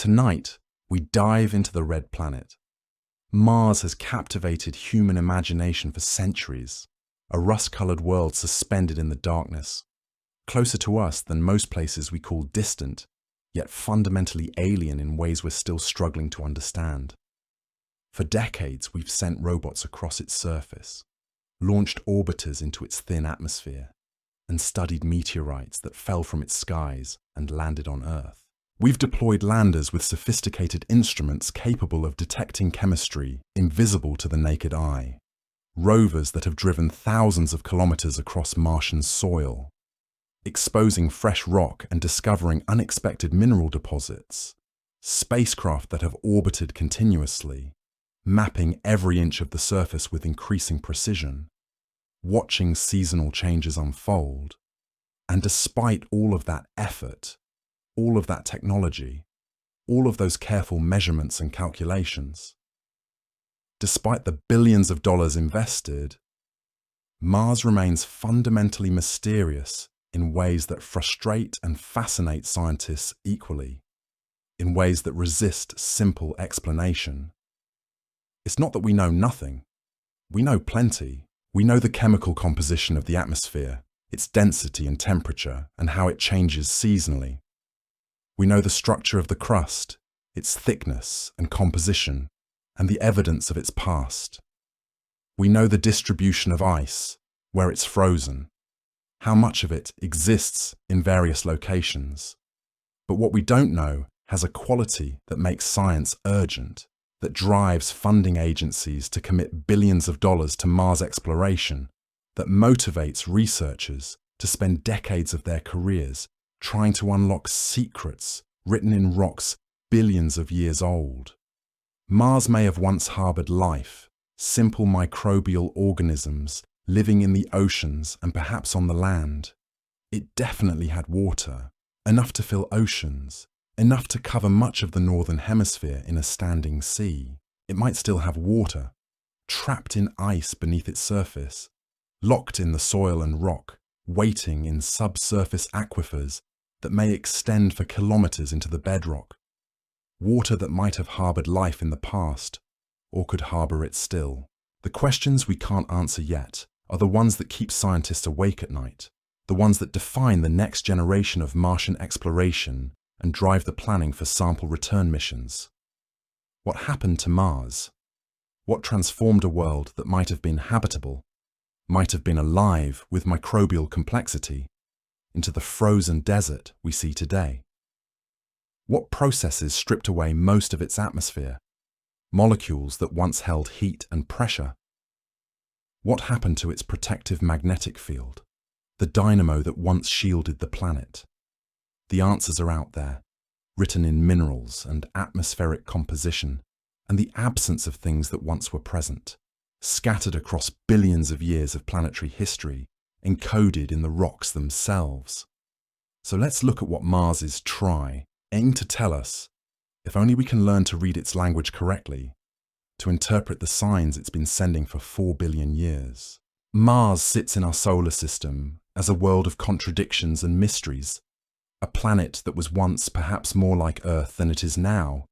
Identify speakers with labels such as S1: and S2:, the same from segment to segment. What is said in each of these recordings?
S1: Tonight, we dive into the red planet. Mars has captivated human imagination for centuries, a rust-colored world suspended in the darkness, closer to us than most places we call distant, yet fundamentally alien in ways we're still struggling to understand. For decades, we've sent robots across its surface, launched orbiters into its thin atmosphere, and studied meteorites that fell from its skies and landed on Earth. We've deployed landers with sophisticated instruments capable of detecting chemistry invisible to the naked eye, rovers that have driven thousands of kilometers across Martian soil, exposing fresh rock and discovering unexpected mineral deposits, spacecraft that have orbited continuously, mapping every inch of the surface with increasing precision, watching seasonal changes unfold. And despite all of that effort, all of that technology, all of those careful measurements and calculations, despite the billions of dollars invested, Mars remains fundamentally mysterious in ways that frustrate and fascinate scientists equally, in ways that resist simple explanation. It's not that we know nothing. We know plenty. We know the chemical composition of the atmosphere, its density and temperature, and how it changes seasonally. We know the structure of the crust, its thickness and composition, and the evidence of its past. We know the distribution of ice, where it's frozen, how much of it exists in various locations. But what we don't know has a quality that makes science urgent, that drives funding agencies to commit billions of dollars to Mars exploration, that motivates researchers to spend decades of their careers trying to unlock secrets written in rocks billions of years old. Mars may have once harbored life, simple microbial organisms living in the oceans and perhaps on the land. It definitely had water, enough to fill oceans, enough to cover much of the northern hemisphere in a standing sea. It might still have water, trapped in ice beneath its surface, locked in the soil and rock, waiting in subsurface aquifers that may extend for kilometers into the bedrock. Water that might have harbored life in the past, or could harbor it still. The questions we can't answer yet are the ones that keep scientists awake at night, the ones that define the next generation of Martian exploration and drive the planning for sample return missions. What happened to Mars? What transformed a world that might have been habitable, might have been alive with microbial complexity, into the frozen desert we see today? What processes stripped away most of its atmosphere, molecules that once held heat and pressure? What happened to its protective magnetic field, the dynamo that once shielded the planet? The answers are out there, written in minerals and atmospheric composition, and the absence of things that once were present, scattered across billions of years of planetary history, encoded in the rocks themselves. So let's look at what Mars's try aim to tell us, if only we can learn to read its language correctly, to interpret the signs it's been sending for 4 billion years. Mars sits in our solar system as a world of contradictions and mysteries, a planet that was once perhaps more like Earth than it is now,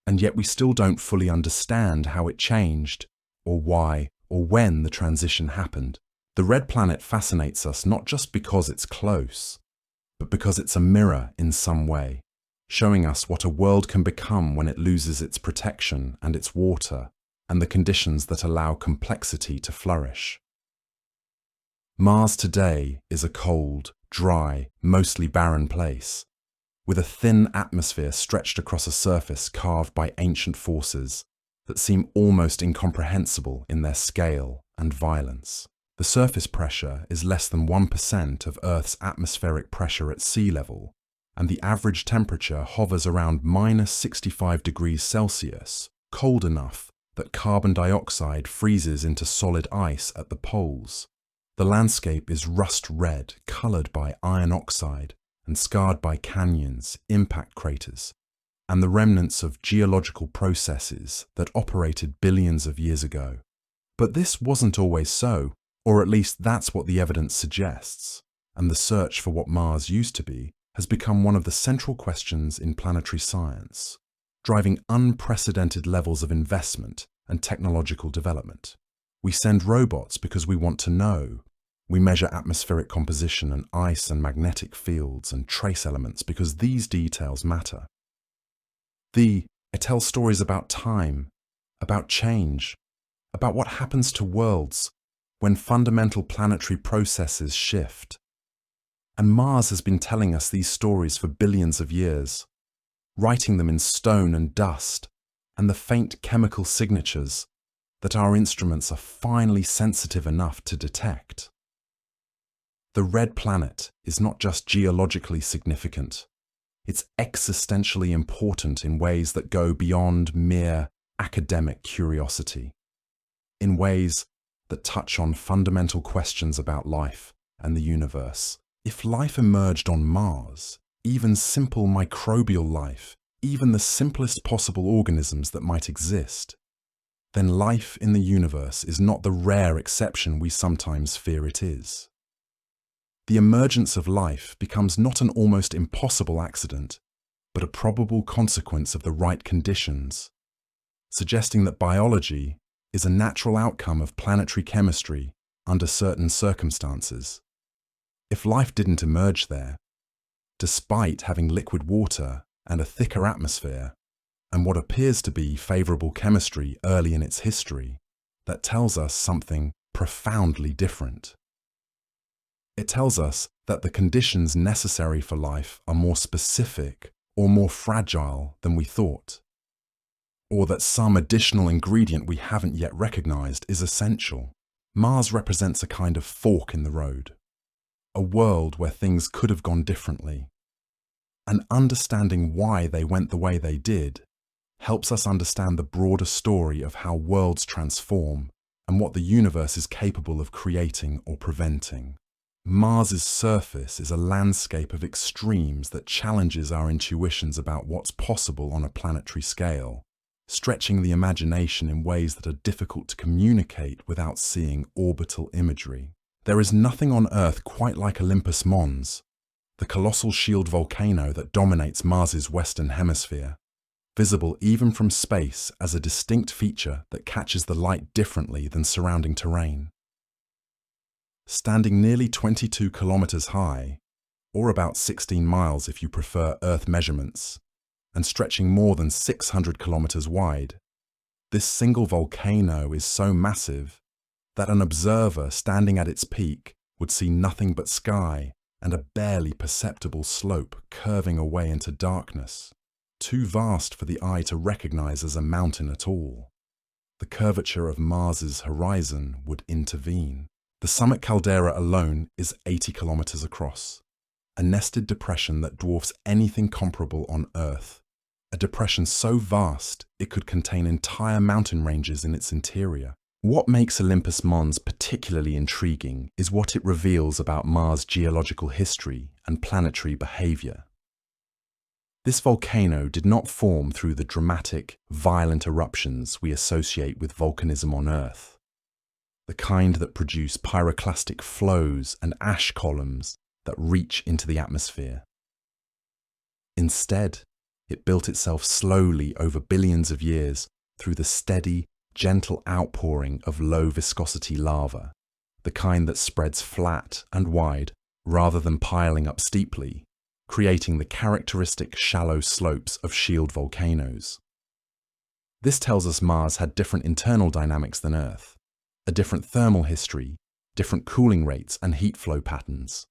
S1: and yet we still don't fully understand how it changed, or why, or when the transition happened. The red planet fascinates us not just because it's close, but because it's a mirror in some way, showing us what a world can become when it loses its protection and its water, and the conditions that allow complexity to flourish. Mars today is a cold, dry, mostly barren place, with a thin atmosphere stretched across a surface carved by ancient forces that seem almost incomprehensible in their scale and violence. The surface pressure is less than 1% of Earth's atmospheric pressure at sea level, and the average temperature hovers around -65 degrees Celsius, cold enough that carbon dioxide freezes into solid ice at the poles. The landscape is rust red, colored by iron oxide and scarred by canyons, impact craters, and the remnants of geological processes that operated billions of years ago. But this wasn't always so, or at least that's what the evidence suggests, and the search for what Mars used to be has become one of the central questions in planetary science, driving unprecedented levels of investment and technological development. We send robots because we want to know. We measure atmospheric composition and ice and magnetic fields and trace elements because these details matter. It tells stories about time, about change, about what happens to worlds when fundamental planetary processes shift. And Mars has been telling us these stories for billions of years, writing them in stone and dust and the faint chemical signatures that our instruments are finally sensitive enough to detect. The red planet is not just geologically significant, it's existentially important in ways that go beyond mere academic curiosity, in ways that touch on fundamental questions about life and the universe. If life emerged on Mars, even simple microbial life, even the simplest possible organisms that might exist, then life in the universe is not the rare exception we sometimes fear it is. The emergence of life becomes not an almost impossible accident, but a probable consequence of the right conditions, suggesting that biology is a natural outcome of planetary chemistry under certain circumstances. If life didn't emerge there, despite having liquid water and a thicker atmosphere, and what appears to be favorable chemistry early in its history, that tells us something profoundly different. It tells us that the conditions necessary for life are more specific or more fragile than we thought, or that some additional ingredient we haven't yet recognized is essential. Mars represents a kind of fork in the road, a world where things could have gone differently. And understanding why they went the way they did helps us understand the broader story of how worlds transform and what the universe is capable of creating or preventing. Mars's surface is a landscape of extremes that challenges our intuitions about what's possible on a planetary scale, stretching the imagination in ways that are difficult to communicate without seeing orbital imagery. There is nothing on Earth quite like Olympus Mons, the colossal shield volcano that dominates Mars's western hemisphere, visible even from space as a distinct feature that catches the light differently than surrounding terrain. Standing nearly 22 kilometers high, or about 16 miles if you prefer Earth measurements, and stretching more than 600 kilometers wide, this single volcano is so massive that an observer standing at its peak would see nothing but sky and a barely perceptible slope curving away into darkness, too vast for the eye to recognize as a mountain at all. The curvature of Mars's horizon would intervene. The summit caldera alone is 80 kilometers across, a nested depression that dwarfs anything comparable on Earth, a depression so vast it could contain entire mountain ranges in its interior. What makes Olympus Mons particularly intriguing is what it reveals about Mars' geological history and planetary behavior. This volcano did not form through the dramatic, violent eruptions we associate with volcanism on Earth, the kind that produce pyroclastic flows and ash columns that reach into the atmosphere. Instead, it built itself slowly over billions of years through the steady, gentle outpouring of low-viscosity lava, the kind that spreads flat and wide rather than piling up steeply, creating the characteristic shallow slopes of shield volcanoes. This tells us Mars had different internal dynamics than Earth, a different thermal history, different cooling rates and heat flow patterns.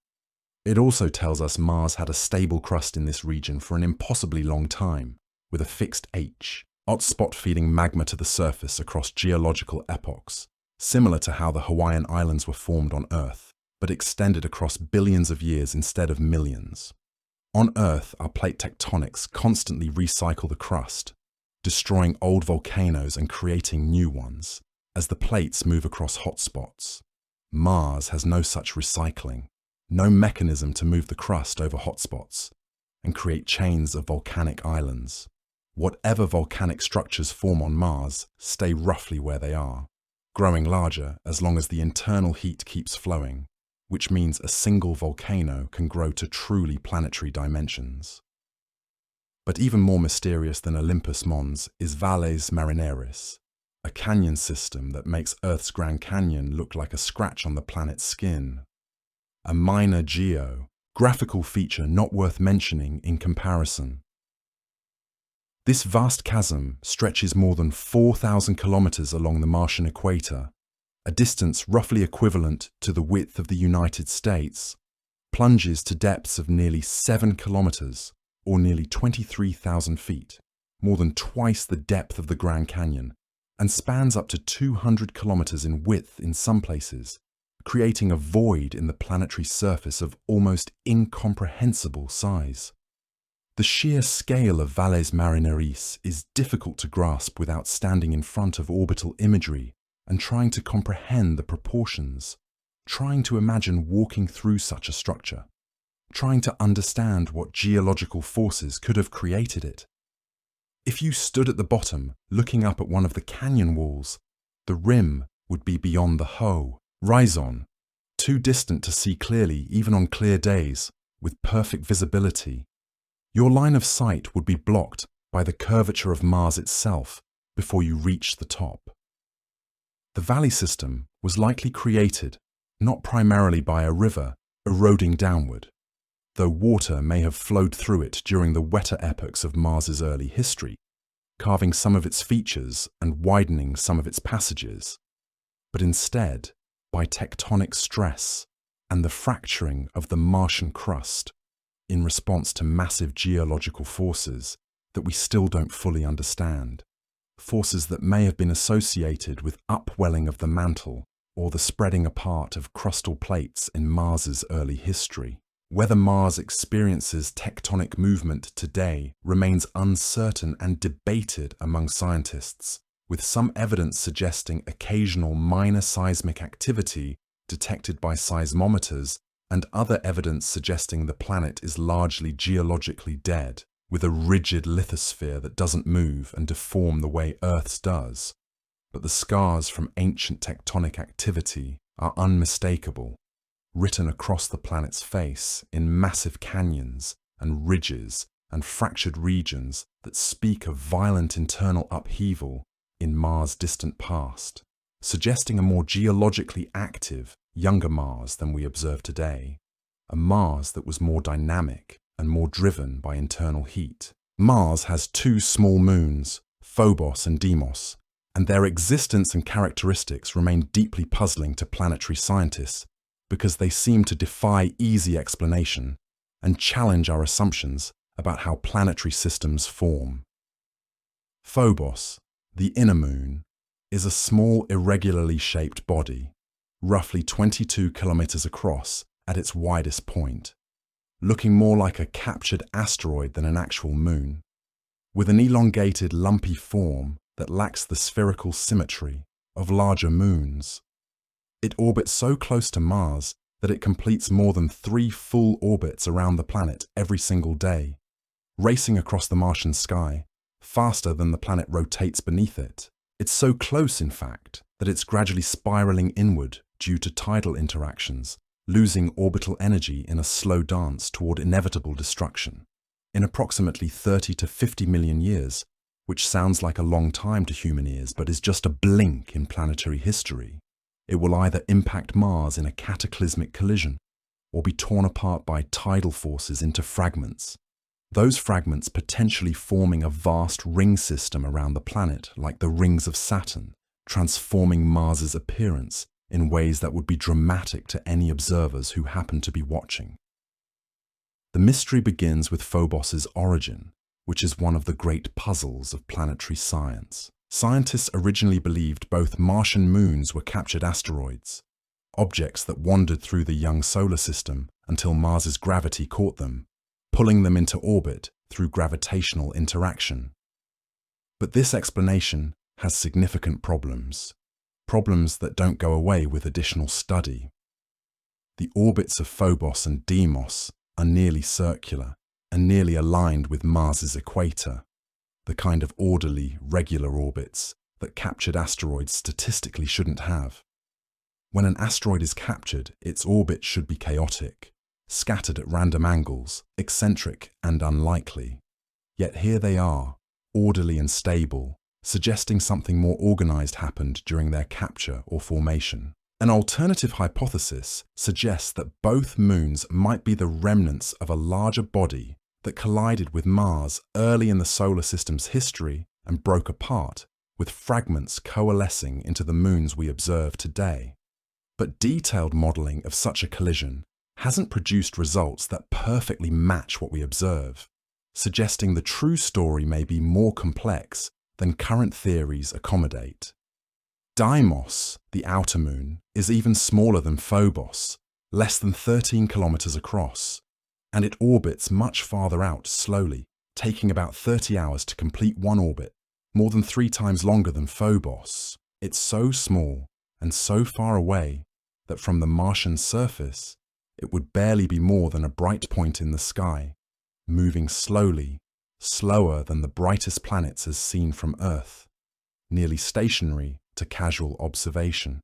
S1: It also tells us Mars had a stable crust in this region for an impossibly long time, with a fixed H, hotspot feeding magma to the surface across geological epochs, similar to how the Hawaiian Islands were formed on Earth, but extended across billions of years instead of millions. On Earth, our plate tectonics constantly recycle the crust, destroying old volcanoes and creating new ones, as the plates move across hotspots. Mars has no such recycling, no mechanism to move the crust over hotspots and create chains of volcanic islands. Whatever volcanic structures form on Mars stay roughly where they are, growing larger as long as the internal heat keeps flowing, which means a single volcano can grow to truly planetary dimensions. But even more mysterious than Olympus Mons is Valles Marineris, a canyon system that makes Earth's Grand Canyon look like a scratch on the planet's skin. A minor geographical feature not worth mentioning in comparison. This vast chasm stretches more than 4,000 kilometers along the Martian equator, a distance roughly equivalent to the width of the United States, plunges to depths of nearly 7 kilometers, or nearly 23,000 feet, more than twice the depth of the Grand Canyon, and spans up to 200 kilometers in width in some places, creating a void in the planetary surface of almost incomprehensible size. The sheer scale of Valles Marineris is difficult to grasp without standing in front of orbital imagery and trying to comprehend the proportions, trying to imagine walking through such a structure, trying to understand what geological forces could have created it. If you stood at the bottom, looking up at one of the canyon walls, the rim would be beyond the horizon, too distant to see clearly even on clear days, with perfect visibility. Your line of sight would be blocked by the curvature of Mars itself before you reached the top. The valley system was likely created not primarily by a river eroding downward, though water may have flowed through it during the wetter epochs of Mars's early history, carving some of its features and widening some of its passages, but instead by tectonic stress and the fracturing of the Martian crust in response to massive geological forces that we still don't fully understand, forces that may have been associated with upwelling of the mantle or the spreading apart of crustal plates in Mars's early history. Whether Mars experiences tectonic movement today remains uncertain and debated among scientists, with some evidence suggesting occasional minor seismic activity detected by seismometers and other evidence suggesting the planet is largely geologically dead, with a rigid lithosphere that doesn't move and deform the way Earth's does. But the scars from ancient tectonic activity are unmistakable, written across the planet's face in massive canyons and ridges and fractured regions that speak of violent internal upheaval in Mars' distant past, suggesting a more geologically active, younger Mars than we observe today, a Mars that was more dynamic and more driven by internal heat. Mars has two small moons, Phobos and Deimos, and their existence and characteristics remain deeply puzzling to planetary scientists because they seem to defy easy explanation and challenge our assumptions about how planetary systems form. Phobos, the inner moon, is a small, irregularly shaped body, roughly 22 kilometers across at its widest point, looking more like a captured asteroid than an actual moon, with an elongated, lumpy form that lacks the spherical symmetry of larger moons. It orbits so close to Mars that it completes more than 3 full orbits around the planet every single day, racing across the Martian sky, faster than the planet rotates beneath it. It's so close, in fact, that it's gradually spiraling inward due to tidal interactions, losing orbital energy in a slow dance toward inevitable destruction. In approximately 30 to 50 million years, which sounds like a long time to human ears but is just a blink in planetary history, it will either impact Mars in a cataclysmic collision or be torn apart by tidal forces into fragments, those fragments potentially forming a vast ring system around the planet like the rings of Saturn, transforming Mars's appearance in ways that would be dramatic to any observers who happen to be watching. The mystery begins with Phobos's origin, which is one of the great puzzles of planetary science. Scientists originally believed both Martian moons were captured asteroids, objects that wandered through the young solar system until Mars's gravity caught them, pulling them into orbit through gravitational interaction. But this explanation has significant problems that don't go away with additional study. The orbits of Phobos and Deimos are nearly circular and nearly aligned with Mars's equator, the kind of orderly, regular orbits that captured asteroids statistically shouldn't have. When an asteroid is captured, its orbit should be chaotic, scattered at random angles, eccentric and unlikely. Yet here they are, orderly and stable, suggesting something more organized happened during their capture or formation. An alternative hypothesis suggests that both moons might be the remnants of a larger body that collided with Mars early in the solar system's history and broke apart, with fragments coalescing into the moons we observe today. But detailed modeling of such a collision hasn't produced results that perfectly match what we observe, suggesting the true story may be more complex than current theories accommodate. Deimos, the outer moon, is even smaller than Phobos, less than 13 kilometers across, and it orbits much farther out slowly, taking about 30 hours to complete one orbit, more than 3 times longer than Phobos. It's so small and so far away that from the Martian surface, it would barely be more than a bright point in the sky, moving slowly, slower than the brightest planets as seen from Earth, nearly stationary to casual observation.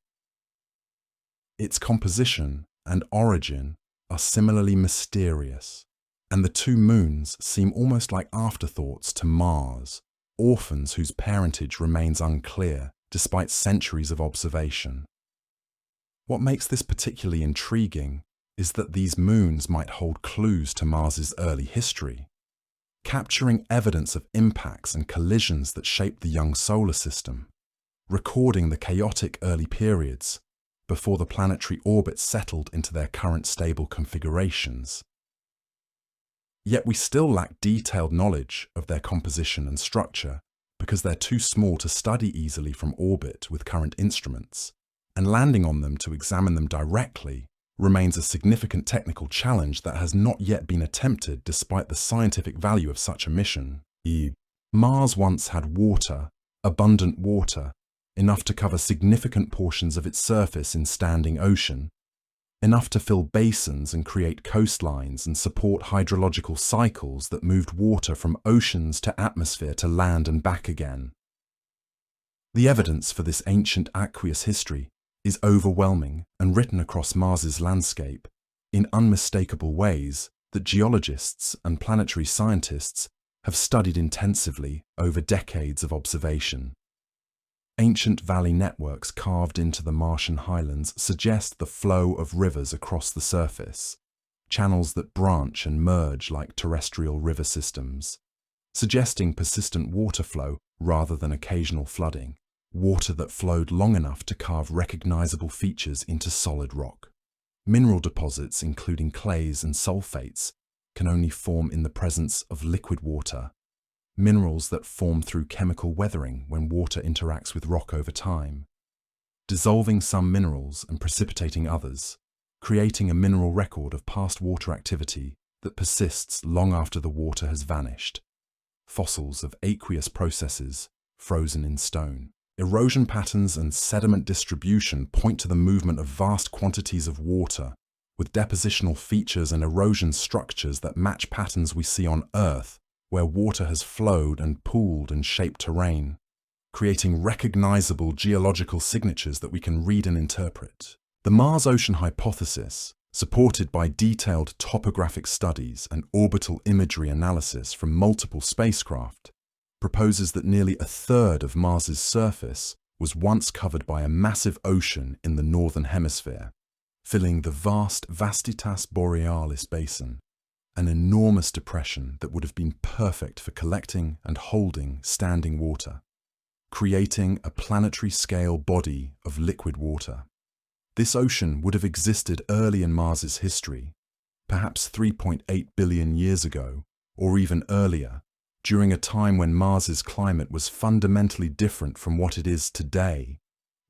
S1: Its composition and origin are similarly mysterious, and the two moons seem almost like afterthoughts to Mars, orphans whose parentage remains unclear despite centuries of observation. What makes this particularly intriguing is that these moons might hold clues to Mars's early history, capturing evidence of impacts and collisions that shaped the young solar system, recording the chaotic early periods before the planetary orbits settled into their current stable configurations. Yet we still lack detailed knowledge of their composition and structure because they're too small to study easily from orbit with current instruments, and landing on them to examine them directly remains a significant technical challenge that has not yet been attempted despite the scientific value of such a mission. Mars once had water, abundant water, enough to cover significant portions of its surface in standing ocean, enough to fill basins and create coastlines and support hydrological cycles that moved water from oceans to atmosphere to land and back again. The evidence for this ancient aqueous history is overwhelming and written across Mars's landscape in unmistakable ways that geologists and planetary scientists have studied intensively over decades of observation. Ancient valley networks carved into the Martian highlands suggest the flow of rivers across the surface, channels that branch and merge like terrestrial river systems, suggesting persistent water flow rather than occasional flooding, water that flowed long enough to carve recognizable features into solid rock. Mineral deposits, including clays and sulfates, can only form in the presence of liquid water, minerals that form through chemical weathering when water interacts with rock over time, dissolving some minerals and precipitating others, creating a mineral record of past water activity that persists long after the water has vanished. Fossils of aqueous processes frozen in stone. Erosion patterns and sediment distribution point to the movement of vast quantities of water, with depositional features and erosion structures that match patterns we see on Earth, where water has flowed and pooled and shaped terrain, creating recognizable geological signatures that we can read and interpret. The Mars ocean hypothesis, supported by detailed topographic studies and orbital imagery analysis from multiple spacecraft, proposes that nearly a third of Mars's surface was once covered by a massive ocean in the northern hemisphere, filling the vast Vastitas Borealis basin, an enormous depression that would have been perfect for collecting and holding standing water, creating a planetary-scale body of liquid water. This ocean would have existed early in Mars's history, perhaps 3.8 billion years ago, or even earlier, during a time when Mars's climate was fundamentally different from what it is today,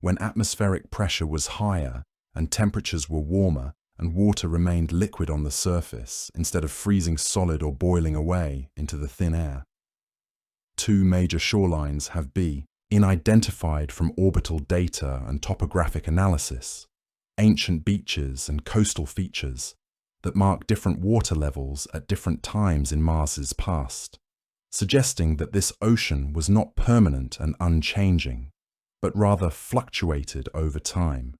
S1: when atmospheric pressure was higher and temperatures were warmer and water remained liquid on the surface instead of freezing solid or boiling away into the thin air. 2 major shorelines have been identified from orbital data and topographic analysis, ancient beaches and coastal features that mark different water levels at different times in Mars's past, suggesting that this ocean was not permanent and unchanging, but rather fluctuated over time.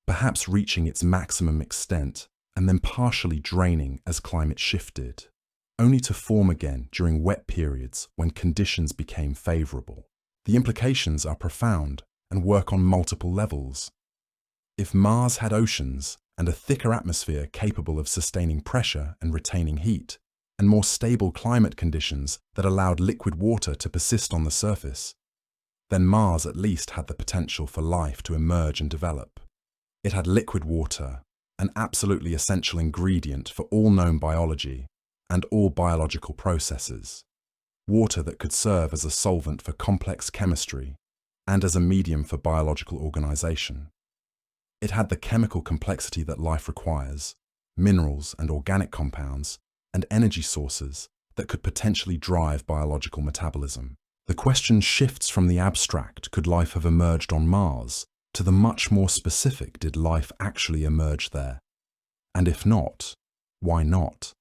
S1: perhaps reaching its maximum extent and then partially draining as climate shifted, only to form again during wet periods when conditions became favorable. The implications are profound and work on multiple levels. If Mars had oceans and a thicker atmosphere capable of sustaining pressure and retaining heat, and more stable climate conditions that allowed liquid water to persist on the surface, then Mars at least had the potential for life to emerge and develop. It had liquid water, an absolutely essential ingredient for all known biology and all biological processes. Water that could serve as a solvent for complex chemistry and as a medium for biological organization. It had the chemical complexity that life requires, minerals and organic compounds, and energy sources that could potentially drive biological metabolism. The question shifts from the abstract, could life have emerged on Mars, to the much more specific, did life actually emerge there? And if not, why not?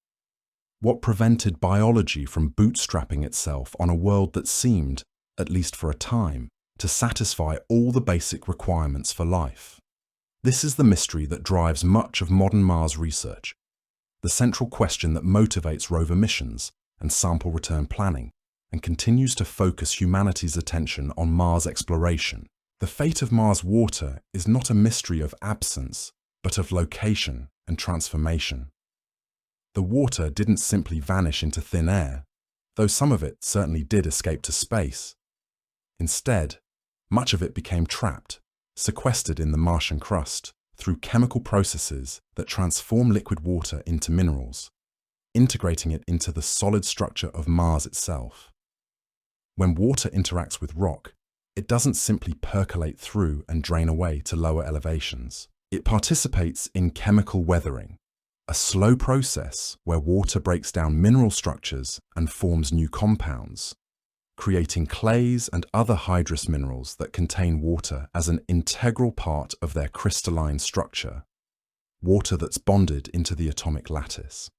S1: What prevented biology from bootstrapping itself on a world that seemed, at least for a time, to satisfy all the basic requirements for life? This is the mystery that drives much of modern Mars research, the central question that motivates rover missions and sample return planning, and continues to focus humanity's attention on Mars exploration. The fate of Mars water is not a mystery of absence, but of location and transformation. The water didn't simply vanish into thin air, though some of it certainly did escape to space. Instead, much of it became trapped, sequestered in the Martian crust, through chemical processes that transform liquid water into minerals, integrating it into the solid structure of Mars itself. When water interacts with rock, it doesn't simply percolate through and drain away to lower elevations. It participates in chemical weathering, a slow process where water breaks down mineral structures and forms new compounds, creating clays and other hydrous minerals that contain water as an integral part of their crystalline structure, water that's bonded into the atomic lattice.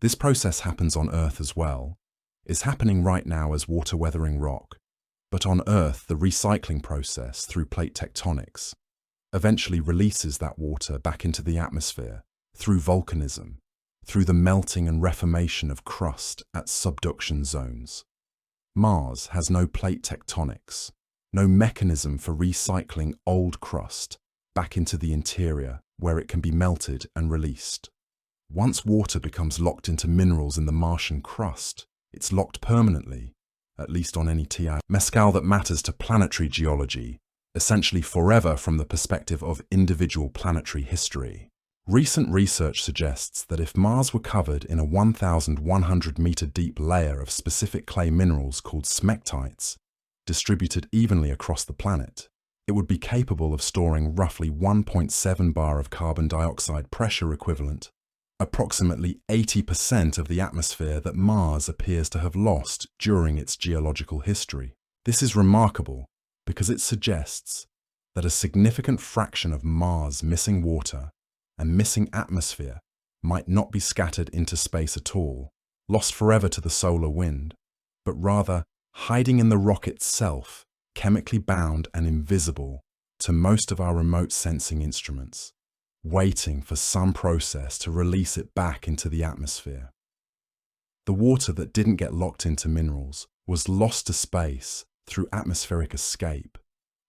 S1: This process happens on Earth as well, is happening right now as water weathering rock, but on Earth the recycling process through plate tectonics eventually releases that water back into the atmosphere through volcanism, through the melting and reformation of crust at subduction zones. Mars has no plate tectonics, no mechanism for recycling old crust back into the interior where it can be melted and released. Once water becomes locked into minerals in the Martian crust, it's locked permanently, at least on any TI mescal that matters to planetary geology, essentially forever from the perspective of individual planetary history. Recent research suggests that if Mars were covered in a 1,100-meter deep layer of specific clay minerals called smectites, distributed evenly across the planet, it would be capable of storing roughly 1.7 bar of carbon dioxide pressure equivalent, approximately 80% of the atmosphere that Mars appears to have lost during its geological history. This is remarkable because it suggests that a significant fraction of Mars' missing water and missing atmosphere might not be scattered into space at all, lost forever to the solar wind, but rather hiding in the rock itself, chemically bound and invisible to most of our remote sensing instruments, waiting for some process to release it back into the atmosphere. The water that didn't get locked into minerals was lost to space through atmospheric escape,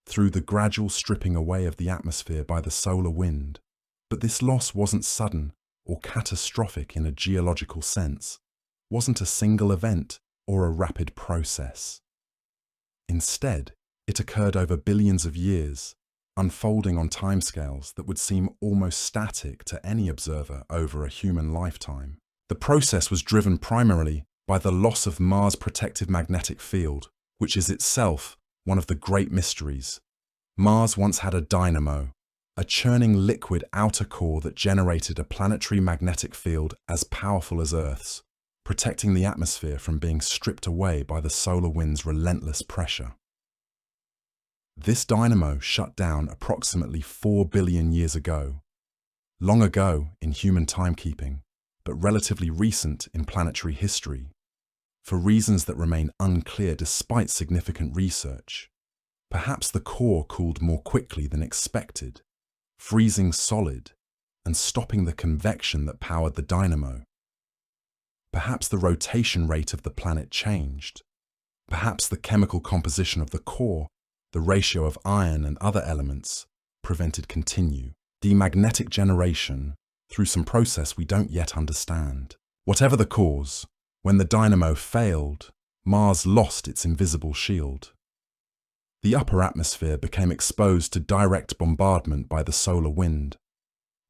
S1: through the gradual stripping away of the atmosphere by the solar wind. But this loss wasn't sudden or catastrophic in a geological sense, wasn't a single event or a rapid process. Instead, it occurred over billions of years, unfolding on timescales that would seem almost static to any observer over a human lifetime. The process was driven primarily by the loss of Mars' protective magnetic field, which is itself one of the great mysteries. Mars once had a dynamo, a churning liquid outer core that generated a planetary magnetic field as powerful as Earth's, protecting the atmosphere from being stripped away by the solar wind's relentless pressure. This dynamo shut down approximately 4 billion years ago, long ago in human timekeeping, but relatively recent in planetary history, for reasons that remain unclear despite significant research. Perhaps the core cooled more quickly than expected, freezing solid and stopping the convection that powered the dynamo. Perhaps the rotation rate of the planet changed. Perhaps the chemical composition of the core, the ratio of iron and other elements, prevented continued demagnetic generation through some process we don't yet understand. Whatever the cause, when the dynamo failed, Mars lost its invisible shield. The upper atmosphere became exposed to direct bombardment by the solar wind,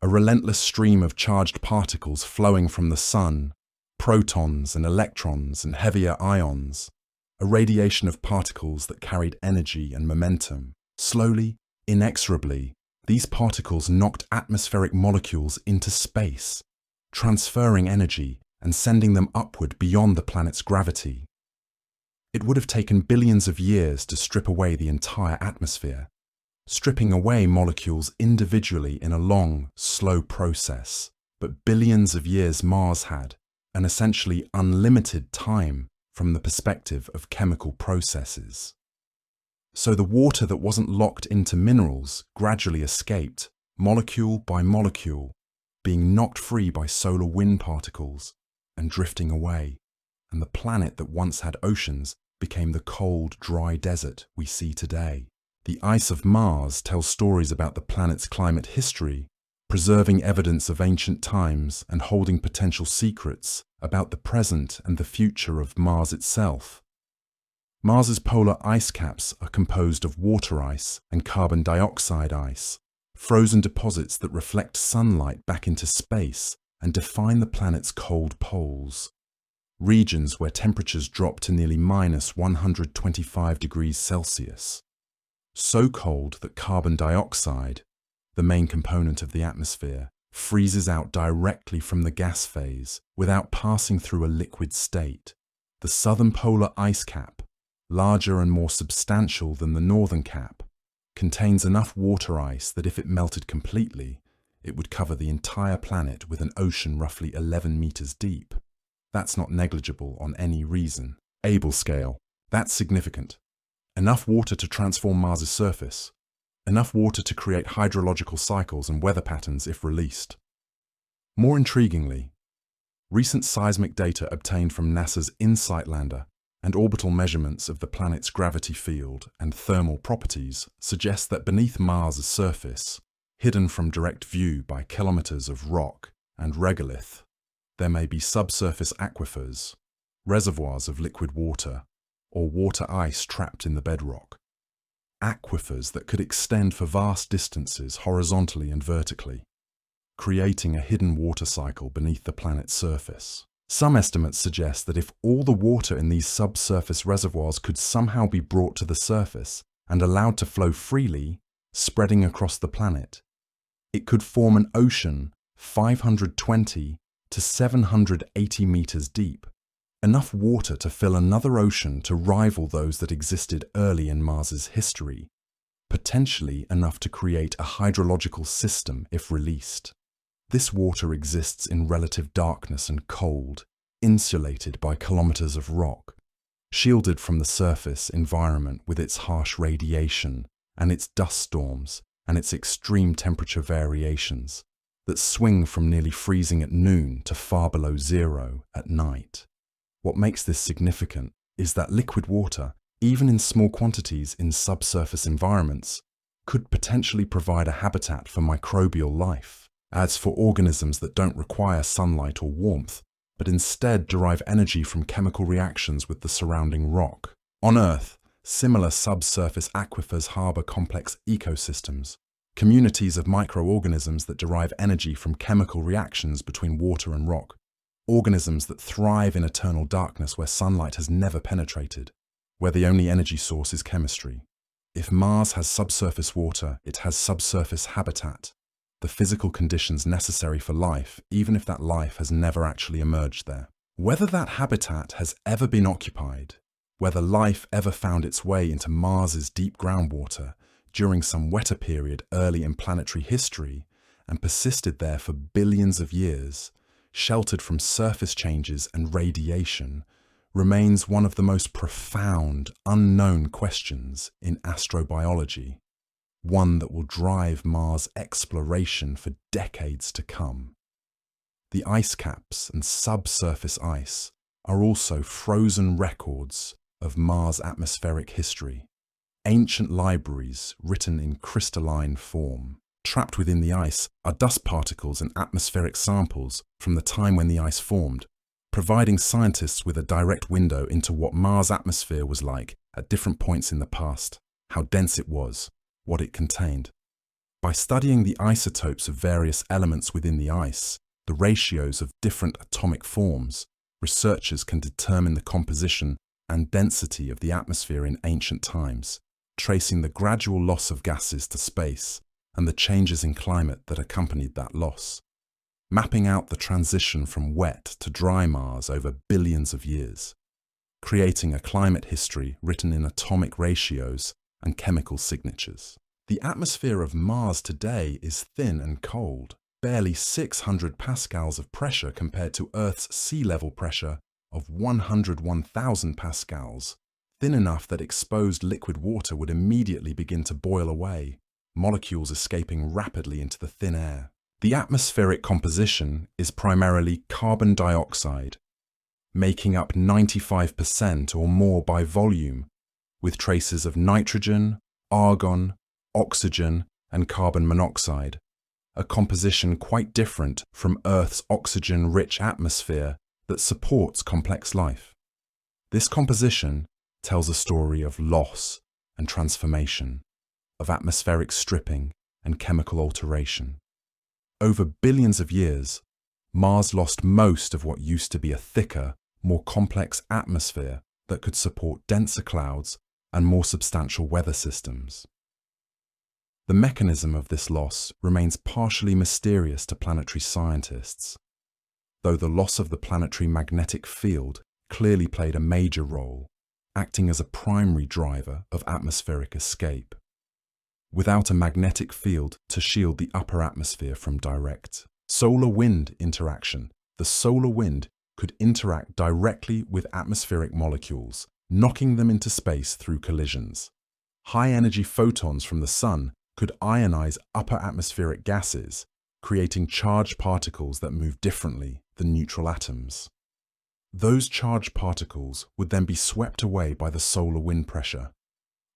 S1: a relentless stream of charged particles flowing from the sun, protons and electrons and heavier ions, a radiation of particles that carried energy and momentum. Slowly, inexorably, these particles knocked atmospheric molecules into space, transferring energy and sending them upward beyond the planet's gravity. It would have taken billions of years to strip away the entire atmosphere, stripping away molecules individually in a long, slow process. But billions of years Mars had, an essentially unlimited time from the perspective of chemical processes. So the water that wasn't locked into minerals gradually escaped, molecule by molecule, being knocked free by solar wind particles and drifting away, and the planet that once had oceans became the cold, dry desert we see today. The ice of Mars tells stories about the planet's climate history, preserving evidence of ancient times and holding potential secrets about the present and the future of Mars itself. Mars's polar ice caps are composed of water ice and carbon dioxide ice, frozen deposits that reflect sunlight back into space and define the planet's cold poles, regions where temperatures drop to nearly minus 125 degrees Celsius. So cold that carbon dioxide, the main component of the atmosphere, freezes out directly from the gas phase without passing through a liquid state. The southern polar ice cap, larger and more substantial than the northern cap, contains enough water ice that if it melted completely, it would cover the entire planet with an ocean roughly 11 meters deep. That's not negligible on any reason. Able scale. That's significant. Enough water to transform Mars's surface. Enough water to create hydrological cycles and weather patterns if released. More intriguingly, recent seismic data obtained from NASA's InSight lander and orbital measurements of the planet's gravity field and thermal properties suggest that beneath Mars's surface, hidden from direct view by kilometers of rock and regolith, there may be subsurface aquifers, reservoirs of liquid water, or water ice trapped in the bedrock. Aquifers that could extend for vast distances horizontally and vertically, creating a hidden water cycle beneath the planet's surface. Some estimates suggest that if all the water in these subsurface reservoirs could somehow be brought to the surface and allowed to flow freely, spreading across the planet, it could form an ocean 520 to 780 meters deep, enough water to fill another ocean to rival those that existed early in Mars's history, potentially enough to create a hydrological system if released. This water exists in relative darkness and cold, insulated by kilometers of rock, shielded from the surface environment with its harsh radiation and its dust storms and its extreme temperature variations that swing from nearly freezing at noon to far below zero at night. What makes this significant is that liquid water, even in small quantities in subsurface environments, could potentially provide a habitat for microbial life. As for organisms that don't require sunlight or warmth, but instead derive energy from chemical reactions with the surrounding rock. On Earth, similar subsurface aquifers harbor complex ecosystems, communities of microorganisms that derive energy from chemical reactions between water and rock, organisms that thrive in eternal darkness where sunlight has never penetrated, where the only energy source is chemistry. If Mars has subsurface water, it has subsurface habitat, the physical conditions necessary for life, even if that life has never actually emerged there. Whether that habitat has ever been occupied, whether life ever found its way into Mars's deep groundwater during some wetter period early in planetary history and persisted there for billions of years, sheltered from surface changes and radiation, remains one of the most profound, unknown questions in astrobiology. one that will drive Mars exploration for decades to come. The ice caps and subsurface ice are also frozen records of Mars' atmospheric history, ancient libraries written in crystalline form. Trapped within the ice are dust particles and atmospheric samples from the time when the ice formed, providing scientists with a direct window into what Mars' atmosphere was like at different points in the past, how dense it was, what it contained. By studying the isotopes of various elements within the ice, the ratios of different atomic forms, researchers can determine the composition and density of the atmosphere in ancient times, tracing the gradual loss of gases to space and the changes in climate that accompanied that loss, mapping out the transition from wet to dry Mars over billions of years, creating a climate history written in atomic ratios and chemical signatures. The atmosphere of Mars today is thin and cold, barely 600 pascals of pressure compared to Earth's sea level pressure of 101,000 pascals, thin enough that exposed liquid water would immediately begin to boil away, molecules escaping rapidly into the thin air. The atmospheric composition is primarily carbon dioxide, making up 95% or more by volume, with traces of nitrogen, argon, oxygen, and carbon monoxide, a composition quite different from Earth's oxygen-rich atmosphere that supports complex life. This composition tells a story of loss and transformation, of atmospheric stripping and chemical alteration. Over billions of years, Mars lost most of what used to be a thicker, more complex atmosphere that could support denser clouds and more substantial weather systems. The mechanism of this loss remains partially mysterious to planetary scientists, though the loss of the planetary magnetic field clearly played a major role, acting as a primary driver of atmospheric escape. Without a magnetic field to shield the upper atmosphere from direct solar-wind interaction, the solar wind could interact directly with atmospheric molecules, knocking them into space through collisions. High-energy photons from the sun could ionize upper atmospheric gases, creating charged particles that move differently than neutral atoms. Those charged particles would then be swept away by the solar wind pressure,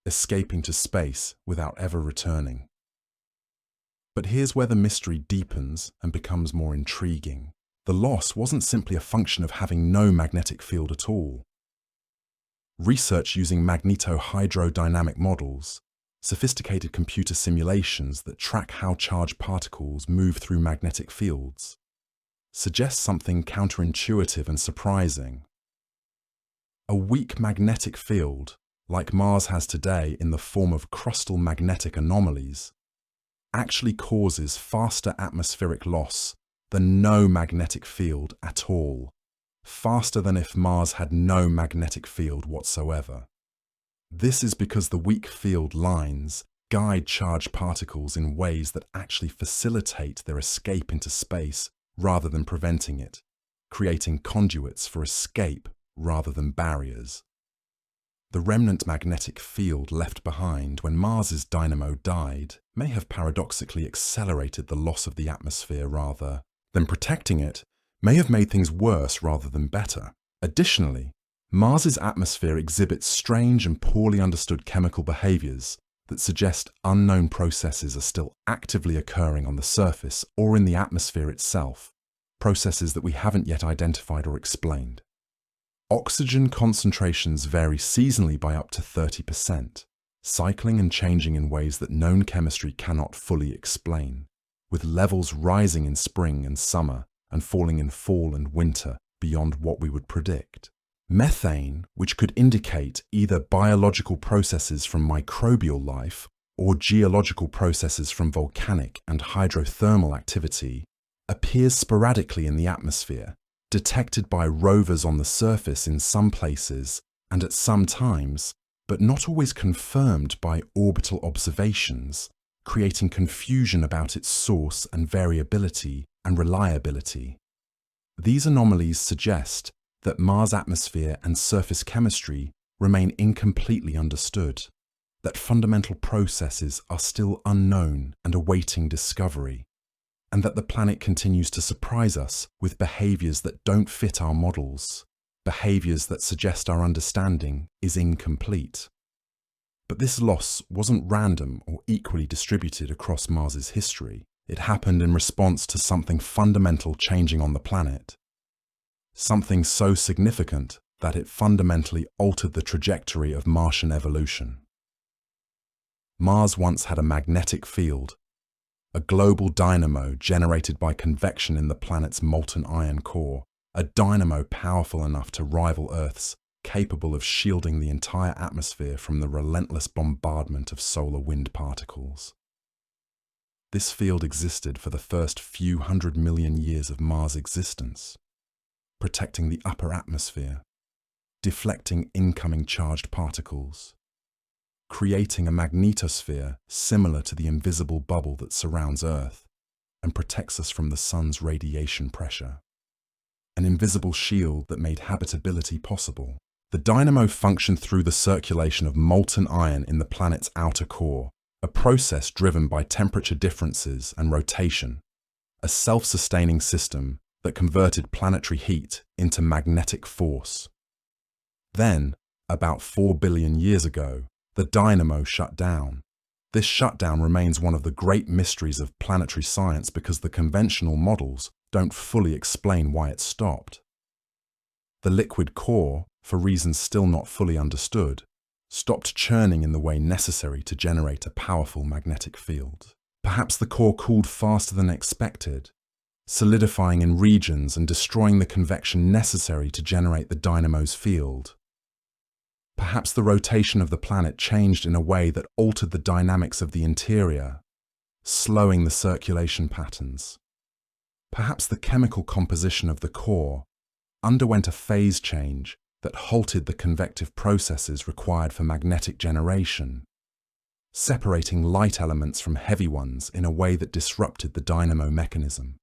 S1: escaping to space without ever returning. But here's where the mystery deepens and becomes more intriguing. The loss wasn't simply a function of having no magnetic field at all. Research using magnetohydrodynamic models, sophisticated computer simulations that track how charged particles move through magnetic fields, suggests something counterintuitive and surprising. A weak magnetic field, like Mars has today in the form of crustal magnetic anomalies, actually causes faster atmospheric loss than no magnetic field at all, faster than if Mars had no magnetic field whatsoever. This is because the weak field lines guide charged particles in ways that actually facilitate their escape into space rather than preventing it, creating conduits for escape rather than barriers. The remnant magnetic field left behind when Mars's dynamo died may have paradoxically accelerated the loss of the atmosphere rather than protecting it, may have made things worse rather than better. Additionally, Mars's atmosphere exhibits strange and poorly understood chemical behaviors that suggest unknown processes are still actively occurring on the surface or in the atmosphere itself, processes that we haven't yet identified or explained. Oxygen concentrations vary seasonally by up to 30%, cycling and changing in ways that known chemistry cannot fully explain, with levels rising in spring and summer and falling in fall and winter beyond what we would predict. Methane, which could indicate either biological processes from microbial life or geological processes from volcanic and hydrothermal activity, appears sporadically in the atmosphere, detected by rovers on the surface in some places and at some times, but not always confirmed by orbital observations, creating confusion about its source and variability and reliability. These anomalies suggest that Mars' atmosphere and surface chemistry remain incompletely understood, that fundamental processes are still unknown and awaiting discovery, and that the planet continues to surprise us with behaviors that don't fit our models, behaviors that suggest our understanding is incomplete. But this loss wasn't random or equally distributed across Mars's history. It happened in response to something fundamental changing on the planet. Something so significant that it fundamentally altered the trajectory of Martian evolution. Mars once had a magnetic field, a global dynamo generated by convection in the planet's molten iron core, a dynamo powerful enough to rival Earth's, capable of shielding the entire atmosphere from the relentless bombardment of solar wind particles. This field existed for the first few 100 million years of Mars' existence, protecting the upper atmosphere, deflecting incoming charged particles, creating a magnetosphere similar to the invisible bubble that surrounds Earth and protects us from the sun's radiation pressure. An invisible shield that made habitability possible. The dynamo functioned through the circulation of molten iron in the planet's outer core, a process driven by temperature differences and rotation, a self-sustaining system that converted planetary heat into magnetic force. Then, about 4 billion years ago, the dynamo shut down. This shutdown remains one of the great mysteries of planetary science because the conventional models don't fully explain why it stopped. The liquid core, for reasons still not fully understood, stopped churning in the way necessary to generate a powerful magnetic field. Perhaps the core cooled faster than expected, solidifying in regions and destroying the convection necessary to generate the dynamo's field. Perhaps the rotation of the planet changed in a way that altered the dynamics of the interior, slowing the circulation patterns. Perhaps the chemical composition of the core underwent a phase change that halted the convective processes required for magnetic generation, separating light elements from heavy ones in a way that disrupted the dynamo mechanism.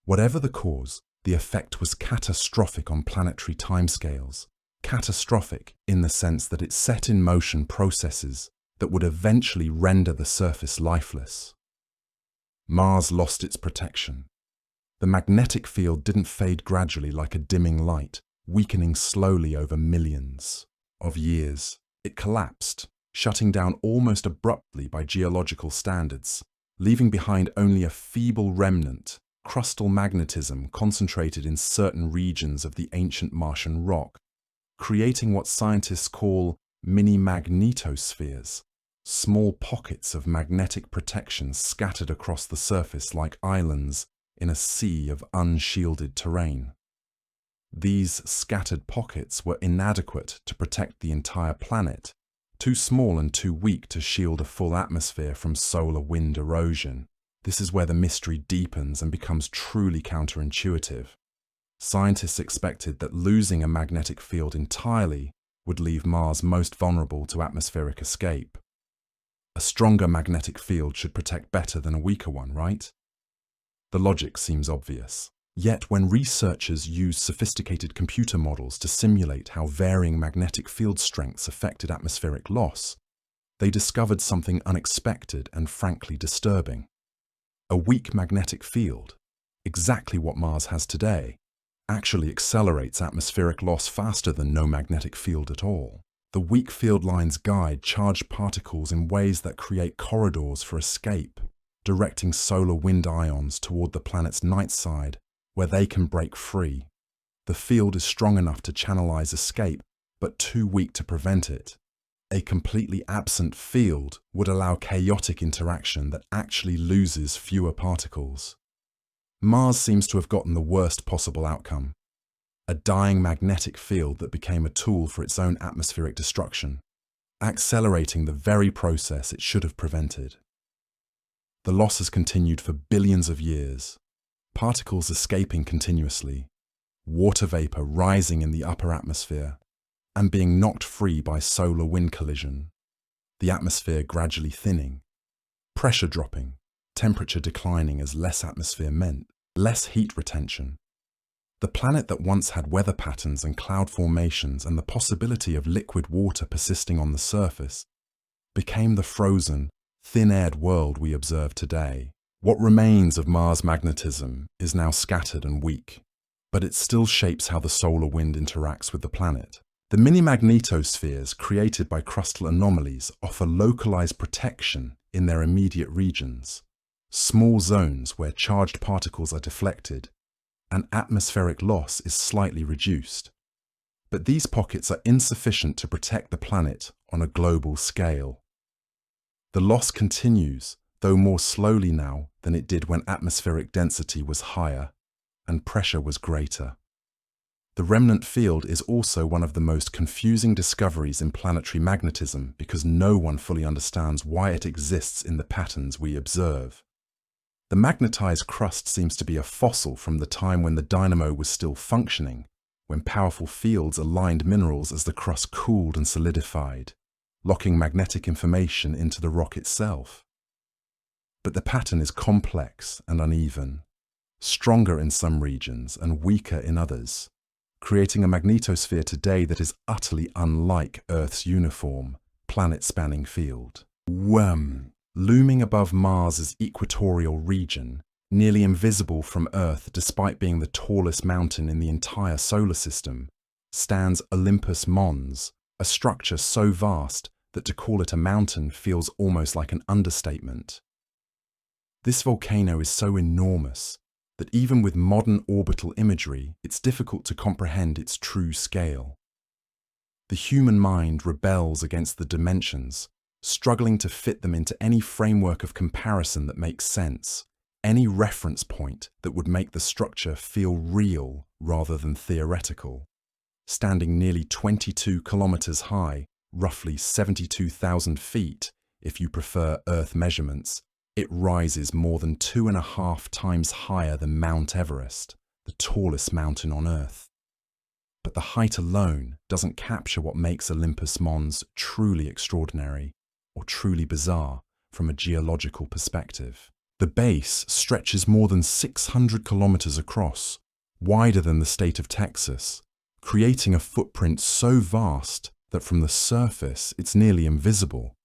S1: Whatever the cause, the effect was catastrophic on planetary timescales. Catastrophic in the sense that it set in motion processes that would eventually render the surface lifeless. Mars lost its protection. The magnetic field didn't fade gradually like a dimming light, weakening slowly over millions of years. It collapsed, shutting down almost abruptly by geological standards, leaving behind only a feeble remnant, crustal magnetism concentrated in certain regions of the ancient Martian rock, creating what scientists call mini-magnetospheres, small pockets of magnetic protection scattered across the surface like islands in a sea of unshielded terrain. These scattered pockets were inadequate to protect the entire planet, too small and too weak to shield a full atmosphere from solar wind erosion. This is where the mystery deepens and becomes truly counterintuitive. Scientists expected that losing a magnetic field entirely would leave Mars most vulnerable to atmospheric escape. A stronger magnetic field should protect better than a weaker one, right? The logic seems obvious. Yet when researchers used sophisticated computer models to simulate how varying magnetic field strengths affected atmospheric loss, they discovered something unexpected and frankly disturbing. A weak magnetic field, exactly what Mars has today, actually accelerates atmospheric loss faster than no magnetic field at all. The weak field lines guide charged particles in ways that create corridors for escape, directing solar wind ions toward the planet's night side, where they can break free. The field is strong enough to channelize escape, but too weak to prevent it. A completely absent field would allow chaotic interaction that actually loses fewer particles. Mars seems to have gotten the worst possible outcome. A dying magnetic field that became a tool for its own atmospheric destruction, accelerating the very process it should have prevented. The loss has continued for billions of years, particles escaping continuously, water vapor rising in the upper atmosphere, and being knocked free by solar wind collision, the atmosphere gradually thinning, pressure dropping, temperature declining as less atmosphere meant less heat retention. The planet that once had weather patterns and cloud formations and the possibility of liquid water persisting on the surface became the frozen, thin-aired world we observe today. What remains of Mars' magnetism is now scattered and weak, but it still shapes how the solar wind interacts with the planet. The mini-magnetospheres created by crustal anomalies offer localized protection in their immediate regions, small zones where charged particles are deflected and atmospheric loss is slightly reduced. But these pockets are insufficient to protect the planet on a global scale. The loss continues, though more slowly now than it did when atmospheric density was higher and pressure was greater. The remnant field is also one of the most confusing discoveries in planetary magnetism because no one fully understands why it exists in the patterns we observe. The magnetized crust seems to be a fossil from the time when the dynamo was still functioning, when powerful fields aligned minerals as the crust cooled and solidified, locking magnetic information into the rock itself. But the pattern is complex and uneven, stronger in some regions and weaker in others, creating a magnetosphere today that is utterly unlike Earth's uniform, planet-spanning field. Looming above Mars's equatorial region, nearly invisible from Earth despite being the tallest mountain in the entire solar system, stands Olympus Mons, a structure so vast that to call it a mountain feels almost like an understatement. This volcano is so enormous that even with modern orbital imagery, it's difficult to comprehend its true scale. The human mind rebels against the dimensions, struggling to fit them into any framework of comparison that makes sense, any reference point that would make the structure feel real rather than theoretical. Standing nearly 22 kilometers high, roughly 72,000 feet, if you prefer Earth measurements, it rises more than 2.5 times higher than Mount Everest, the tallest mountain on Earth. But the height alone doesn't capture what makes Olympus Mons truly extraordinary or truly bizarre from a geological perspective. The base stretches more than 600 kilometers across, wider than the state of Texas, creating a footprint so vast that from the surface it's nearly invisible.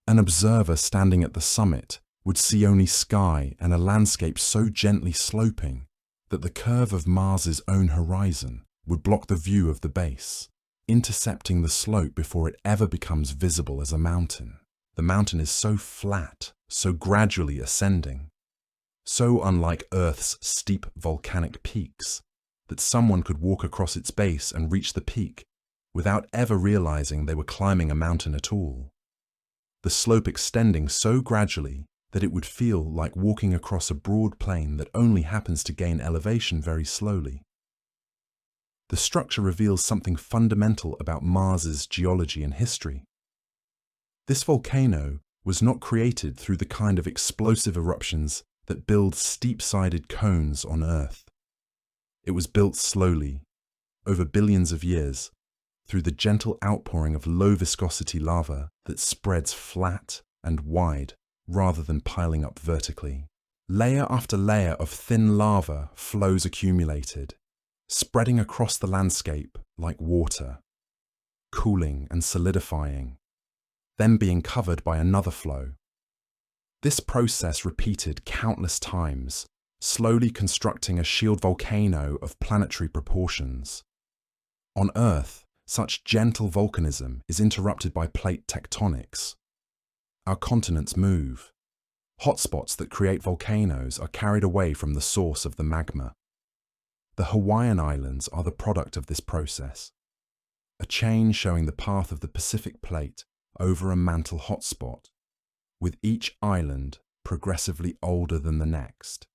S1: An observer standing at the summit would see only sky and a landscape so gently sloping that the curve of Mars's own horizon would block the view of the base, intercepting the slope before it ever becomes visible as a mountain. The mountain is so flat, so gradually ascending, so unlike Earth's steep volcanic peaks, that someone could walk across its base and reach the peak without ever realizing they were climbing a mountain at all. The slope extending so gradually that it would feel like walking across a broad plain that only happens to gain elevation very slowly. The structure reveals something fundamental about Mars's geology and history. This volcano was not created through the kind of explosive eruptions that build steep-sided cones on Earth. It was built slowly, over billions of years, through the gentle outpouring of low-viscosity lava that spreads flat and wide rather than piling up vertically. Layer after layer of thin lava flows accumulated, spreading across the landscape like water, cooling and solidifying, then being covered by another flow. This process repeated countless times, slowly constructing a shield volcano of planetary proportions. On Earth, such gentle volcanism is interrupted by plate tectonics. Our continents move. Hotspots that create volcanoes are carried away from the source of the magma. The Hawaiian Islands are the product of this process, a chain showing the path of the Pacific Plate over a mantle hotspot, with each island progressively older than the next,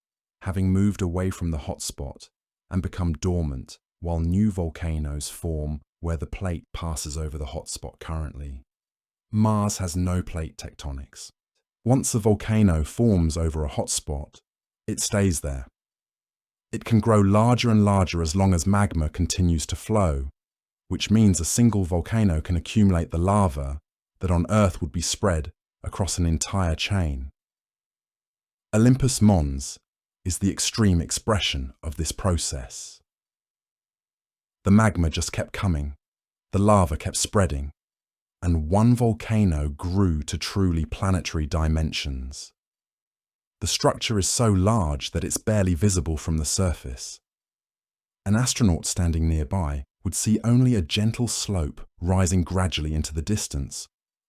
S1: having moved away from the hotspot and become dormant while new volcanoes form where the plate passes over the hotspot currently. Mars has no plate tectonics. Once a volcano forms over a hotspot, it stays there. It can grow larger and larger as long as magma continues to flow, which means a single volcano can accumulate the lava that on Earth would be spread across an entire chain. Olympus Mons is the extreme expression of this process. The magma just kept coming, the lava kept spreading, and one volcano grew to truly planetary dimensions. The structure is so large that it's barely visible from the surface. An astronaut standing nearby would see only a gentle slope rising gradually into the distance,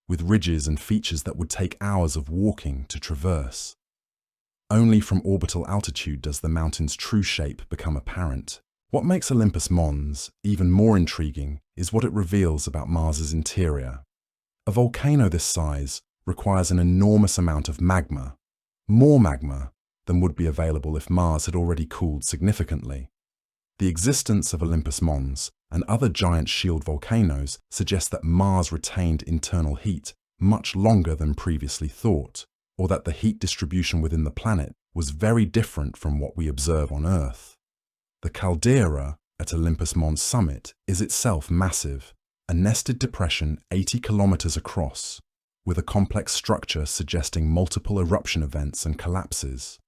S1: with ridges and features that would take hours of walking to traverse. Only from orbital altitude does the mountain's true shape become apparent. What makes Olympus Mons even more intriguing is what it reveals about Mars's interior. A volcano this size requires an enormous amount of magma, more magma than would be available if Mars had already cooled significantly. The existence of Olympus Mons and other giant shield volcanoes suggests that Mars retained internal heat much longer than previously thought, or that the heat distribution within the planet was very different from what we observe on Earth. The caldera at Olympus Mons summit is itself massive, a nested depression 80 kilometers across, with a complex structure suggesting multiple eruption events and collapses.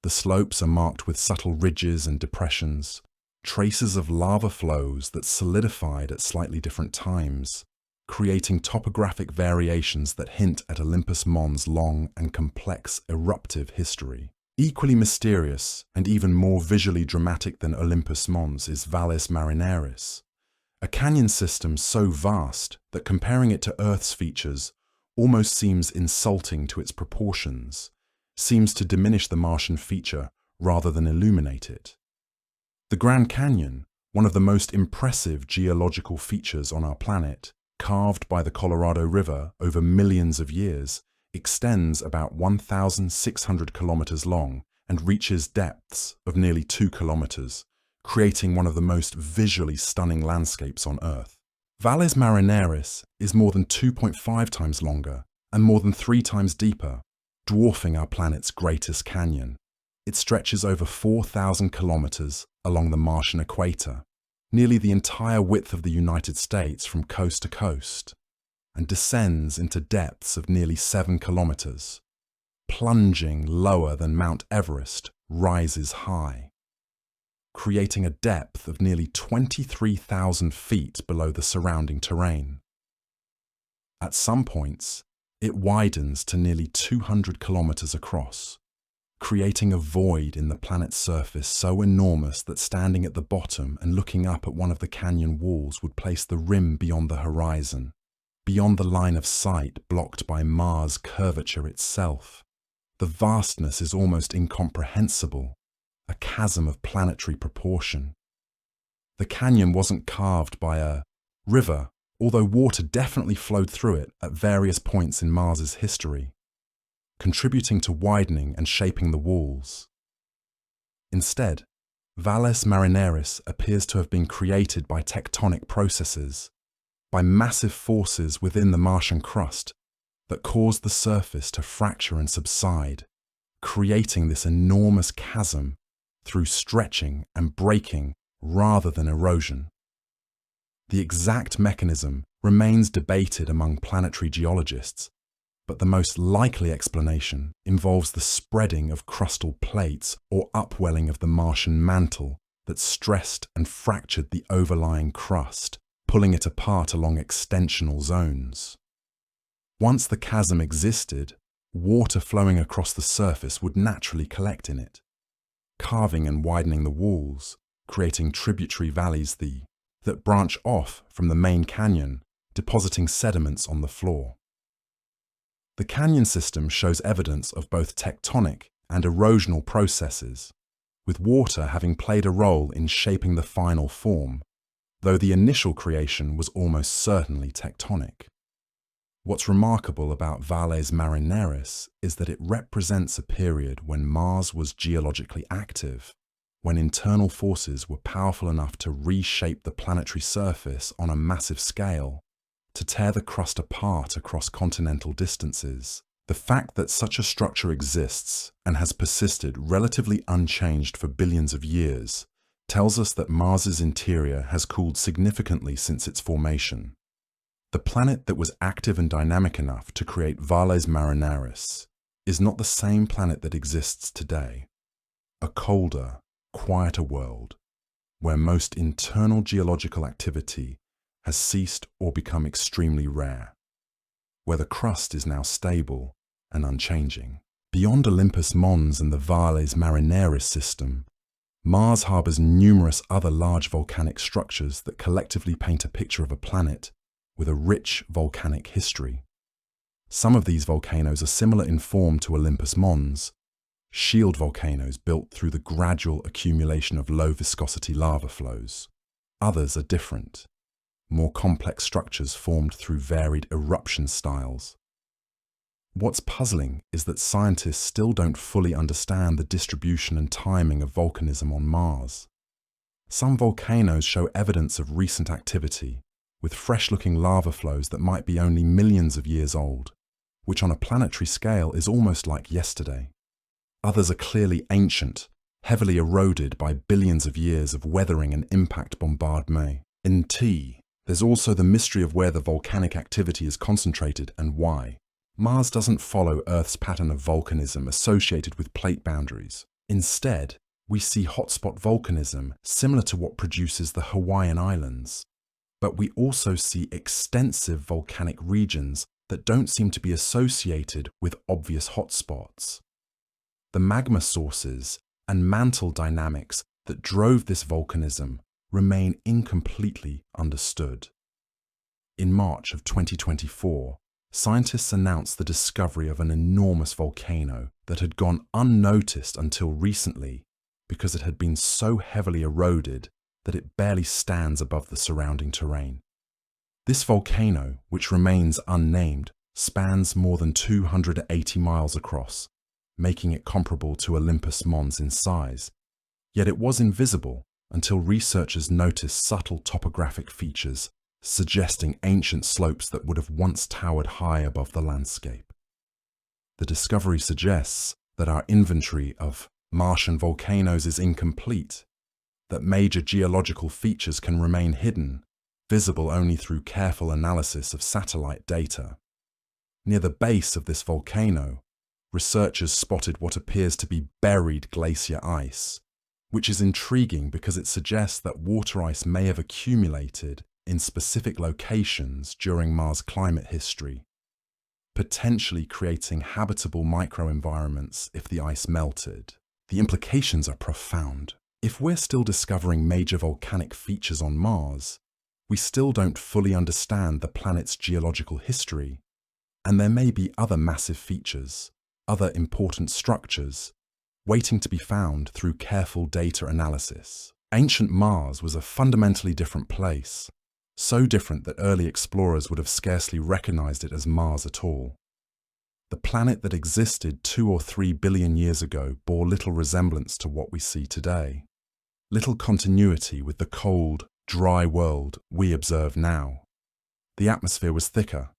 S1: The slopes are marked with subtle ridges and depressions, traces of lava flows that solidified at slightly different times, creating topographic variations that hint at Olympus Mons' long and complex eruptive history. Equally mysterious and even more visually dramatic than Olympus Mons is Valles Marineris, a canyon system so vast that comparing it to Earth's features almost seems insulting to its proportions, seems to diminish the Martian feature rather than illuminate it. The Grand Canyon, one of the most impressive geological features on our planet, carved by the Colorado River over millions of years, extends about 1,600 kilometers long and reaches depths of nearly 2 kilometers, creating one of the most visually stunning landscapes on Earth. Valles Marineris is more than 2.5 times longer and more than 3 times deeper, dwarfing our planet's greatest canyon. It stretches over 4,000 kilometers along the Martian equator, nearly the entire width of the United States from coast to coast, and descends into depths of nearly 7 kilometers. Plunging lower than Mount Everest, rises high, creating a depth of nearly 23,000 feet below the surrounding terrain. At some points, it widens to nearly 200 kilometers across, creating a void in the planet's surface so enormous that standing at the bottom and looking up at one of the canyon walls would place the rim beyond the horizon, beyond the line of sight blocked by Mars' curvature itself. The vastness is almost incomprehensible, a chasm of planetary proportion. The canyon wasn't carved by a river, although water definitely flowed through it at various points in Mars's history, contributing to widening and shaping the walls. Instead, Valles Marineris appears to have been created by tectonic processes, by massive forces within the Martian crust that caused the surface to fracture and subside, creating this enormous chasm through stretching and breaking rather than erosion. The exact mechanism remains debated among planetary geologists, but the most likely explanation involves the spreading of crustal plates or upwelling of the Martian mantle that stressed and fractured the overlying crust, pulling it apart along extensional zones. Once the chasm existed, water flowing across the surface would naturally collect in it, carving and widening the walls, creating tributary valleys that branch off from the main canyon, depositing sediments on the floor. The canyon system shows evidence of both tectonic and erosional processes, with water having played a role in shaping the final form, though the initial creation was almost certainly tectonic. What's remarkable about Valles Marineris is that it represents a period when Mars was geologically active, when internal forces were powerful enough to reshape the planetary surface on a massive scale, to tear the crust apart across continental distances. The fact that such a structure exists and has persisted relatively unchanged for billions of years tells us that Mars's interior has cooled significantly since its formation. The planet that was active and dynamic enough to create Valles Marineris is not the same planet that exists today. A colder, quieter world, where most internal geological activity has ceased or become extremely rare. where the crust is now stable and unchanging. Beyond Olympus Mons and the Valles Marineris system, Mars harbors numerous other large volcanic structures that collectively paint a picture of a planet with a rich volcanic history. Some of these volcanoes are similar in form to Olympus Mons, shield volcanoes built through the gradual accumulation of low-viscosity lava flows. Others are different, more complex structures formed through varied eruption styles. What's puzzling is that scientists still don't fully understand the distribution and timing of volcanism on Mars. Some volcanoes show evidence of recent activity, with fresh-looking lava flows that might be only millions of years old, which on a planetary scale is almost like yesterday. Others are clearly ancient, heavily eroded by billions of years of weathering and impact bombardment. In T, there's also the mystery of where the volcanic activity is concentrated and why. Mars doesn't follow Earth's pattern of volcanism associated with plate boundaries. Instead, we see hotspot volcanism similar to what produces the Hawaiian Islands. But we also see extensive volcanic regions that don't seem to be associated with obvious hotspots. The magma sources and mantle dynamics that drove this volcanism remain incompletely understood. In March of 2024, scientists announced the discovery of an enormous volcano that had gone unnoticed until recently because it had been so heavily eroded that it barely stands above the surrounding terrain. This volcano, which remains unnamed, spans more than 280 miles across, making it comparable to Olympus Mons in size. Yet it was invisible until researchers noticed subtle topographic features suggesting ancient slopes that would have once towered high above the landscape. The discovery suggests that our inventory of Martian volcanoes is incomplete, that major geological features can remain hidden, visible only through careful analysis of satellite data. Near the base of this volcano, researchers spotted what appears to be buried glacier ice, which is intriguing because it suggests that water ice may have accumulated in specific locations during Mars' climate history, potentially creating habitable microenvironments if the ice melted. The implications are profound. If we're still discovering major volcanic features on Mars, we still don't fully understand the planet's geological history, and there may be other massive features, other important structures, waiting to be found through careful data analysis. Ancient Mars was a fundamentally different place, so different that early explorers would have scarcely recognized it as Mars at all. The planet that existed 2 or 3 billion years ago bore little resemblance to what we see today. Little continuity with the cold, dry world we observe now. The atmosphere was thicker,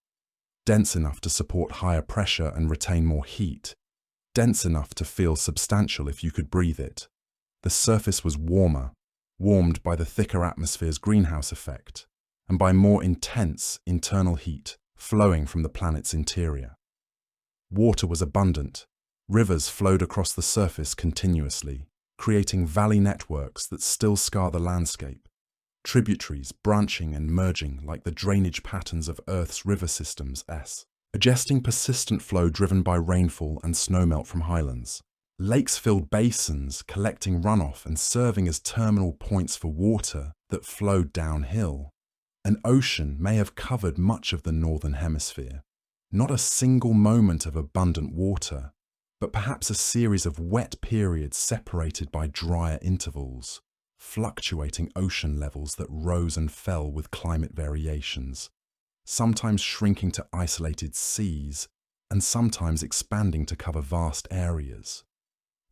S1: dense enough to support higher pressure and retain more heat, dense enough to feel substantial if you could breathe it. The surface was warmer, warmed by the thicker atmosphere's greenhouse effect, and by more intense internal heat flowing from the planet's interior. Water was abundant. Rivers flowed across the surface continuously, creating valley networks that still scar the landscape, tributaries branching and merging like the drainage patterns of Earth's river systems, suggesting persistent flow driven by rainfall and snowmelt from highlands. Lakes filled basins, collecting runoff and serving as terminal points for water that flowed downhill. An ocean may have covered much of the northern hemisphere. Not a single moment of abundant water, but perhaps a series of wet periods separated by drier intervals, fluctuating ocean levels that rose and fell with climate variations, sometimes shrinking to isolated seas and sometimes expanding to cover vast areas.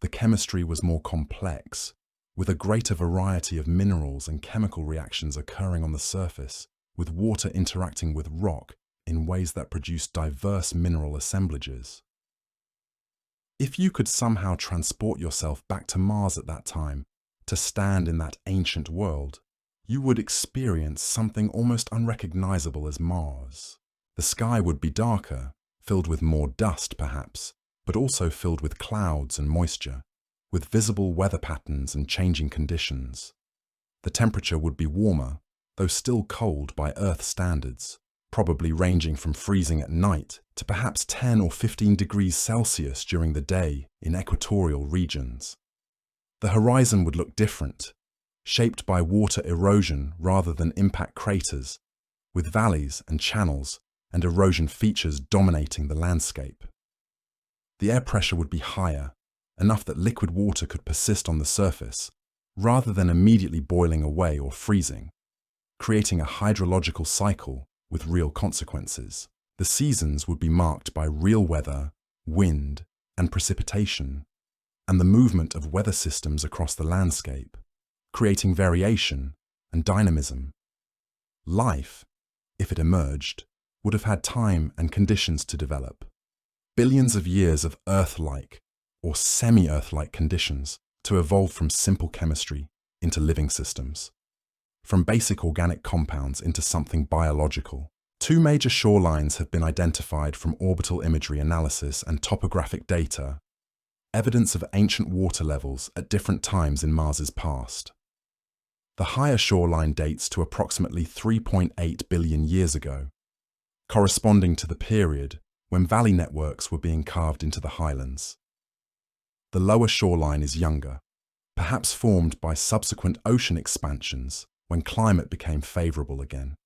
S1: The chemistry was more complex, with a greater variety of minerals and chemical reactions occurring on the surface, with water interacting with rock in ways that produced diverse mineral assemblages. If you could somehow transport yourself back to Mars at that time, to stand in that ancient world, you would experience something almost unrecognizable as Mars. The sky would be darker, filled with more dust perhaps, but also filled with clouds and moisture, with visible weather patterns and changing conditions. The temperature would be warmer, though still cold by Earth standards, probably ranging from freezing at night to perhaps 10 or 15 degrees Celsius during the day in equatorial regions. The horizon would look different, shaped by water erosion rather than impact craters, with valleys and channels and erosion features dominating the landscape. The air pressure would be higher, enough that liquid water could persist on the surface, rather than immediately boiling away or freezing, creating a hydrological cycle with real consequences. The seasons would be marked by real weather, wind, and precipitation, and the movement of weather systems across the landscape, creating variation and dynamism. Life, if it emerged, would have had time and conditions to develop. Billions of years of Earth-like or semi-Earth-like conditions to evolve from simple chemistry into living systems, from basic organic compounds into something biological. Two major shorelines have been identified from orbital imagery analysis and topographic data, evidence of ancient water levels at different times in Mars's past. The higher shoreline dates to approximately 3.8 billion years ago, corresponding to the period when valley networks were being carved into the highlands. The lower shoreline is younger, perhaps formed by subsequent ocean expansions when climate became favorable again.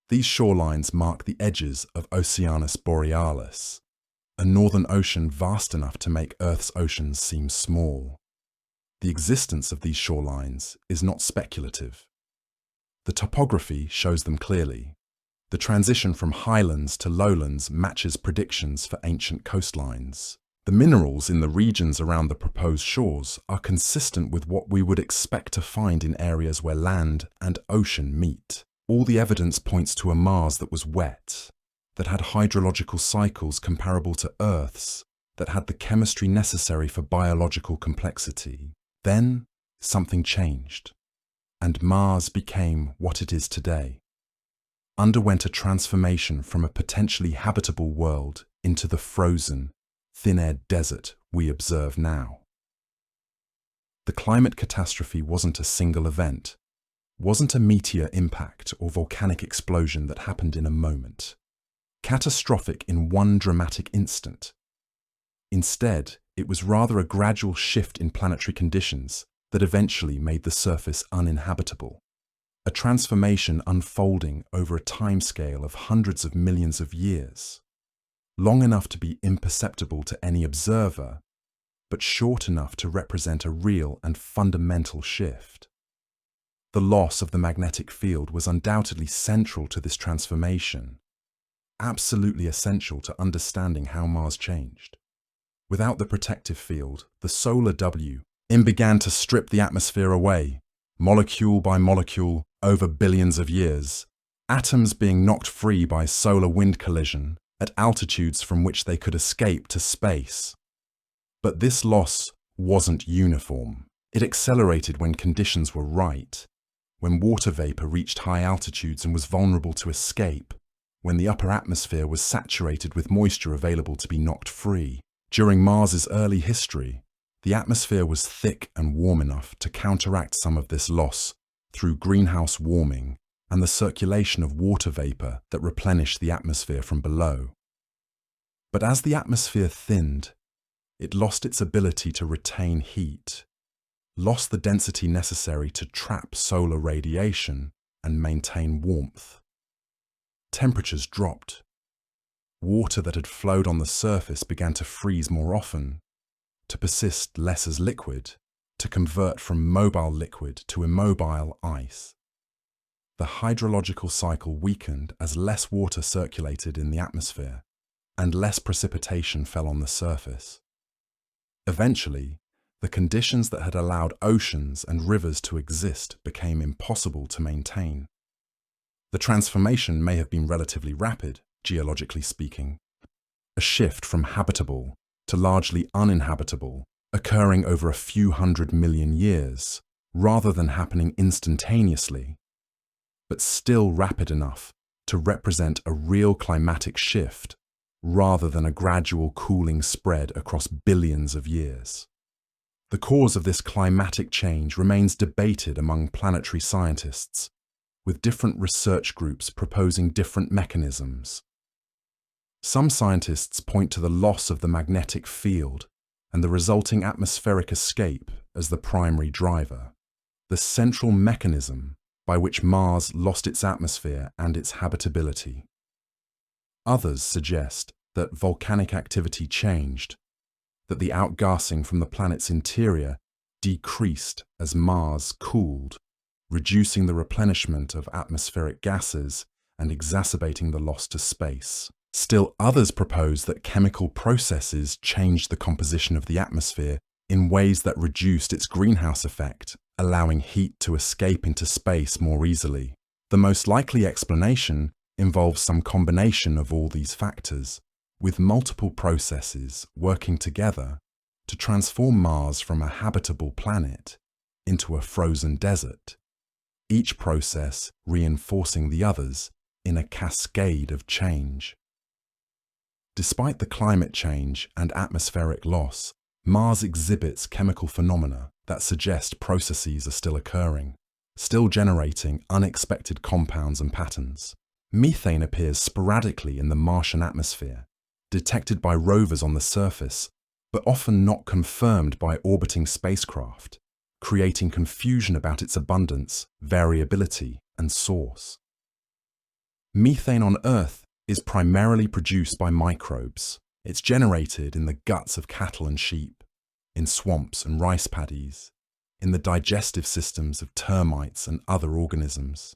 S1: These shorelines mark the edges of Oceanus Borealis, a northern ocean vast enough to make Earth's oceans seem small. The existence of these shorelines is not speculative. The topography shows them clearly. The transition from highlands to lowlands matches predictions for ancient coastlines. The minerals in the regions around the proposed shores are consistent with what we would expect to find in areas where land and ocean meet. All the evidence points to a Mars that was wet, that had hydrological cycles comparable to Earth's, that had the chemistry necessary for biological complexity. Then, something changed, and Mars became what it is today. Underwent a transformation from a potentially habitable world into the frozen, thin-air desert we observe now. The climate catastrophe wasn't a single event, wasn't a meteor impact or volcanic explosion that happened in a moment, catastrophic in one dramatic instant. Instead, it was rather a gradual shift in planetary conditions that eventually made the surface uninhabitable. A transformation unfolding over a timescale of hundreds of millions of years, long enough to be imperceptible to any observer, but short enough to represent a real and fundamental shift. The loss of the magnetic field was undoubtedly central to this transformation, absolutely essential to understanding how Mars changed. Without the protective field, the solar W began to strip the atmosphere away, molecule by molecule, over billions of years, atoms being knocked free by solar wind collision at altitudes from which they could escape to space. But this loss wasn't uniform. It accelerated when conditions were right, when water vapor reached high altitudes and was vulnerable to escape, when the upper atmosphere was saturated with moisture available to be knocked free. During Mars's early history, the atmosphere was thick and warm enough to counteract some of this loss through greenhouse warming and the circulation of water vapor that replenished the atmosphere from below. But as the atmosphere thinned, it lost its ability to retain heat, lost the density necessary to trap solar radiation and maintain warmth. Temperatures dropped. Water that had flowed on the surface began to freeze more often, to persist less as liquid, to convert from mobile liquid to immobile ice. The hydrological cycle weakened as less water circulated in the atmosphere and less precipitation fell on the surface. Eventually, the conditions that had allowed oceans and rivers to exist became impossible to maintain. The transformation may have been relatively rapid, geologically speaking, a shift from habitable to largely uninhabitable, occurring over a few 100 million years, rather than happening instantaneously, but still rapid enough to represent a real climatic shift, rather than a gradual cooling spread across billions of years. The cause of this climatic change remains debated among planetary scientists, with different research groups proposing different mechanisms. Some scientists point to the loss of the magnetic field and the resulting atmospheric escape as the primary driver, the central mechanism by which Mars lost its atmosphere and its habitability. Others suggest that volcanic activity changed, that the outgassing from the planet's interior decreased as Mars cooled, reducing the replenishment of atmospheric gases and exacerbating the loss to space. Still others propose that chemical processes changed the composition of the atmosphere in ways that reduced its greenhouse effect, allowing heat to escape into space more easily. The most likely explanation involves some combination of all these factors, with multiple processes working together to transform Mars from a habitable planet into a frozen desert, each process reinforcing the others in a cascade of change. Despite the climate change and atmospheric loss, Mars exhibits chemical phenomena that suggest processes are still occurring, still generating unexpected compounds and patterns. Methane appears sporadically in the Martian atmosphere, detected by rovers on the surface, but often not confirmed by orbiting spacecraft, creating confusion about its abundance, variability, and source. Methane on Earth is primarily produced by microbes. It's generated in the guts of cattle and sheep, in swamps and rice paddies, in the digestive systems of termites and other organisms.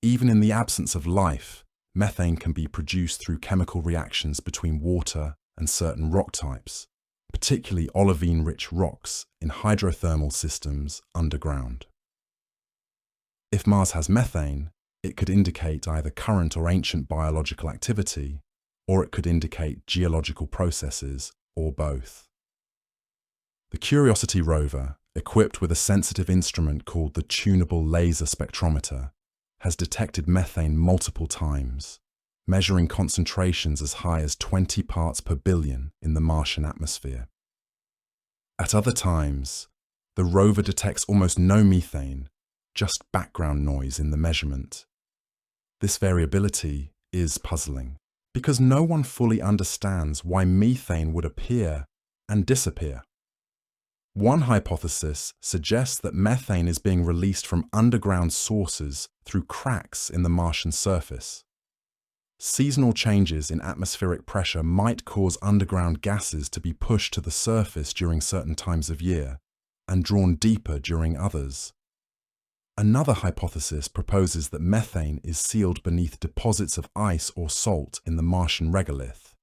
S1: Even in the absence of life, methane can be produced through chemical reactions between water and certain rock types, particularly olivine-rich rocks in hydrothermal systems underground. If Mars has methane, it could indicate either current or ancient biological activity, or it could indicate geological processes, or both. The Curiosity rover, equipped with a sensitive instrument called the Tunable Laser Spectrometer, has detected methane multiple times, measuring concentrations as high as 20 parts per billion in the Martian atmosphere. At other times, the rover detects almost no methane, just background noise in the measurement. This variability is puzzling, because no one fully understands why methane would appear and disappear. One hypothesis suggests that methane is being released from underground sources through cracks in the Martian surface. Seasonal changes in atmospheric pressure might cause underground gases to be pushed to the surface during certain times of year and drawn deeper during others. Another hypothesis proposes that methane is sealed beneath deposits of ice or salt in the Martian regolith,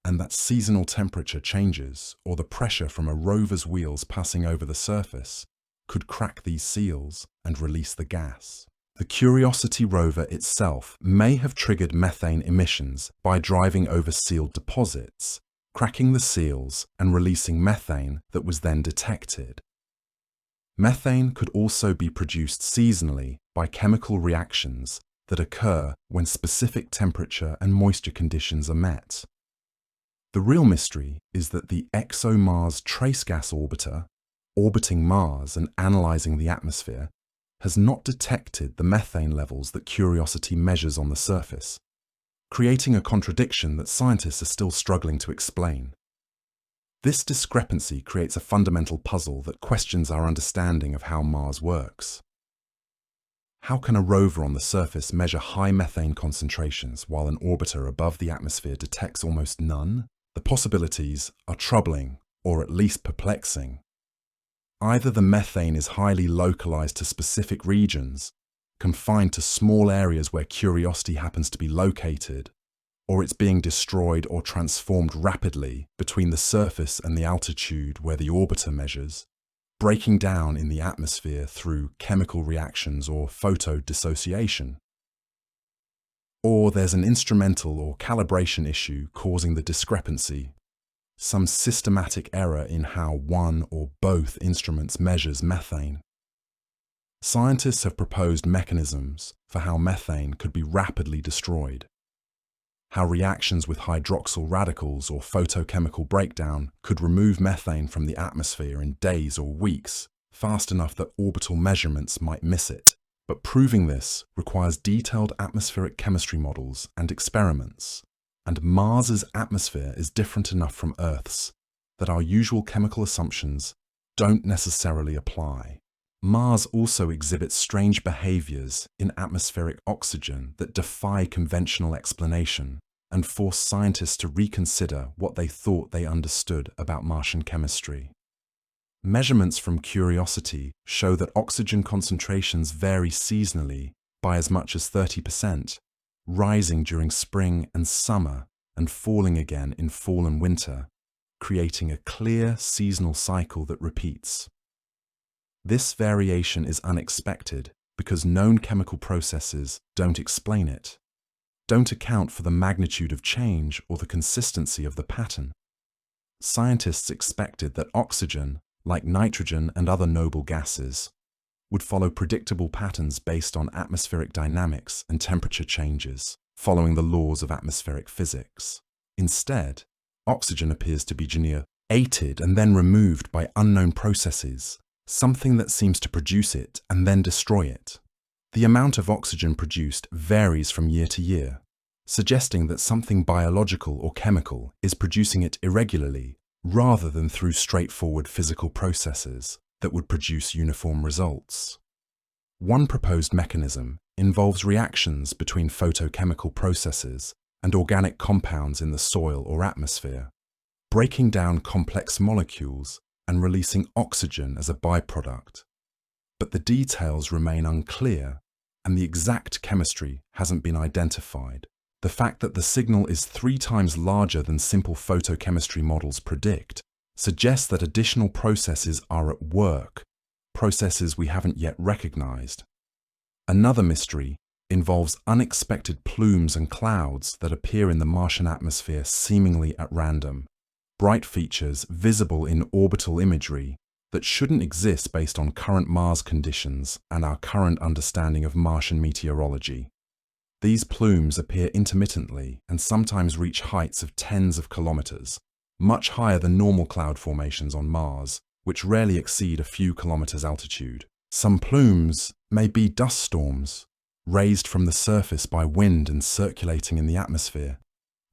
S1: and that seasonal temperature changes or the pressure from a rover's wheels passing over the surface could crack these seals and release the gas. The Curiosity rover itself may have triggered methane emissions by driving over sealed deposits, cracking the seals and releasing methane that was then detected. Methane could also be produced seasonally by chemical reactions that occur when specific temperature and moisture conditions are met. The real mystery is that the ExoMars Trace Gas Orbiter, orbiting Mars and analyzing the atmosphere, has not detected the methane levels that Curiosity measures on the surface, creating a contradiction that scientists are still struggling to explain. This discrepancy creates a fundamental puzzle that questions our understanding of how Mars works. How can a rover on the surface measure high methane concentrations while an orbiter above the atmosphere detects almost none? The possibilities are troubling, or at least perplexing. Either the methane is highly localized to specific regions, confined to small areas where Curiosity happens to be located, or it's being destroyed or transformed rapidly between the surface and the altitude where the orbiter measures, breaking down in the atmosphere through chemical reactions or photodissociation. Or there's an instrumental or calibration issue causing the discrepancy, some systematic error in how one or both instruments measures methane. Scientists have proposed mechanisms for how methane could be rapidly destroyed, how reactions with hydroxyl radicals or photochemical breakdown could remove methane from the atmosphere in days or weeks, fast enough that orbital measurements might miss it. But proving this requires detailed atmospheric chemistry models and experiments, and Mars's atmosphere is different enough from Earth's that our usual chemical assumptions don't necessarily apply. Mars also exhibits strange behaviors in atmospheric oxygen that defy conventional explanation and force scientists to reconsider what they thought they understood about Martian chemistry. Measurements from Curiosity show that oxygen concentrations vary seasonally by as much as 30%, rising during spring and summer and falling again in fall and winter, creating a clear seasonal cycle that repeats. This variation is unexpected because known chemical processes don't explain it, don't account for the magnitude of change or the consistency of the pattern. Scientists expected that oxygen, like nitrogen and other noble gases, would follow predictable patterns based on atmospheric dynamics and temperature changes, following the laws of atmospheric physics. Instead, oxygen appears to be generated and then removed by unknown processes, something that seems to produce it and then destroy it. The amount of oxygen produced varies from year to year, suggesting that something biological or chemical is producing it irregularly rather than through straightforward physical processes that would produce uniform results. One proposed mechanism involves reactions between photochemical processes and organic compounds in the soil or atmosphere, breaking down complex molecules and releasing oxygen as a byproduct. But the details remain unclear, and the exact chemistry hasn't been identified. The fact that the signal is 3 times larger than simple photochemistry models predict suggests that additional processes are at work, processes we haven't yet recognized. Another mystery involves unexpected plumes and clouds that appear in the Martian atmosphere seemingly at random, bright features visible in orbital imagery that shouldn't exist based on current Mars conditions and our current understanding of Martian meteorology. These plumes appear intermittently and sometimes reach heights of tens of kilometers, much higher than normal cloud formations on Mars, which rarely exceed a few kilometers altitude. Some plumes may be dust storms, raised from the surface by wind and circulating in the atmosphere,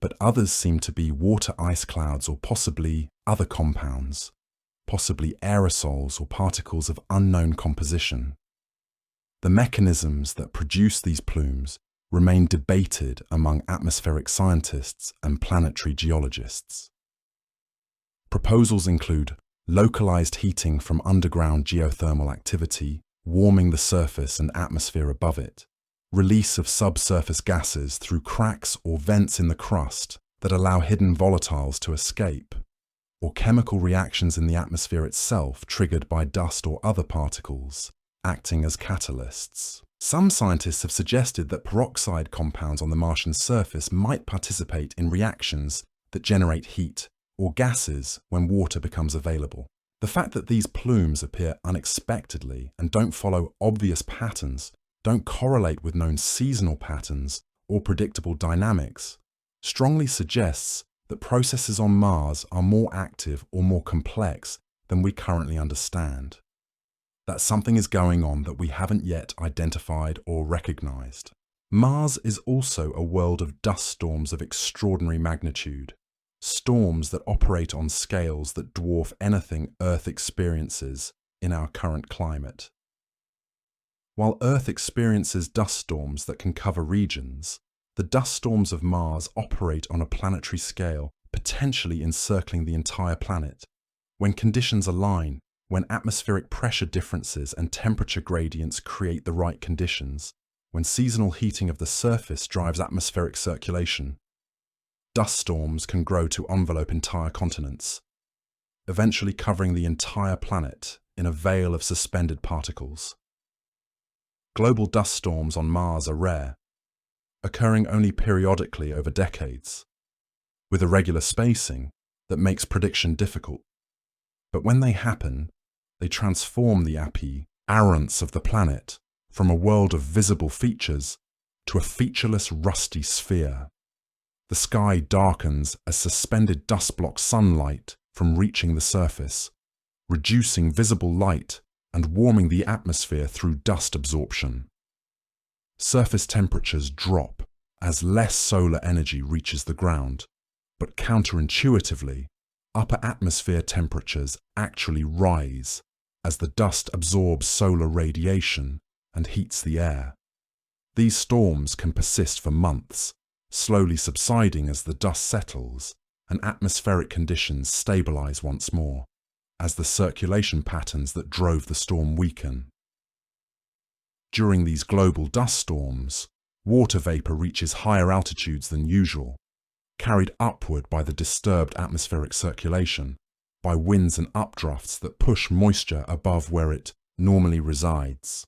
S1: but others seem to be water ice clouds or possibly other compounds, possibly aerosols or particles of unknown composition. The mechanisms that produce these plumes remain debated among atmospheric scientists and planetary geologists. Proposals include localized heating from underground geothermal activity, warming the surface and atmosphere above it, release of subsurface gases through cracks or vents in the crust that allow hidden volatiles to escape, or chemical reactions in the atmosphere itself triggered by dust or other particles, acting as catalysts. Some scientists have suggested that peroxide compounds on the Martian surface might participate in reactions that generate heat or gases when water becomes available. The fact that these plumes appear unexpectedly and don't follow obvious patterns, don't correlate with known seasonal patterns or predictable dynamics, strongly suggests that processes on Mars are more active or more complex than we currently understand. That something is going on that we haven't yet identified or recognized. Mars is also a world of dust storms of extraordinary magnitude, storms that operate on scales that dwarf anything Earth experiences in our current climate. While Earth experiences dust storms that can cover regions, the dust storms of Mars operate on a planetary scale, potentially encircling the entire planet. When conditions align, when atmospheric pressure differences and temperature gradients create the right conditions, when seasonal heating of the surface drives atmospheric circulation, dust storms can grow to envelope entire continents, eventually covering the entire planet in a veil of suspended particles. Global dust storms on Mars are rare, occurring only periodically over decades, with irregular spacing that makes prediction difficult. But when they happen, they transform the appearance of the planet from a world of visible features to a featureless rusty sphere. The sky darkens as suspended dust blocks sunlight from reaching the surface, reducing visible light and warming the atmosphere through dust absorption. Surface temperatures drop as less solar energy reaches the ground, but counterintuitively, upper atmosphere temperatures actually rise as the dust absorbs solar radiation and heats the air. These storms can persist for months, slowly subsiding as the dust settles and atmospheric conditions stabilize once more, as the circulation patterns that drove the storm weaken. During these global dust storms, water vapor reaches higher altitudes than usual, carried upward by the disturbed atmospheric circulation, by winds and updrafts that push moisture above where it normally resides.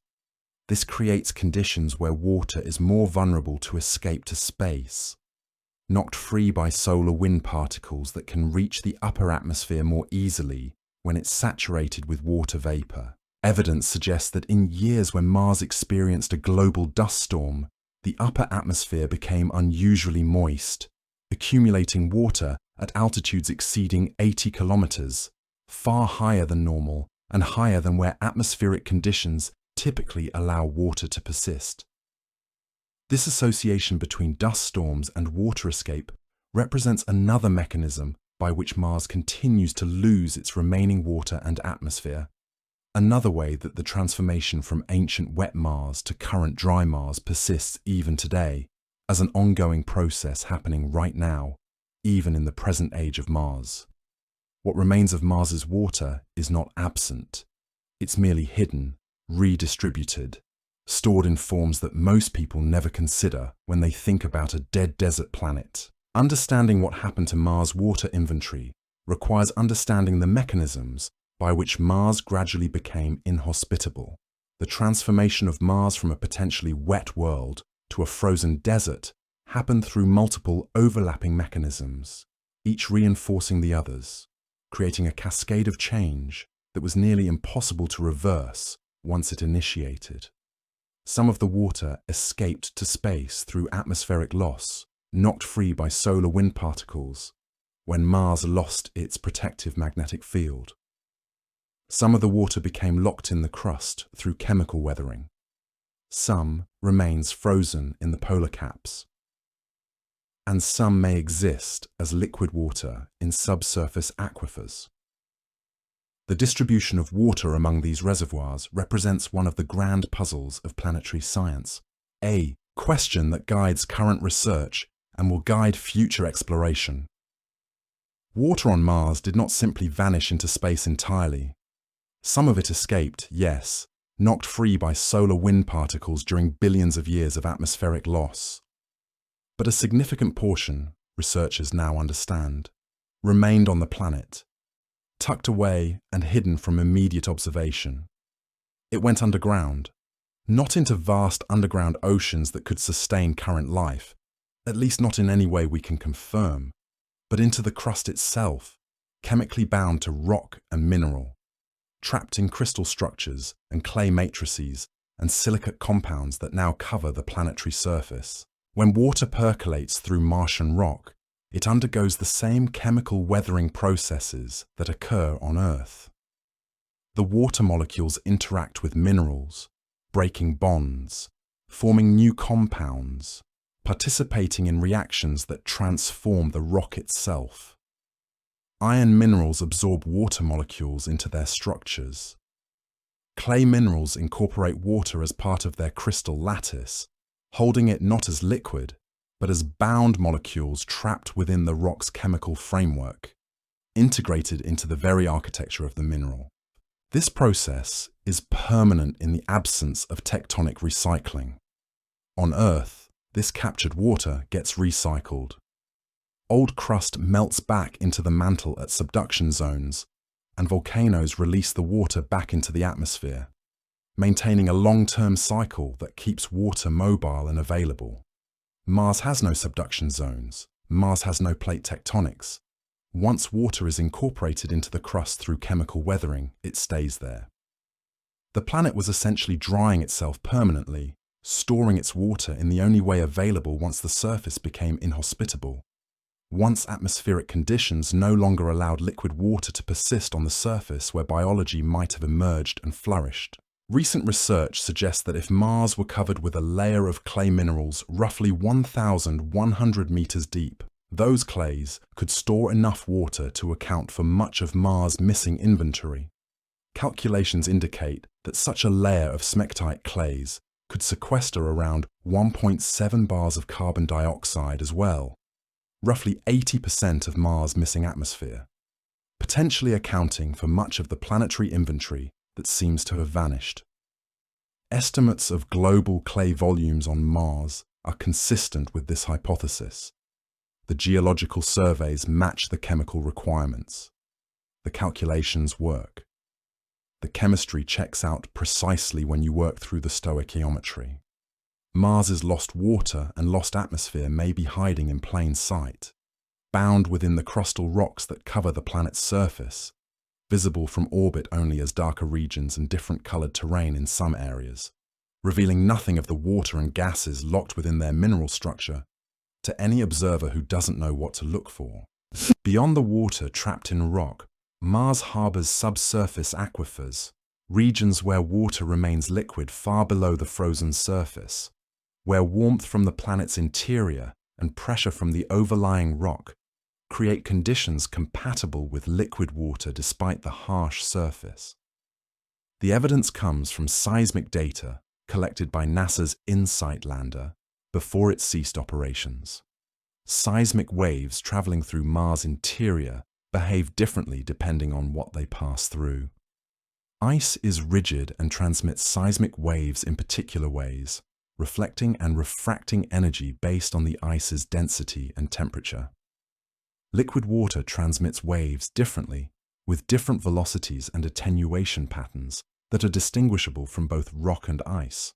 S1: This creates conditions where water is more vulnerable to escape to space, knocked free by solar wind particles that can reach the upper atmosphere more easily when it's saturated with water vapor. Evidence suggests that in years when Mars experienced a global dust storm, the upper atmosphere became unusually moist, accumulating water at altitudes exceeding 80 kilometers, far higher than normal and higher than where atmospheric conditions typically allow water to persist. This association between dust storms and water escape represents another mechanism by which Mars continues to lose its remaining water and atmosphere. Another way that the transformation from ancient wet Mars to current dry Mars persists even today, as an ongoing process happening right now, even in the present age of Mars. What remains of Mars's water is not absent. It's merely hidden, redistributed, stored in forms that most people never consider when they think about a dead desert planet. Understanding what happened to Mars' water inventory requires understanding the mechanisms by which Mars gradually became inhospitable. The transformation of Mars from a potentially wet world to a frozen desert happened through multiple overlapping mechanisms, each reinforcing the others, creating a cascade of change that was nearly impossible to reverse once it initiated. Some of the water escaped to space through atmospheric loss, knocked free by solar wind particles, when Mars lost its protective magnetic field. Some of the water became locked in the crust through chemical weathering. Some remains frozen in the polar caps. And some may exist as liquid water in subsurface aquifers. The distribution of water among these reservoirs represents one of the grand puzzles of planetary science, a question that guides current research and will guide future exploration. Water on Mars did not simply vanish into space entirely. Some of it escaped, yes, knocked free by solar wind particles during billions of years of atmospheric loss. But a significant portion, researchers now understand, remained on the planet, tucked away and hidden from immediate observation. It went underground, not into vast underground oceans that could sustain current life, at least not in any way we can confirm, but into the crust itself, chemically bound to rock and mineral, trapped in crystal structures and clay matrices and silicate compounds that now cover the planetary surface. When water percolates through Martian rock, it undergoes the same chemical weathering processes that occur on Earth. The water molecules interact with minerals, breaking bonds, forming new compounds, participating in reactions that transform the rock itself. Iron minerals absorb water molecules into their structures. Clay minerals incorporate water as part of their crystal lattice, holding it not as liquid, but as bound molecules trapped within the rock's chemical framework, integrated into the very architecture of the mineral. This process is permanent in the absence of tectonic recycling. On Earth, this captured water gets recycled. Old crust melts back into the mantle at subduction zones, and volcanoes release the water back into the atmosphere, maintaining a long-term cycle that keeps water mobile and available. Mars has no subduction zones. Mars has no plate tectonics. Once water is incorporated into the crust through chemical weathering, it stays there. The planet was essentially drying itself permanently, storing its water in the only way available once the surface became inhospitable. Once atmospheric conditions no longer allowed liquid water to persist on the surface where biology might have emerged and flourished. Recent research suggests that if Mars were covered with a layer of clay minerals roughly 1,100 meters deep, those clays could store enough water to account for much of Mars' missing inventory. Calculations indicate that such a layer of smectite clays could sequester around 1.7 bars of carbon dioxide as well, roughly 80% of Mars' missing atmosphere, potentially accounting for much of the planetary inventory that seems to have vanished. Estimates of global clay volumes on Mars are consistent with this hypothesis. The geological surveys match the chemical requirements. The calculations work. The chemistry checks out precisely when you work through the stoichiometry. Mars's lost water and lost atmosphere may be hiding in plain sight, bound within the crustal rocks that cover the planet's surface, visible from orbit only as darker regions and different colored terrain in some areas, revealing nothing of the water and gases locked within their mineral structure to any observer who doesn't know what to look for. Beyond the water trapped in rock, Mars harbors subsurface aquifers, regions where water remains liquid far below the frozen surface, where warmth from the planet's interior and pressure from the overlying rock create conditions compatible with liquid water despite the harsh surface. The evidence comes from seismic data collected by NASA's InSight lander before it ceased operations. Seismic waves traveling through Mars' interior behave differently depending on what they pass through. Ice is rigid and transmits seismic waves in particular ways, reflecting and refracting energy based on the ice's density and temperature. Liquid water transmits waves differently, with different velocities and attenuation patterns that are distinguishable from both rock and ice.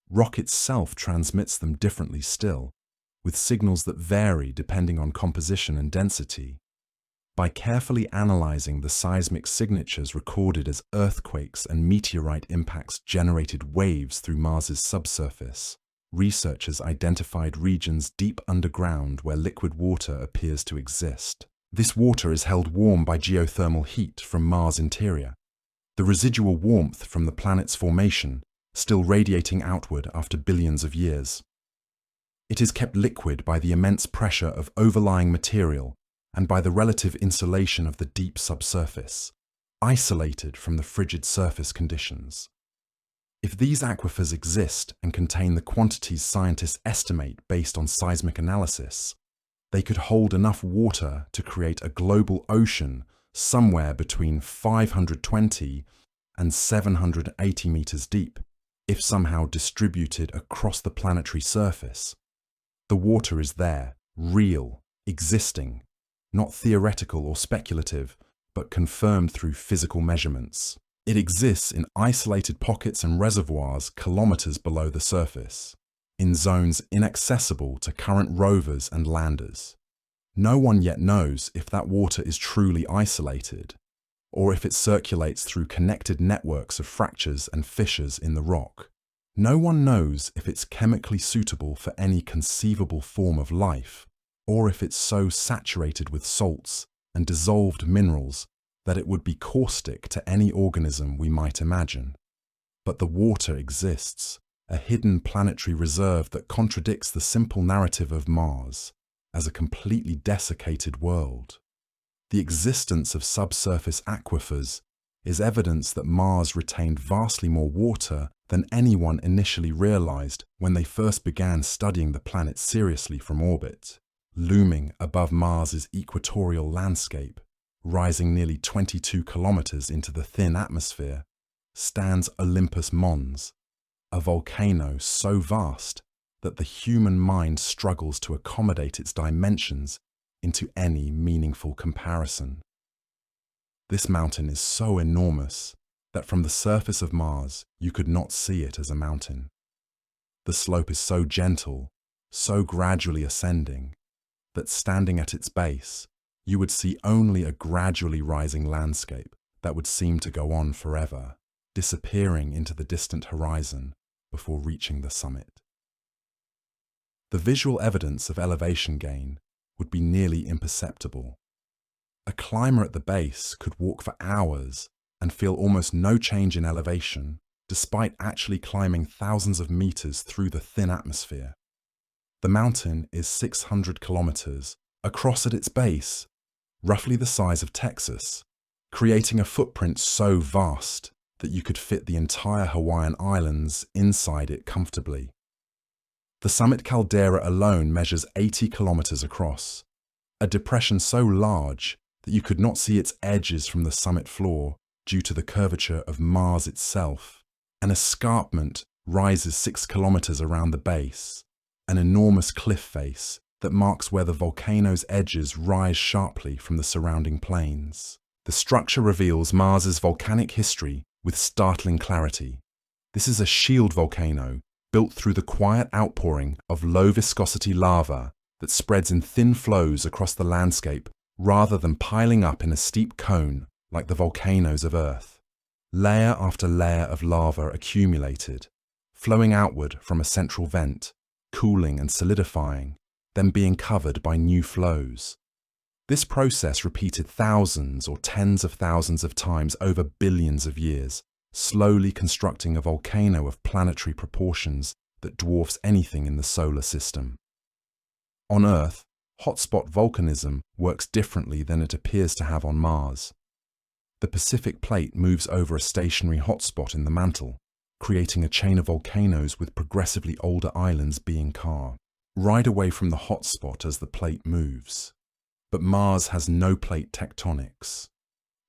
S1: Rock itself transmits them differently still, with signals that vary depending on composition and density. By carefully analyzing the seismic signatures recorded as earthquakes and meteorite impacts generated waves through Mars's subsurface, researchers identified regions deep underground where liquid water appears to exist. This water is held warm by geothermal heat from Mars' interior, the residual warmth from the planet's formation still radiating outward after billions of years. It is kept liquid by the immense pressure of overlying material and by the relative insulation of the deep subsurface, isolated from the frigid surface conditions. If these aquifers exist and contain the quantities scientists estimate based on seismic analysis, they could hold enough water to create a global ocean somewhere between 520 and 780 meters deep, if somehow distributed across the planetary surface. The water is there, real, existing, not theoretical or speculative, but confirmed through physical measurements. It exists in isolated pockets and reservoirs kilometers below the surface, in zones inaccessible to current rovers and landers. No one yet knows if that water is truly isolated, or if it circulates through connected networks of fractures and fissures in the rock. No one knows if it's chemically suitable for any conceivable form of life, or if it's so saturated with salts and dissolved minerals that it would be caustic to any organism we might imagine. But the water exists, a hidden planetary reserve that contradicts the simple narrative of Mars as a completely desiccated world. The existence of subsurface aquifers is evidence that Mars retained vastly more water than anyone initially realized when they first began studying the planet seriously from orbit. Looming above Mars's equatorial landscape, rising nearly 22 kilometers into the thin atmosphere, stands Olympus Mons, a volcano so vast that the human mind struggles to accommodate its dimensions into any meaningful comparison. This mountain is so enormous that from the surface of Mars you could not see it as a mountain. The slope is so gentle, so gradually ascending, that standing at its base, you would see only a gradually rising landscape that would seem to go on forever, disappearing into the distant horizon before reaching the summit. The visual evidence of elevation gain would be nearly imperceptible. A climber at the base could walk for hours and feel almost no change in elevation despite actually climbing thousands of meters through the thin atmosphere. The mountain is 600 kilometers across at its base, roughly the size of Texas, creating a footprint so vast that you could fit the entire Hawaiian Islands inside it comfortably. The summit caldera alone measures 80 kilometers across, a depression so large that you could not see its edges from the summit floor due to the curvature of Mars itself. An escarpment rises 6 kilometers around the base, an enormous cliff face that marks where the volcano's edges rise sharply from the surrounding plains. The structure reveals Mars's volcanic history with startling clarity. This is a shield volcano built through the quiet outpouring of low-viscosity lava that spreads in thin flows across the landscape rather than piling up in a steep cone like the volcanoes of Earth. Layer after layer of lava accumulated, flowing outward from a central vent, cooling and solidifying, then being covered by new flows. This process repeated thousands or tens of thousands of times over billions of years, slowly constructing a volcano of planetary proportions that dwarfs anything in the solar system. On Earth, hotspot volcanism works differently than it appears to have on Mars. The Pacific Plate moves over a stationary hotspot in the mantle, creating a chain of volcanoes with progressively older islands being carved, right away from the hotspot as the plate moves. But Mars has no plate tectonics,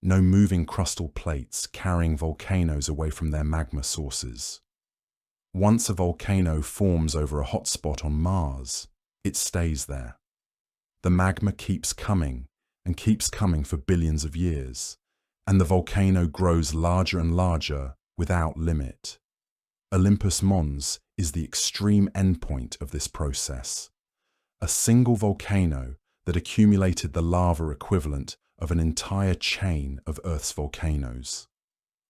S1: no moving crustal plates carrying volcanoes away from their magma sources. Once a volcano forms over a hotspot on Mars, it stays there. The magma keeps coming and keeps coming for billions of years, and the volcano grows larger and larger without limit. Olympus Mons is the extreme endpoint of this process. A single volcano that accumulated the lava equivalent of an entire chain of Earth's volcanoes.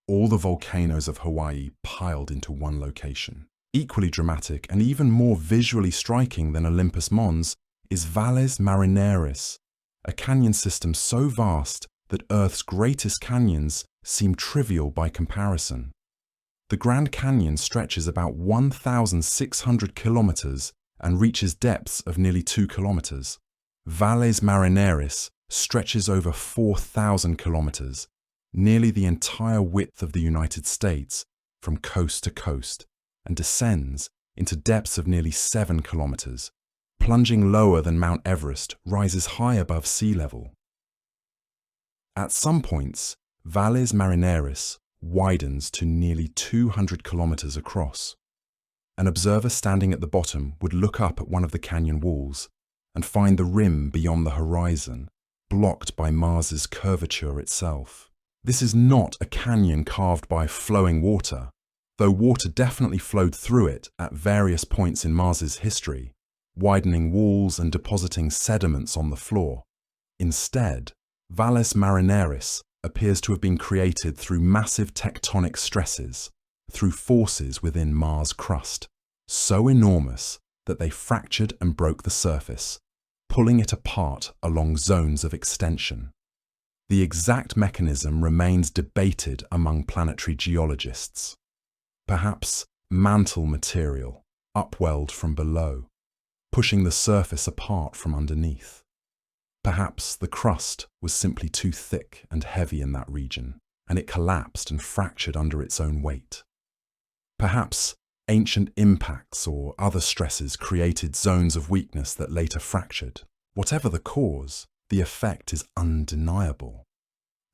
S1: All the volcanoes of Hawaii piled into one location. Equally dramatic and even more visually striking than Olympus Mons is Valles Marineris, a canyon system so vast that Earth's greatest canyons seem trivial by comparison. The Grand Canyon stretches about 1,600 kilometers and reaches depths of nearly 2 kilometers. Valles Marineris stretches over 4,000 kilometers, nearly the entire width of the United States from coast to coast, and descends into depths of nearly 7 kilometers. Plunging lower than Mount Everest, rises high above sea level. At some points, Valles Marineris widens to nearly 200 kilometers across. An observer standing at the bottom would look up at one of the canyon walls and find the rim beyond the horizon, blocked by Mars's curvature itself. This is not a canyon carved by flowing water, though water definitely flowed through it at various points in Mars's history, widening walls and depositing sediments on the floor. Instead, Valles Marineris appears to have been created through massive tectonic stresses, through forces within Mars' crust, so enormous that they fractured and broke the surface, pulling it apart along zones of extension. The exact mechanism remains debated among planetary geologists. Perhaps mantle material, upwelled from below, pushing the surface apart from underneath. Perhaps the crust was simply too thick and heavy in that region, and it collapsed and fractured under its own weight. Perhaps ancient impacts or other stresses created zones of weakness that later fractured. Whatever the cause, the effect is undeniable.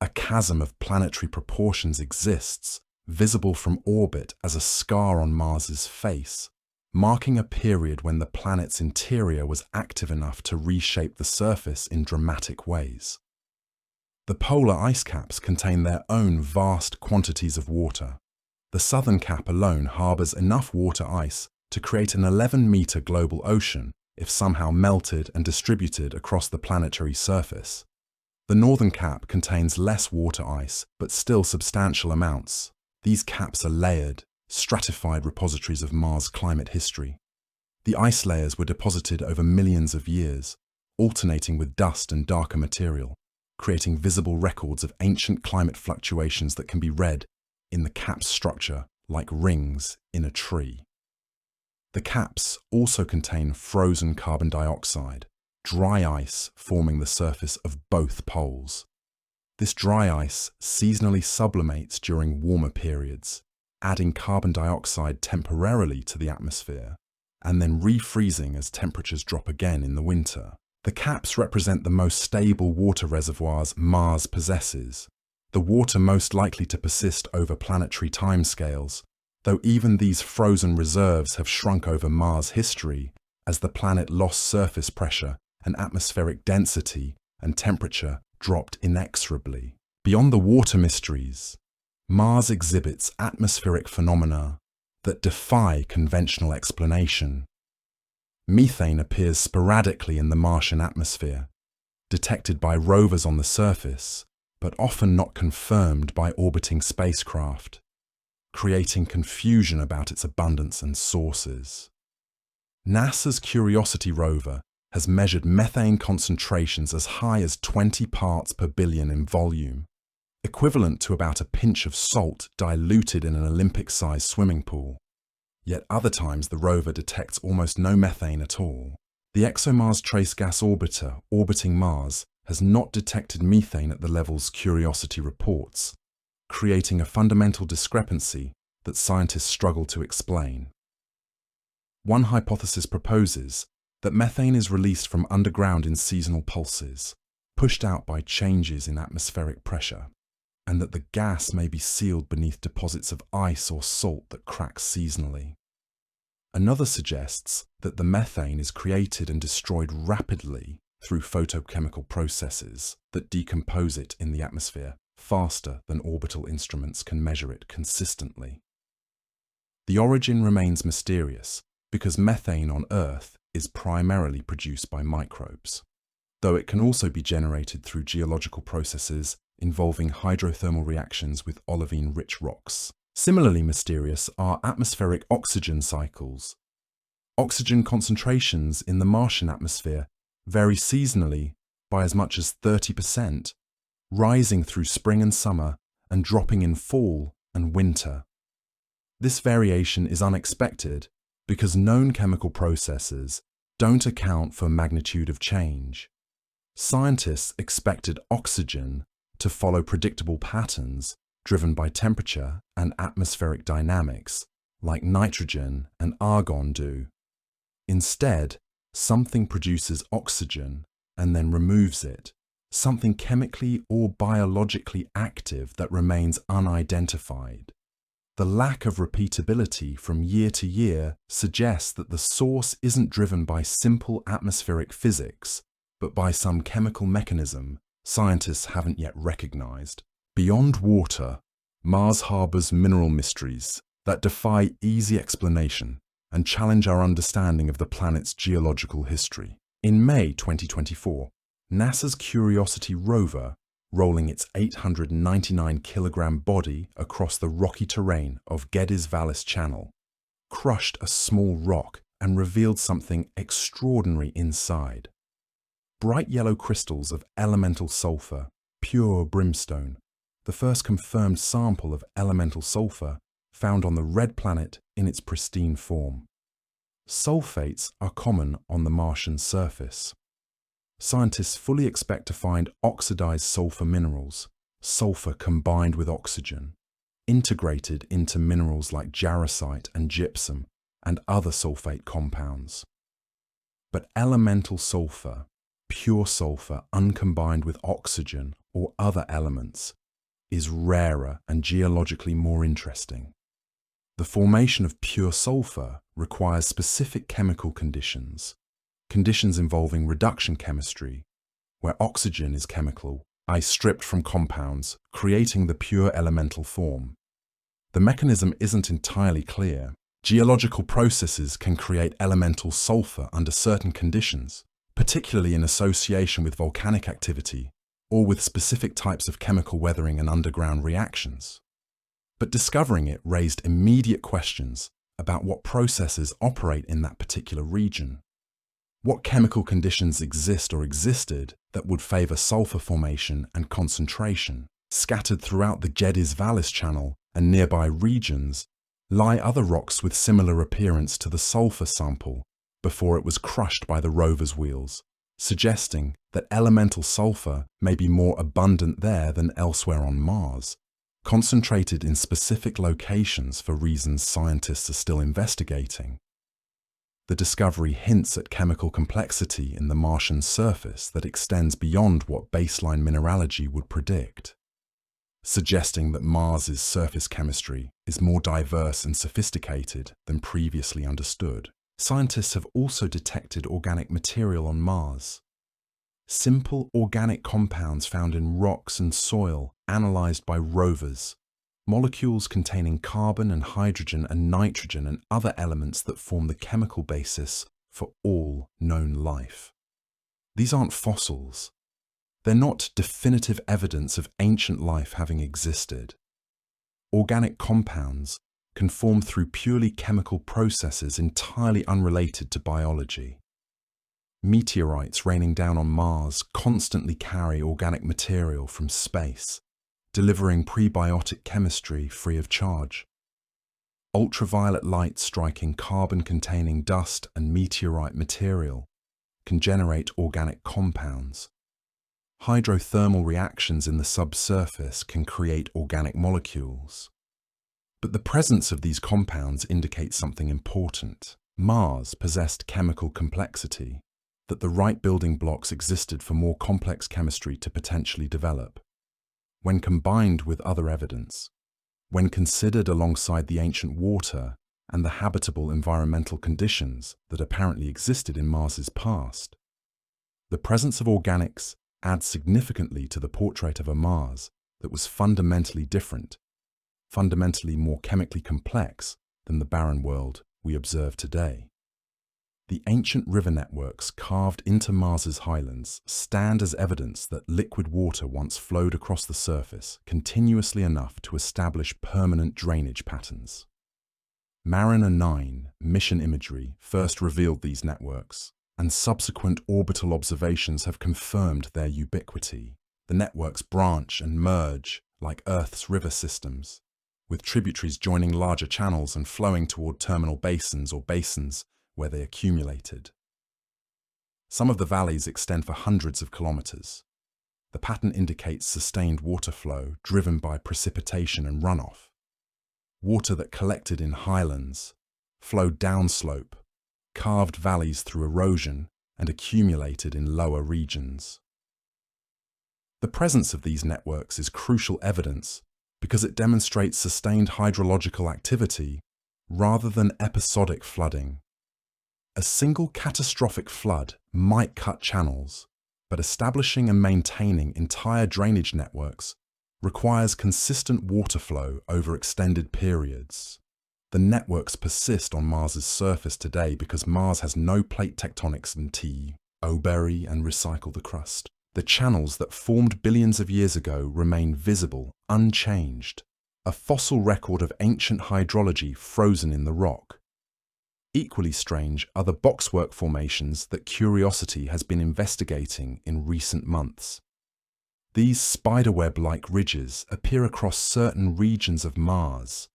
S1: A chasm of planetary proportions exists, visible from orbit as a scar on Mars's face, marking a period when the planet's interior was active enough to reshape the surface in dramatic ways. The polar ice caps contain their own vast quantities of water. The southern cap alone harbours enough water ice to create an 11-metre global ocean if somehow melted and distributed across the planetary surface. The northern cap contains less water ice, but still substantial amounts. These caps are layered, stratified repositories of Mars' climate history. The ice layers were deposited over millions of years, alternating with dust and darker material, creating visible records of ancient climate fluctuations that can be read in the cap's structure like rings in a tree. The caps also contain frozen carbon dioxide, dry ice forming the surface of both poles. This dry ice seasonally sublimates during warmer periods, adding carbon dioxide temporarily to the atmosphere, and then refreezing as temperatures drop again in the winter. The caps represent the most stable water reservoirs Mars possesses, the water most likely to persist over planetary timescales, though even these frozen reserves have shrunk over Mars' history as the planet lost surface pressure and atmospheric density and temperature dropped inexorably. Beyond the water mysteries, Mars exhibits atmospheric phenomena that defy conventional explanation. Methane appears sporadically in the Martian atmosphere, detected by rovers on the surface, but often not confirmed by orbiting spacecraft, creating confusion about its abundance and sources. NASA's Curiosity rover has measured methane concentrations as high as 20 parts per billion in volume, equivalent to about a pinch of salt diluted in an Olympic-sized swimming pool. Yet other times the rover detects almost no methane at all. The ExoMars Trace Gas Orbiter orbiting Mars has not detected methane at the levels Curiosity reports, creating a fundamental discrepancy that scientists struggle to explain. One hypothesis proposes that methane is released from underground in seasonal pulses, pushed out by changes in atmospheric pressure, and that the gas may be sealed beneath deposits of ice or salt that crack seasonally. Another suggests that the methane is created and destroyed rapidly through photochemical processes that decompose it in the atmosphere faster than orbital instruments can measure it consistently. The origin remains mysterious because methane on Earth is primarily produced by microbes, though it can also be generated through geological processes involving hydrothermal reactions with olivine-rich rocks. Similarly mysterious are atmospheric oxygen cycles. Oxygen concentrations in the Martian atmosphere vary seasonally by as much as 30%, rising through spring and summer and dropping in fall and winter. This variation is unexpected because known chemical processes don't account for magnitude of change. Scientists expected oxygen to follow predictable patterns driven by temperature and atmospheric dynamics, like nitrogen and argon do. Instead, something produces oxygen and then removes it, something chemically or biologically active that remains unidentified. The lack of repeatability from year to year suggests that the source isn't driven by simple atmospheric physics, but by some chemical mechanism scientists haven't yet recognized. Beyond water, Mars harbors mineral mysteries that defy easy explanation and challenge our understanding of the planet's geological history. In May 2024, NASA's Curiosity rover, rolling its 899-kilogram body across the rocky terrain of Valles Channel, crushed a small rock and revealed something extraordinary inside. Bright yellow crystals of elemental sulfur, pure brimstone, the first confirmed sample of elemental sulfur found on the red planet in its pristine form. Sulfates are common on the Martian surface. Scientists fully expect to find oxidized sulfur minerals, sulfur combined with oxygen, integrated into minerals like jarosite and gypsum and other sulfate compounds. But elemental sulfur, pure sulfur uncombined with oxygen or other elements, is rarer and geologically more interesting. The formation of pure sulfur requires specific chemical conditions involving reduction chemistry, where oxygen is chemical, ice stripped from compounds, creating the pure elemental form. The mechanism isn't entirely clear. Geological processes can create elemental sulfur under certain conditions, particularly in association with volcanic activity or with specific types of chemical weathering and underground reactions. But discovering it raised immediate questions about what processes operate in that particular region. What chemical conditions exist or existed that would favor sulfur formation and concentration? Scattered throughout the Valles Channel and nearby regions, lie other rocks with similar appearance to the sulfur sample before it was crushed by the rover's wheels, suggesting that elemental sulfur may be more abundant there than elsewhere on Mars, concentrated in specific locations for reasons scientists are still investigating. The discovery hints at chemical complexity in the Martian surface that extends beyond what baseline mineralogy would predict, suggesting that Mars's surface chemistry is more diverse and sophisticated than previously understood. Scientists have also detected organic material on Mars. Simple organic compounds found in rocks and soil analyzed by rovers, molecules containing carbon and hydrogen and nitrogen and other elements that form the chemical basis for all known life. These aren't fossils. They're not definitive evidence of ancient life having existed. Organic compounds can form through purely chemical processes entirely unrelated to biology. Meteorites raining down on Mars constantly carry organic material from space, delivering prebiotic chemistry free of charge. Ultraviolet light striking carbon-containing dust and meteorite material can generate organic compounds. Hydrothermal reactions in the subsurface can create organic molecules. But the presence of these compounds indicates something important. Mars possessed chemical complexity, that the right building blocks existed for more complex chemistry to potentially develop. When combined with other evidence, when considered alongside the ancient water and the habitable environmental conditions that apparently existed in Mars's past, the presence of organics adds significantly to the portrait of a Mars that was fundamentally different, fundamentally more chemically complex than the barren world we observe today. The ancient river networks carved into Mars's highlands stand as evidence that liquid water once flowed across the surface continuously enough to establish permanent drainage patterns. Mariner 9 mission imagery first revealed these networks, and subsequent orbital observations have confirmed their ubiquity. The networks branch and merge like Earth's river systems, with tributaries joining larger channels and flowing toward terminal basins or basins where they accumulated. Some of the valleys extend for hundreds of kilometers. The pattern indicates sustained water flow driven by precipitation and runoff. Water that collected in highlands, flowed downslope, carved valleys through erosion, and accumulated in lower regions. The presence of these networks is crucial evidence because it demonstrates sustained hydrological activity rather than episodic flooding. A single catastrophic flood might cut channels, but establishing and maintaining entire drainage networks requires consistent water flow over extended periods. The networks persist on Mars's surface today because Mars has no plate tectonics and bury and recycle the crust. The channels that formed billions of years ago remain visible, unchanged, a fossil record of ancient hydrology frozen in the rock. Equally strange are the Boxwork formations that Curiosity has been investigating in recent months. These spiderweb-like ridges appear across certain regions of Mars,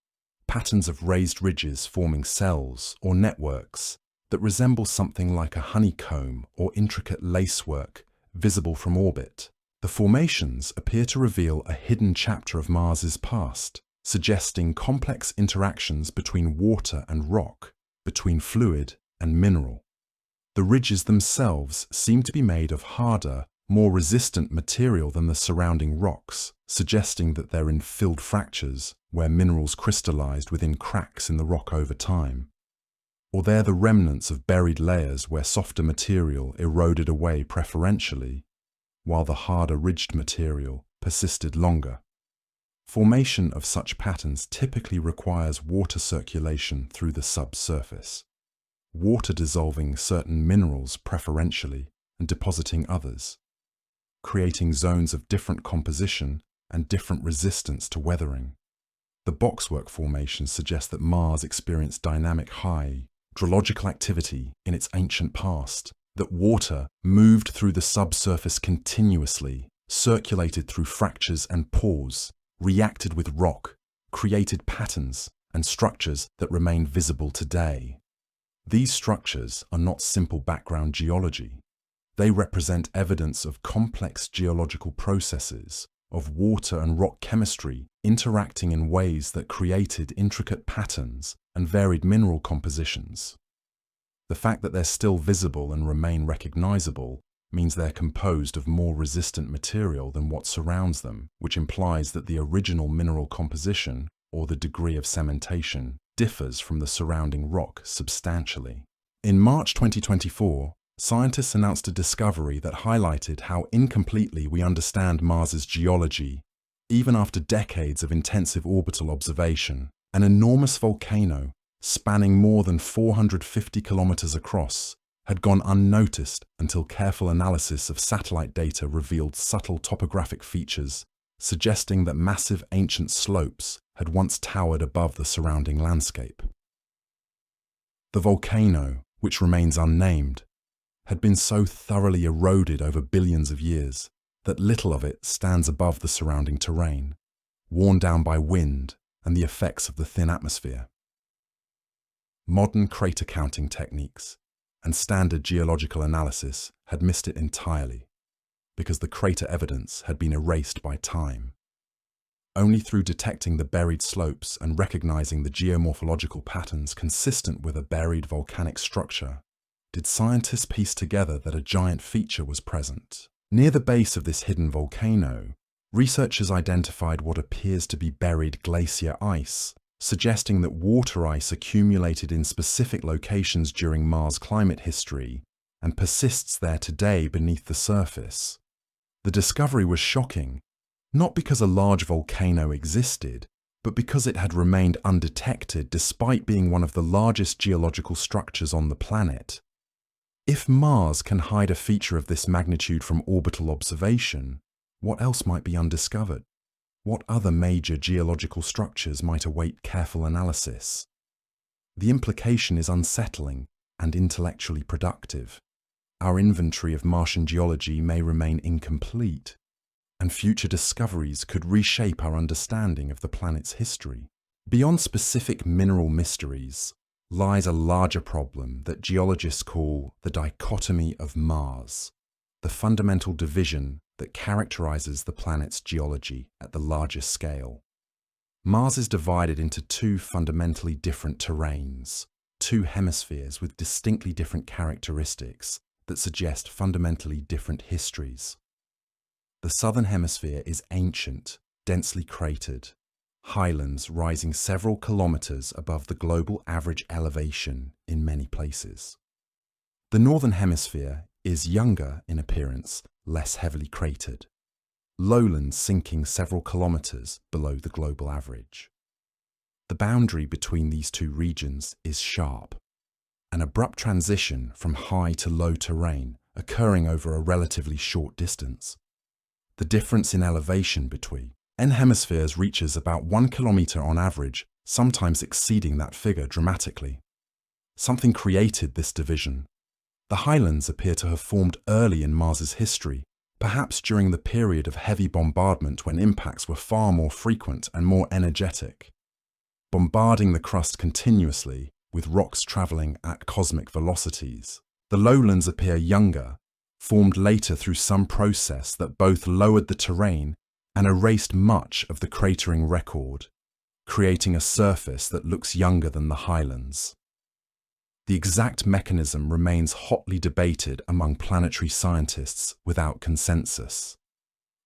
S1: patterns of raised ridges forming cells or networks that resemble something like a honeycomb or intricate lacework visible from orbit. The formations appear to reveal a hidden chapter of Mars's past, suggesting complex interactions between water and rock, between fluid and mineral. The ridges themselves seem to be made of harder, more resistant material than the surrounding rocks, suggesting that they're in filled fractures where minerals crystallized within cracks in the rock over time. Or they're the remnants of buried layers where softer material eroded away preferentially, while the harder ridged material persisted longer. Formation of such patterns typically requires water circulation through the subsurface, water dissolving certain minerals preferentially and depositing others, creating zones of different composition and different resistance to weathering. The Boxwork formations suggest that Mars experienced dynamic high geological activity in its ancient past, that water moved through the subsurface continuously, circulated through fractures and pores, reacted with rock, created patterns, and structures that remain visible today. These structures are not simple background geology. They represent evidence of complex geological processes, of water and rock chemistry interacting in ways that created intricate patterns and varied mineral compositions. The fact that they're still visible and remain recognizable means they're composed of more resistant material than what surrounds them, which implies that the original mineral composition, or the degree of cementation, differs from the surrounding rock substantially. In March 2024, scientists announced a discovery that highlighted how incompletely we understand Mars's geology. Even after decades of intensive orbital observation, an enormous volcano, spanning more than 450 kilometers across, had gone unnoticed until careful analysis of satellite data revealed subtle topographic features, suggesting that massive ancient slopes had once towered above the surrounding landscape. The volcano, which remains unnamed, had been so thoroughly eroded over billions of years that little of it stands above the surrounding terrain, worn down by wind and the effects of the thin atmosphere. Modern crater counting techniques and standard geological analysis had missed it entirely, because the crater evidence had been erased by time. Only through detecting the buried slopes and recognizing the geomorphological patterns consistent with a buried volcanic structure did scientists piece together that a giant feature was present. Near the base of this hidden volcano, researchers identified what appears to be buried glacier ice, suggesting that water ice accumulated in specific locations during Mars' climate history and persists there today beneath the surface. The discovery was shocking, not because a large volcano existed, but because it had remained undetected despite being one of the largest geological structures on the planet. If Mars can hide a feature of this magnitude from orbital observation, what else might be undiscovered? What other major geological structures might await careful analysis? The implication is unsettling and intellectually productive. Our inventory of Martian geology may remain incomplete, and future discoveries could reshape our understanding of the planet's history. Beyond specific mineral mysteries lies a larger problem that geologists call the dichotomy of Mars, the fundamental division that characterizes the planet's geology at the largest scale. Mars is divided into two fundamentally different terrains, two hemispheres with distinctly different characteristics that suggest fundamentally different histories. The southern hemisphere is ancient, densely cratered, highlands rising several kilometers above the global average elevation in many places. The northern hemisphere is younger in appearance, less heavily cratered, lowlands sinking several kilometers below the global average. The boundary between these two regions is sharp, an abrupt transition from high to low terrain occurring over a relatively short distance. The difference in elevation between hemispheres reaches about 1 kilometer on average, sometimes exceeding that figure dramatically. Something created this division. The highlands appear to have formed early in Mars's history, perhaps during the period of heavy bombardment when impacts were far more frequent and more energetic. Bombarding the crust continuously, with rocks traveling at cosmic velocities, the lowlands appear younger, formed later through some process that both lowered the terrain and erased much of the cratering record, creating a surface that looks younger than the highlands. The exact mechanism remains hotly debated among planetary scientists without consensus.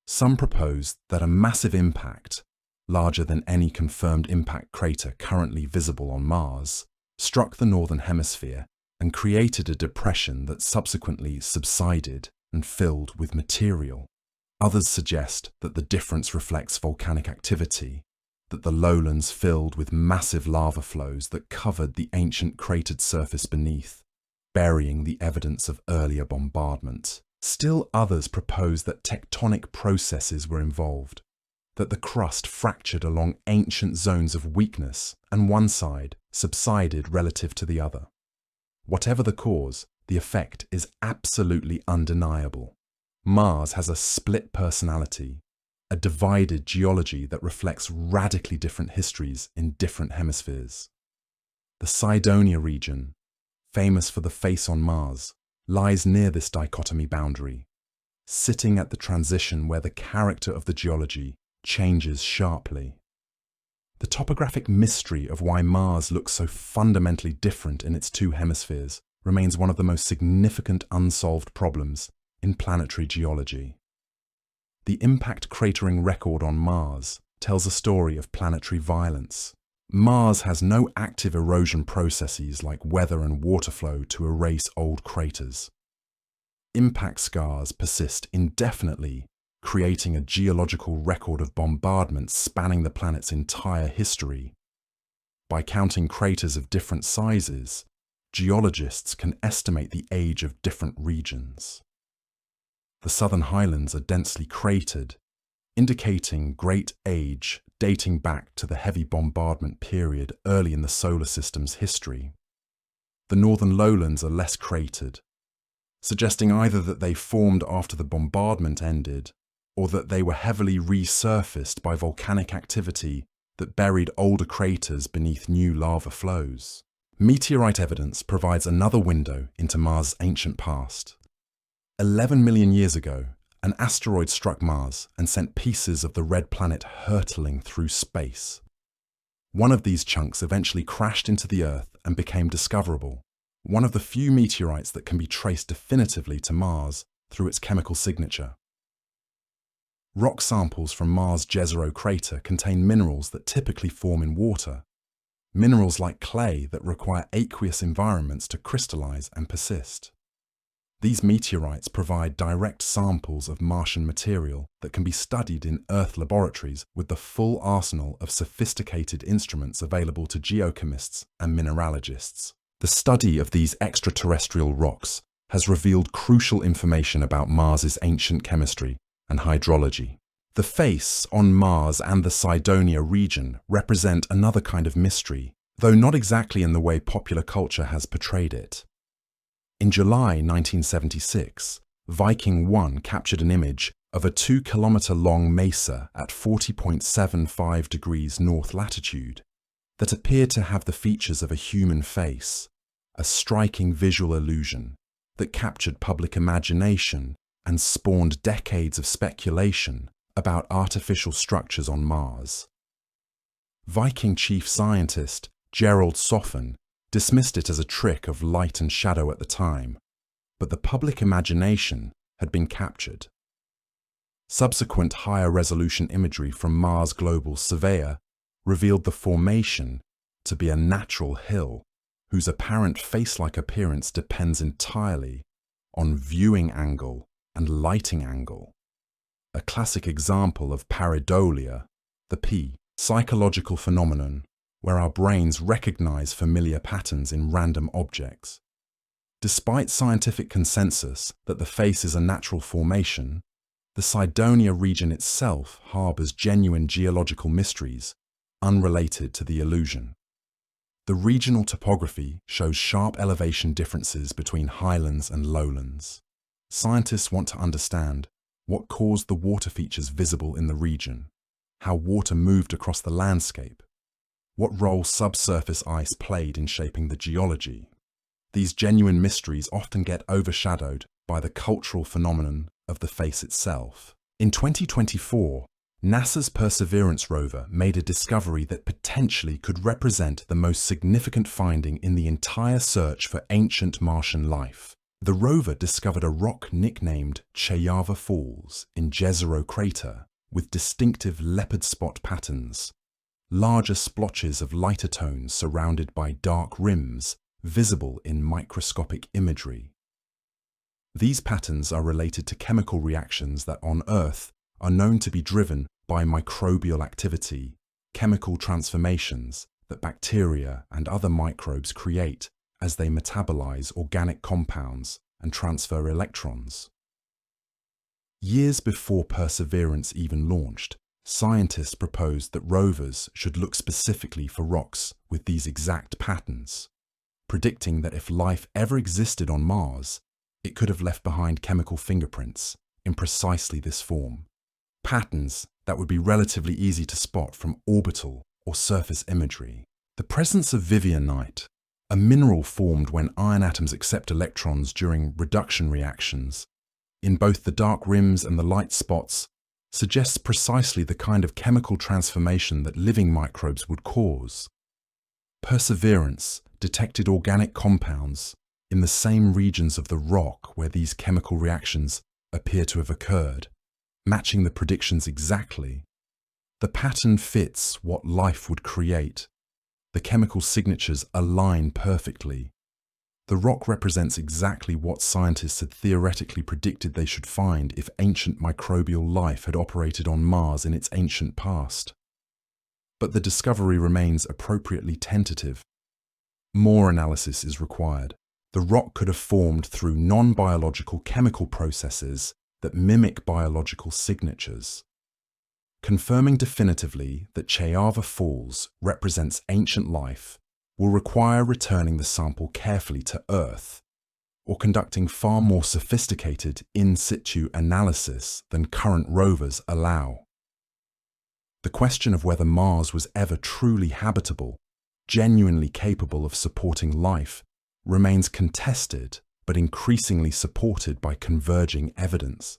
S1: Some propose that a massive impact, larger than any confirmed impact crater currently visible on Mars, struck the northern hemisphere and created a depression that subsequently subsided and filled with material. Others suggest that the difference reflects volcanic activity, that the lowlands filled with massive lava flows that covered the ancient cratered surface beneath, burying the evidence of earlier bombardment. Still others propose that tectonic processes were involved, that the crust fractured along ancient zones of weakness and one side subsided relative to the other. Whatever the cause, the effect is absolutely undeniable. Mars has a split personality, a divided geology that reflects radically different histories in different hemispheres. The Cydonia region, famous for the face on Mars, lies near this dichotomy boundary, sitting at the transition where the character of the geology changes sharply. The topographic mystery of why Mars looks so fundamentally different in its two hemispheres remains one of the most significant unsolved problems in planetary geology. The impact cratering record on Mars tells a story of planetary violence. Mars has no active erosion processes like weather and water flow to erase old craters. Impact scars persist indefinitely, creating a geological record of bombardment spanning the planet's entire history. By counting craters of different sizes, geologists can estimate the age of different regions. The southern highlands are densely cratered, indicating great age dating back to the heavy bombardment period early in the solar system's history. The northern lowlands are less cratered, suggesting either that they formed after the bombardment ended or that they were heavily resurfaced by volcanic activity that buried older craters beneath new lava flows. Meteorite evidence provides another window into Mars' ancient past. 11 million years ago, an asteroid struck Mars and sent pieces of the red planet hurtling through space. One of these chunks eventually crashed into the Earth and became discoverable, one of the few meteorites that can be traced definitively to Mars through its chemical signature. Rock samples from Mars' Jezero crater contain minerals that typically form in water, minerals like clay that require aqueous environments to crystallize and persist. These meteorites provide direct samples of Martian material that can be studied in Earth laboratories with the full arsenal of sophisticated instruments available to geochemists and mineralogists. The study of these extraterrestrial rocks has revealed crucial information about Mars's ancient chemistry and hydrology. The face on Mars and the Cydonia region represent another kind of mystery, though not exactly in the way popular culture has portrayed it. In July 1976, Viking 1 captured an image of a 2-kilometer-long mesa at 40.75 degrees north latitude that appeared to have the features of a human face, a striking visual illusion that captured public imagination and spawned decades of speculation about artificial structures on Mars. Viking chief scientist Gerald Soffen dismissed it as a trick of light and shadow at the time, but the public imagination had been captured. Subsequent higher-resolution imagery from Mars Global Surveyor revealed the formation to be a natural hill whose apparent face-like appearance depends entirely on viewing angle and lighting angle. A classic example of pareidolia, the psychological phenomenon where our brains recognize familiar patterns in random objects. Despite scientific consensus that the face is a natural formation, the Cydonia region itself harbors genuine geological mysteries unrelated to the illusion. The regional topography shows sharp elevation differences between highlands and lowlands. Scientists want to understand what caused the water features visible in the region, how water moved across the landscape, what role subsurface ice played in shaping the geology. These genuine mysteries often get overshadowed by the cultural phenomenon of the face itself. In 2024, NASA's Perseverance rover made a discovery that potentially could represent the most significant finding in the entire search for ancient Martian life. The rover discovered a rock nicknamed Cheyava Falls in Jezero crater with distinctive leopard spot patterns, larger splotches of lighter tones surrounded by dark rims visible in microscopic imagery. These patterns are related to chemical reactions that on Earth are known to be driven by microbial activity, chemical transformations that bacteria and other microbes create as they metabolize organic compounds and transfer electrons. Years before Perseverance even launched, scientists proposed that rovers should look specifically for rocks with these exact patterns, predicting that if life ever existed on Mars, it could have left behind chemical fingerprints in precisely this form. patterns that would be relatively easy to spot from orbital or surface imagery. The presence of vivianite, a mineral formed when iron atoms accept electrons during reduction reactions, in both the dark rims and the light spots, suggests precisely the kind of chemical transformation that living microbes would cause. Perseverance detected organic compounds in the same regions of the rock where these chemical reactions appear to have occurred, matching the predictions exactly. The pattern fits what life would create. The chemical signatures align perfectly. The rock represents exactly what scientists had theoretically predicted they should find if ancient microbial life had operated on Mars in its ancient past. But the discovery remains appropriately tentative. More analysis is required. The rock could have formed through non-biological chemical processes that mimic biological signatures. Confirming definitively that Cheyava Falls represents ancient life will require returning the sample carefully to Earth, or conducting far more sophisticated in situ analysis than current rovers allow. The question of whether Mars was ever truly habitable, genuinely capable of supporting life, remains contested but increasingly supported by converging evidence.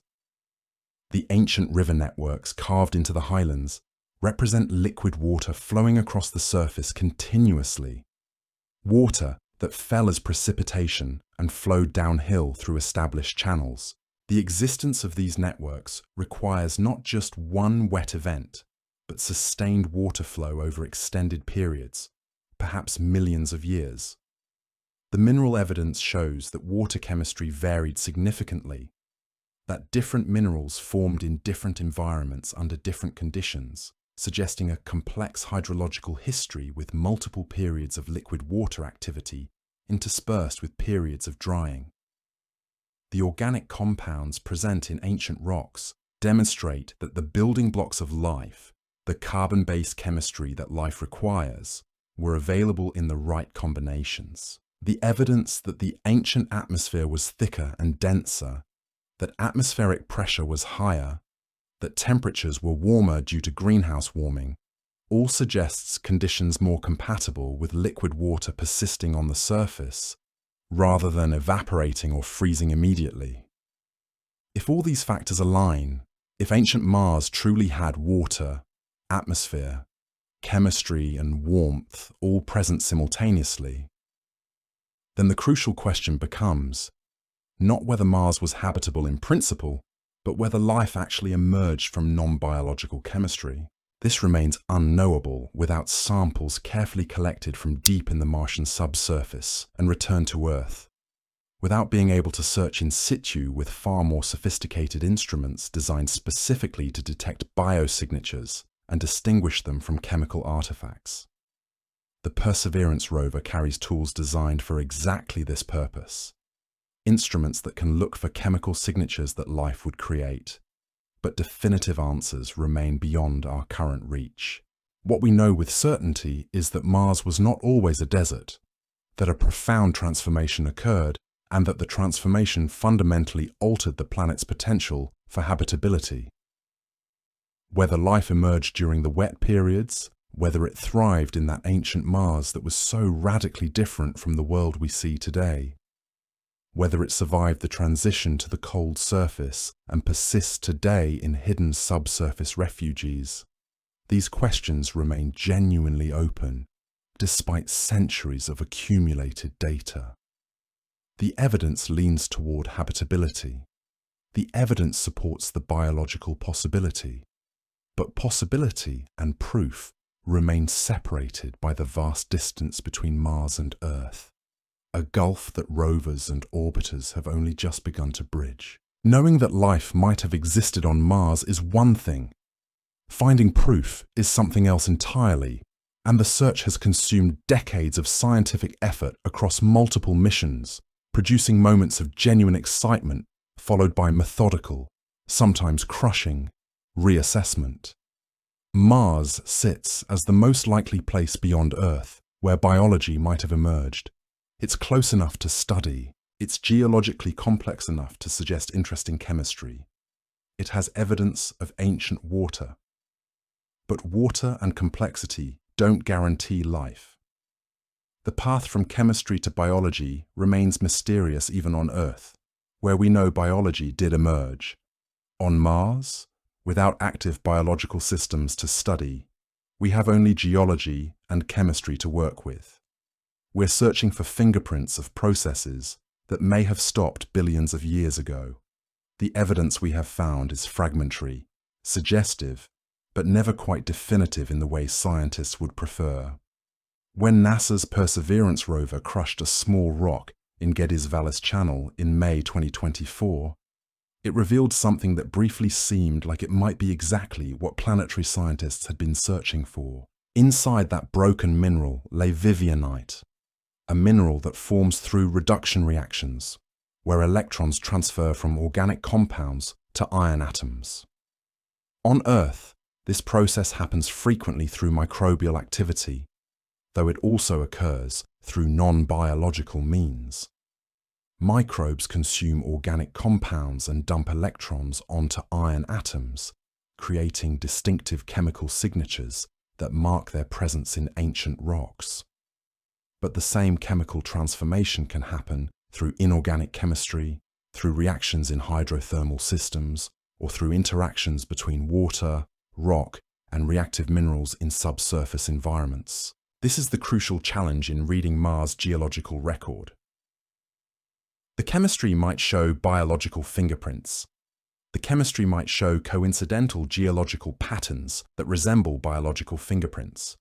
S1: The ancient river networks carved into the highlands represent liquid water flowing across the surface continuously, water that fell as precipitation and flowed downhill through established channels. The existence of these networks requires not just one wet event, but sustained water flow over extended periods, perhaps millions of years. The mineral evidence shows that water chemistry varied significantly, that different minerals formed in different environments under different conditions, suggesting a complex hydrological history with multiple periods of liquid water activity interspersed with periods of drying. The organic compounds present in ancient rocks demonstrate that the building blocks of life, the carbon-based chemistry that life requires, were available in the right combinations. The evidence that the ancient atmosphere was thicker and denser, that atmospheric pressure was higher, that temperatures were warmer due to greenhouse warming, all suggests conditions more compatible with liquid water persisting on the surface, rather than evaporating or freezing immediately. If all these factors align, if ancient Mars truly had water, atmosphere, chemistry, and warmth all present simultaneously, then the crucial question becomes not whether Mars was habitable in principle, but whether life actually emerged from non-biological chemistry. This remains unknowable without samples carefully collected from deep in the Martian subsurface and returned to Earth, without being able to search in situ with far more sophisticated instruments designed specifically to detect biosignatures and distinguish them from chemical artifacts. The Perseverance rover carries tools designed for exactly this purpose. Instruments that can look for chemical signatures that life would create, but definitive answers remain beyond our current reach. What we know with certainty is that Mars was not always a desert, that a profound transformation occurred, and that the transformation fundamentally altered the planet's potential for habitability. Whether life emerged during the wet periods, whether it thrived in that ancient Mars that was so radically different from the world we see today, whether it survived the transition to the cold surface and persists today in hidden subsurface refuges, these questions remain genuinely open, despite centuries of accumulated data. The evidence leans toward habitability. The evidence supports the biological possibility. But possibility and proof remain separated by the vast distance between Mars and Earth, a gulf that rovers and orbiters have only just begun to bridge. Knowing that life might have existed on Mars is one thing. Finding proof is something else entirely, and the search has consumed decades of scientific effort across multiple missions, producing moments of genuine excitement followed by methodical, sometimes crushing, reassessment. Mars sits as the most likely place beyond Earth where biology might have emerged. It's close enough to study, it's geologically complex enough to suggest interesting chemistry. it has evidence of ancient water. But water and complexity don't guarantee life. The path from chemistry to biology remains mysterious even on Earth, where we know biology did emerge. On Mars, without active biological systems to study, we have only geology and chemistry to work with. We're searching for fingerprints of processes that may have stopped billions of years ago. The evidence we have found is fragmentary, suggestive, but never quite definitive in the way scientists would prefer. When NASA's Perseverance rover crushed a small rock in Getty's Valles Channel in May 2024, it revealed something that briefly seemed like it might be exactly what planetary scientists had been searching for. Inside that broken mineral lay vivianite, a mineral that forms through reduction reactions, where electrons transfer from organic compounds to iron atoms. On Earth, this process happens frequently through microbial activity, though it also occurs through non-biological means. Microbes consume organic compounds and dump electrons onto iron atoms, creating distinctive chemical signatures that mark their presence in ancient rocks. But the same chemical transformation can happen through inorganic chemistry, through reactions in hydrothermal systems, or through interactions between water, rock, and reactive minerals in subsurface environments. This is the crucial challenge in reading Mars' geological record. The chemistry might show biological fingerprints. The chemistry might show coincidental geological patterns that resemble biological fingerprints.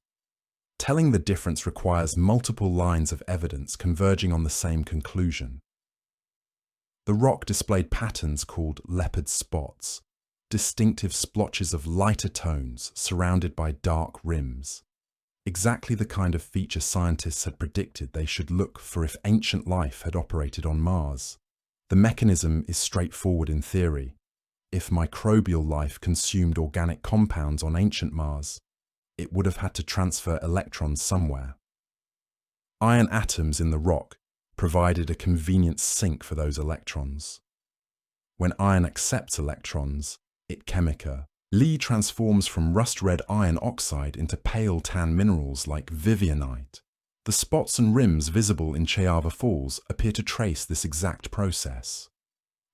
S1: Telling the difference requires multiple lines of evidence converging on the same conclusion. The rock displayed patterns called leopard spots, distinctive splotches of lighter tones surrounded by dark rims. Exactly the kind of feature scientists had predicted they should look for if ancient life had operated on Mars. The mechanism is straightforward in theory. If microbial life consumed organic compounds on ancient Mars, it would have had to transfer electrons somewhere. Iron atoms in the rock provided a convenient sink for those electrons. When iron accepts electrons, it chemica. Li transforms from rust-red iron oxide into pale tan minerals like vivianite. The spots and rims visible in Cheyava Falls appear to trace this exact process.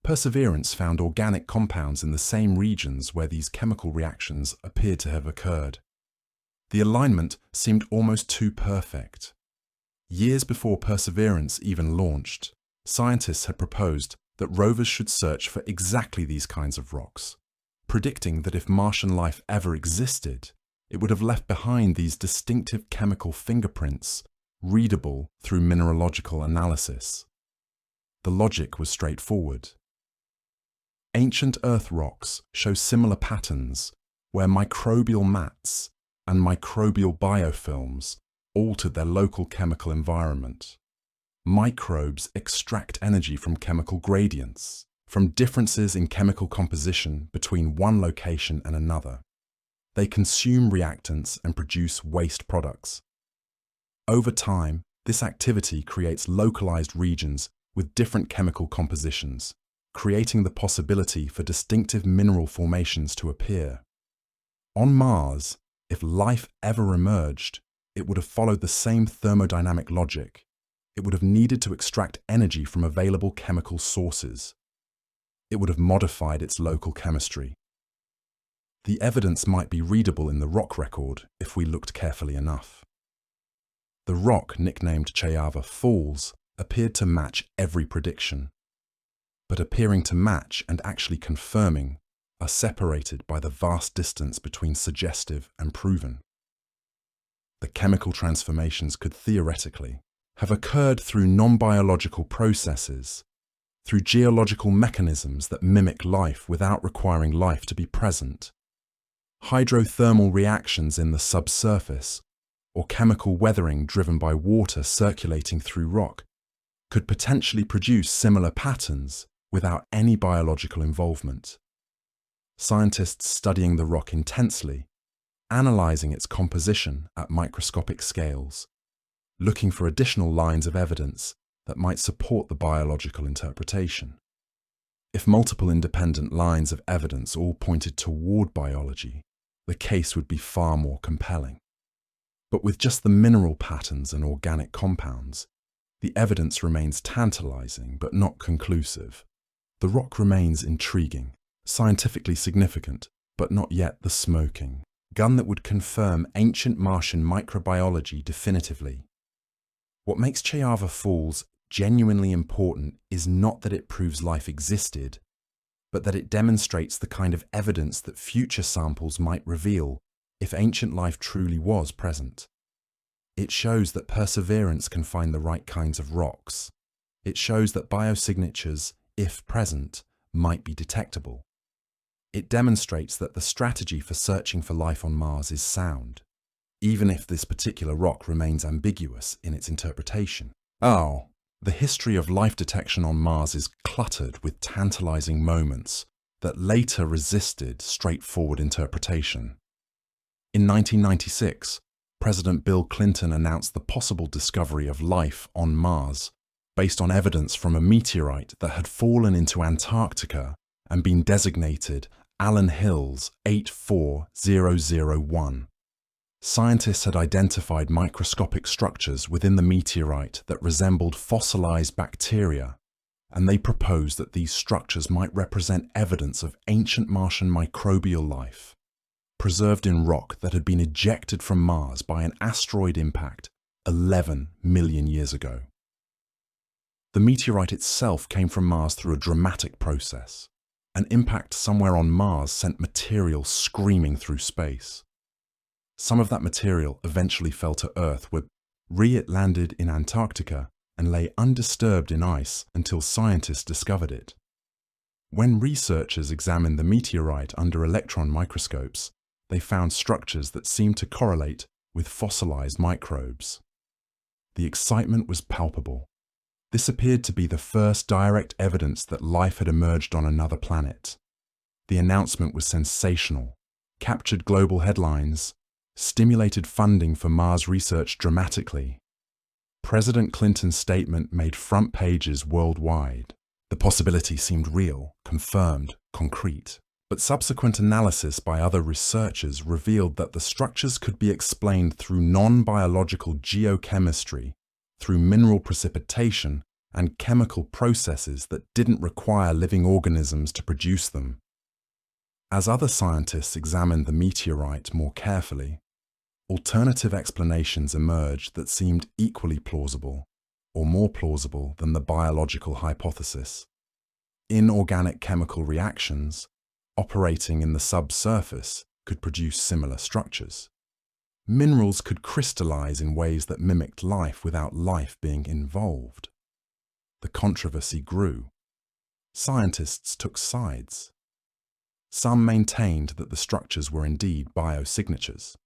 S1: Perseverance found organic compounds in the same regions where these chemical reactions appeared to have occurred. The alignment seemed almost too perfect. Years before Perseverance even launched, scientists had proposed that rovers should search for exactly these kinds of rocks, predicting that if Martian life ever existed, it would have left behind these distinctive chemical fingerprints, readable through mineralogical analysis. The logic was straightforward. Ancient Earth rocks show similar patterns where microbial mats and microbial biofilms altered their local chemical environment. Microbes extract energy from chemical gradients, from differences in chemical composition between one location and another. They consume reactants and produce waste products. Over time, this activity creates localized regions with different chemical compositions, creating the possibility for distinctive mineral formations to appear. On Mars, if life ever emerged, it would have followed the same thermodynamic logic. It would have needed to extract energy from available chemical sources. It would have modified its local chemistry. The evidence might be readable in the rock record if we looked carefully enough. The rock, nicknamed Cheyava Falls, appeared to match every prediction. But appearing to match and actually confirming are separated by the vast distance between suggestive and proven. The chemical transformations could theoretically have occurred through non-biological processes, through geological mechanisms that mimic life without requiring life to be present, hydrothermal reactions in the subsurface, or chemical weathering driven by water circulating through rock, could potentially produce similar patterns without any biological involvement. Scientists studying the rock intensely, analyzing its composition at microscopic scales, looking for additional lines of evidence that might support the biological interpretation. If multiple independent lines of evidence all pointed toward biology, the case would be far more compelling. But with just the mineral patterns and organic compounds, the evidence remains tantalizing but not conclusive. The rock remains intriguing, scientifically significant, but not yet the smoking gun that would confirm ancient Martian microbiology definitively. What makes Chejava Falls genuinely important is not that it proves life existed, but that it demonstrates the kind of evidence that future samples might reveal if ancient life truly was present. It shows that perseverance can find the right kinds of rocks. It shows that biosignatures, if present, might be detectable. It demonstrates that the strategy for searching for life on Mars is sound, even if this particular rock remains ambiguous in its interpretation. Oh, the history of life detection on Mars is cluttered with tantalizing moments that later resisted straightforward interpretation. In 1996, President Bill Clinton announced the possible discovery of life on Mars based on evidence from a meteorite that had fallen into Antarctica and been designated Allen Hills 84001. Scientists had identified microscopic structures within the meteorite that resembled fossilized bacteria, and they proposed that these structures might represent evidence of ancient Martian microbial life, preserved in rock that had been ejected from Mars by an asteroid impact 11 million years ago. The meteorite itself came from Mars through a dramatic process. An impact somewhere on Mars sent material screaming through space. Some of that material eventually fell to Earth, where it landed in Antarctica and lay undisturbed in ice until scientists discovered it. When researchers examined the meteorite under electron microscopes, they found structures that seemed to correlate with fossilized microbes. The excitement was palpable. This appeared to be the first direct evidence that life had emerged on another planet. The announcement was sensational, captured global headlines, stimulated funding for Mars research dramatically. President Clinton's statement made front pages worldwide. The possibility seemed real, confirmed, concrete. But subsequent analysis by other researchers revealed that the structures could be explained through non-biological geochemistry, through mineral precipitation and chemical processes that didn't require living organisms to produce them. As other scientists examined the meteorite more carefully, alternative explanations emerged that seemed equally plausible, or more plausible than the biological hypothesis. Inorganic chemical reactions, operating in the subsurface, could produce similar structures. Minerals could crystallize in ways that mimicked life without life being involved. The controversy grew. Scientists took sides. Some maintained that the structures were indeed biosignatures.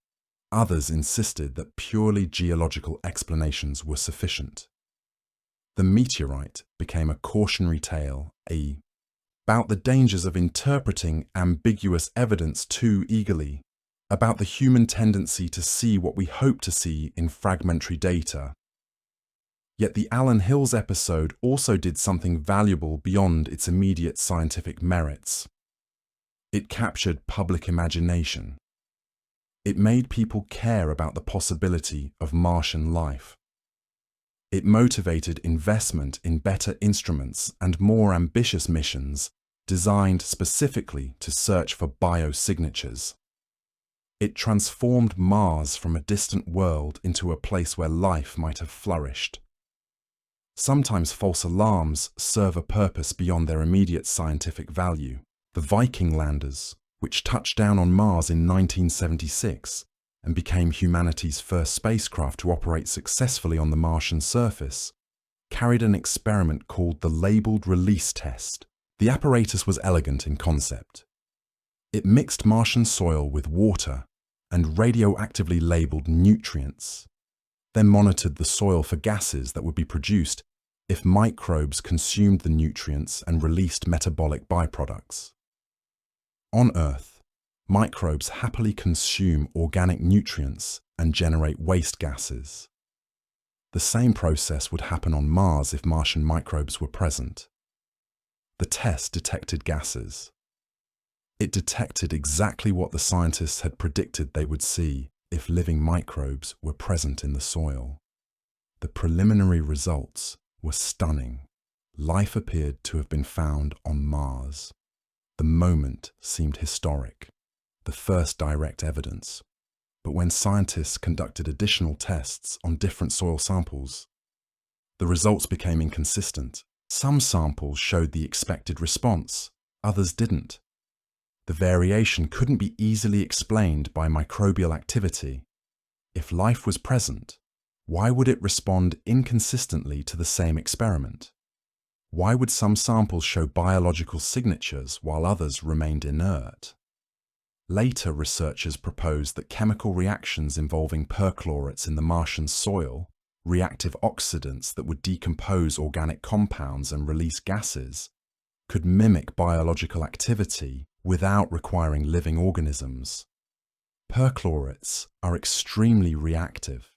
S1: Others insisted that purely geological explanations were sufficient. The meteorite became a cautionary tale, about the dangers of interpreting ambiguous evidence too eagerly, about the human tendency to see what we hope to see in fragmentary data. Yet the Allen Hills episode also did something valuable beyond its immediate scientific merits. It captured public imagination. It made people care about the possibility of Martian life. It motivated investment in better instruments and more ambitious missions designed specifically to search for biosignatures. It transformed Mars from a distant world into a place where life might have flourished. Sometimes false alarms serve a purpose beyond their immediate scientific value. The Viking landers, which touched down on Mars in 1976 and became humanity's first spacecraft to operate successfully on the Martian surface, carried an experiment called the Labeled Release Test. The apparatus was elegant in concept. It mixed Martian soil with water and radioactively labeled nutrients, then monitored the soil for gases that would be produced if microbes consumed the nutrients and released metabolic byproducts. On Earth, microbes happily consume organic nutrients and generate waste gases. The same process would happen on Mars if Martian microbes were present. The test detected gases. It detected exactly what the scientists had predicted they would see if living microbes were present in the soil. The preliminary results were stunning. Life appeared to have been found on Mars. The moment seemed historic, the first direct evidence. But when scientists conducted additional tests on different soil samples, the results became inconsistent. Some samples showed the expected response, others didn't. The variation couldn't be easily explained by microbial activity. If life was present, why would it respond inconsistently to the same experiment? Why would some samples show biological signatures while others remained inert? Later, researchers proposed that chemical reactions involving perchlorates in the Martian soil, reactive oxidants that would decompose organic compounds and release gases, could mimic biological activity without requiring living organisms. Perchlorates are extremely reactive.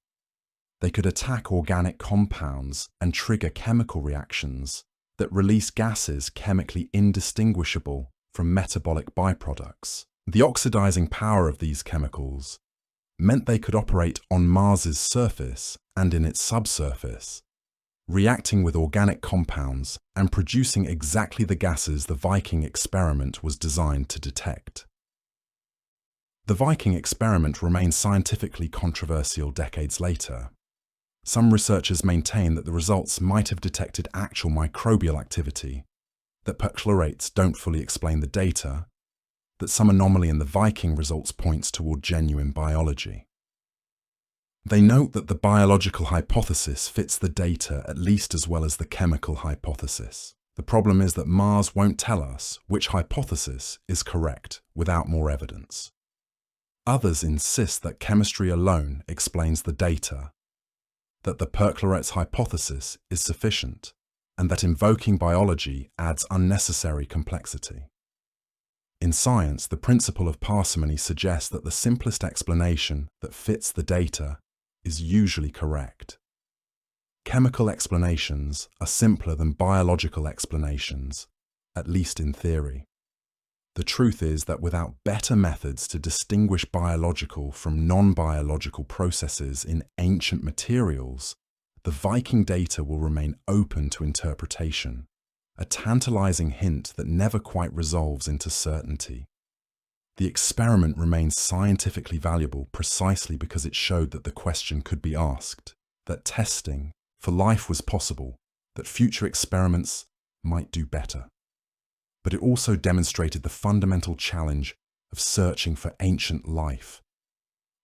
S1: They could attack organic compounds and trigger chemical reactions that release gases chemically indistinguishable from metabolic byproducts. The oxidizing power of these chemicals meant they could operate on Mars's surface and in its subsurface, reacting with organic compounds and producing exactly the gases the Viking experiment was designed to detect. The Viking experiment remains scientifically controversial decades later. Some researchers maintain that the results might have detected actual microbial activity, that perchlorates don't fully explain the data, that some anomaly in the Viking results points toward genuine biology. They note that the biological hypothesis fits the data at least as well as the chemical hypothesis. The problem is that Mars won't tell us which hypothesis is correct without more evidence. Others insist that chemistry alone explains the data, that the perchlorates hypothesis is sufficient, and that invoking biology adds unnecessary complexity. In science, the principle of parsimony suggests that the simplest explanation that fits the data is usually correct. Chemical explanations are simpler than biological explanations, at least in theory. The truth is that without better methods to distinguish biological from non-biological processes in ancient materials, the Viking data will remain open to interpretation, a tantalizing hint that never quite resolves into certainty. The experiment remains scientifically valuable precisely because it showed that the question could be asked, that testing for life was possible, that future experiments might do better. But it also demonstrated the fundamental challenge of searching for ancient life.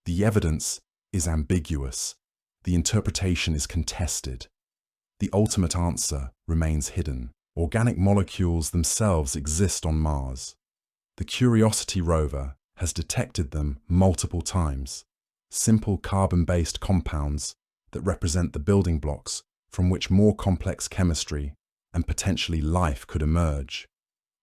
S1: The evidence is ambiguous, the interpretation is contested, the ultimate answer remains hidden. Organic molecules themselves exist on Mars. The Curiosity rover has detected them multiple times, simple carbon-based compounds that represent the building blocks from which more complex chemistry and potentially life could emerge.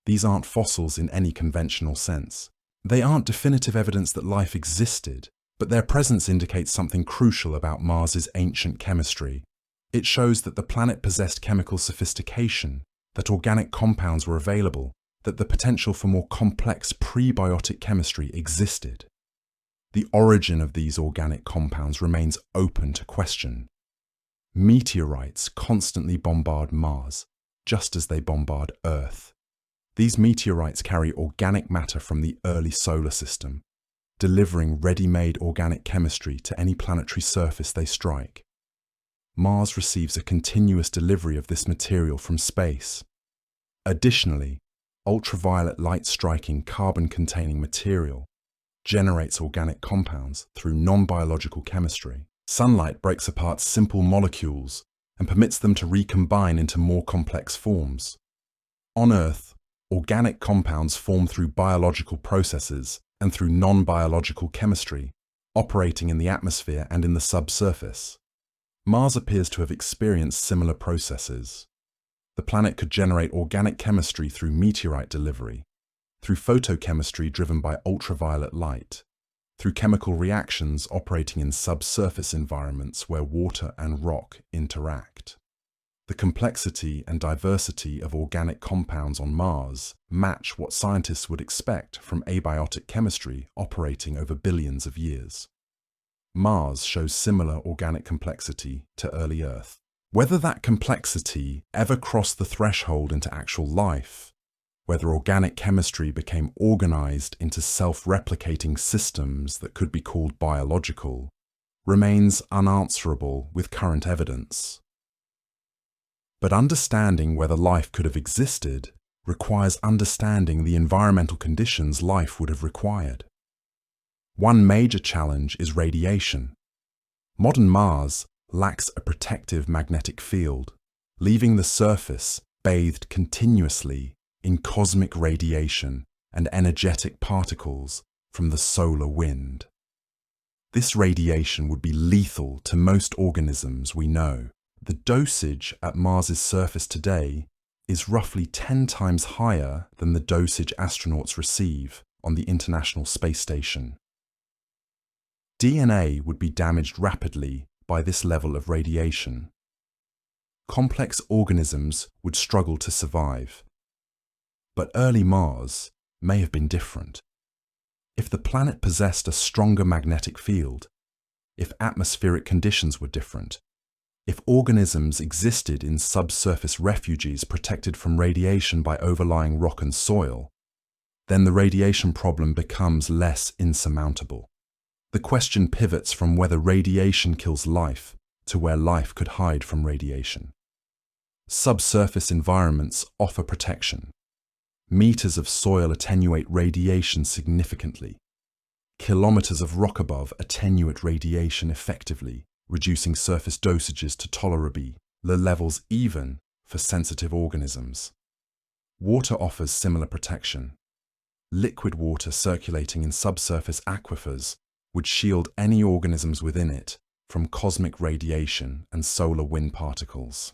S1: These aren't fossils in any conventional sense. They aren't definitive evidence that life existed, but their presence indicates something crucial about Mars's ancient chemistry. It shows that the planet possessed chemical sophistication, that organic compounds were available, that the potential for more complex prebiotic chemistry existed. The origin of these organic compounds remains open to question. Meteorites constantly bombard Mars, just as they bombard Earth. These meteorites carry organic matter from the early solar system, delivering ready-made organic chemistry to any planetary surface they strike. Mars receives a continuous delivery of this material from space. Additionally, ultraviolet light-striking carbon-containing material generates organic compounds through non-biological chemistry. Sunlight breaks apart simple molecules and permits them to recombine into more complex forms. On Earth, organic compounds form through biological processes and through non-biological chemistry, operating in the atmosphere and in the subsurface. Mars appears to have experienced similar processes. The planet could generate organic chemistry through meteorite delivery, through photochemistry driven by ultraviolet light, through chemical reactions operating in subsurface environments where water and rock interact. The complexity and diversity of organic compounds on Mars match what scientists would expect from abiotic chemistry operating over billions of years. Mars shows similar organic complexity to early Earth. Whether that complexity ever crossed the threshold into actual life, whether organic chemistry became organized into self-replicating systems that could be called biological, remains unanswerable with current evidence. But understanding whether life could have existed requires understanding the environmental conditions life would have required. One major challenge is radiation. Modern Mars lacks a protective magnetic field, leaving the surface bathed continuously in cosmic radiation and energetic particles from the solar wind. This radiation would be lethal to most organisms we know. The dosage at Mars's surface today is roughly 10 times higher than the dosage astronauts receive on the International Space Station. DNA would be damaged rapidly by this level of radiation. Complex organisms would struggle to survive. But early Mars may have been different. If the planet possessed a stronger magnetic field, if atmospheric conditions were different, if organisms existed in subsurface refuges protected from radiation by overlying rock and soil, then the radiation problem becomes less insurmountable. The question pivots from whether radiation kills life to where life could hide from radiation. Subsurface environments offer protection. Meters of soil attenuate radiation significantly. Kilometers of rock above attenuate radiation effectively, reducing surface dosages to tolerable levels even for sensitive organisms. Water offers similar protection. Liquid water circulating in subsurface aquifers would shield any organisms within it from cosmic radiation and solar wind particles.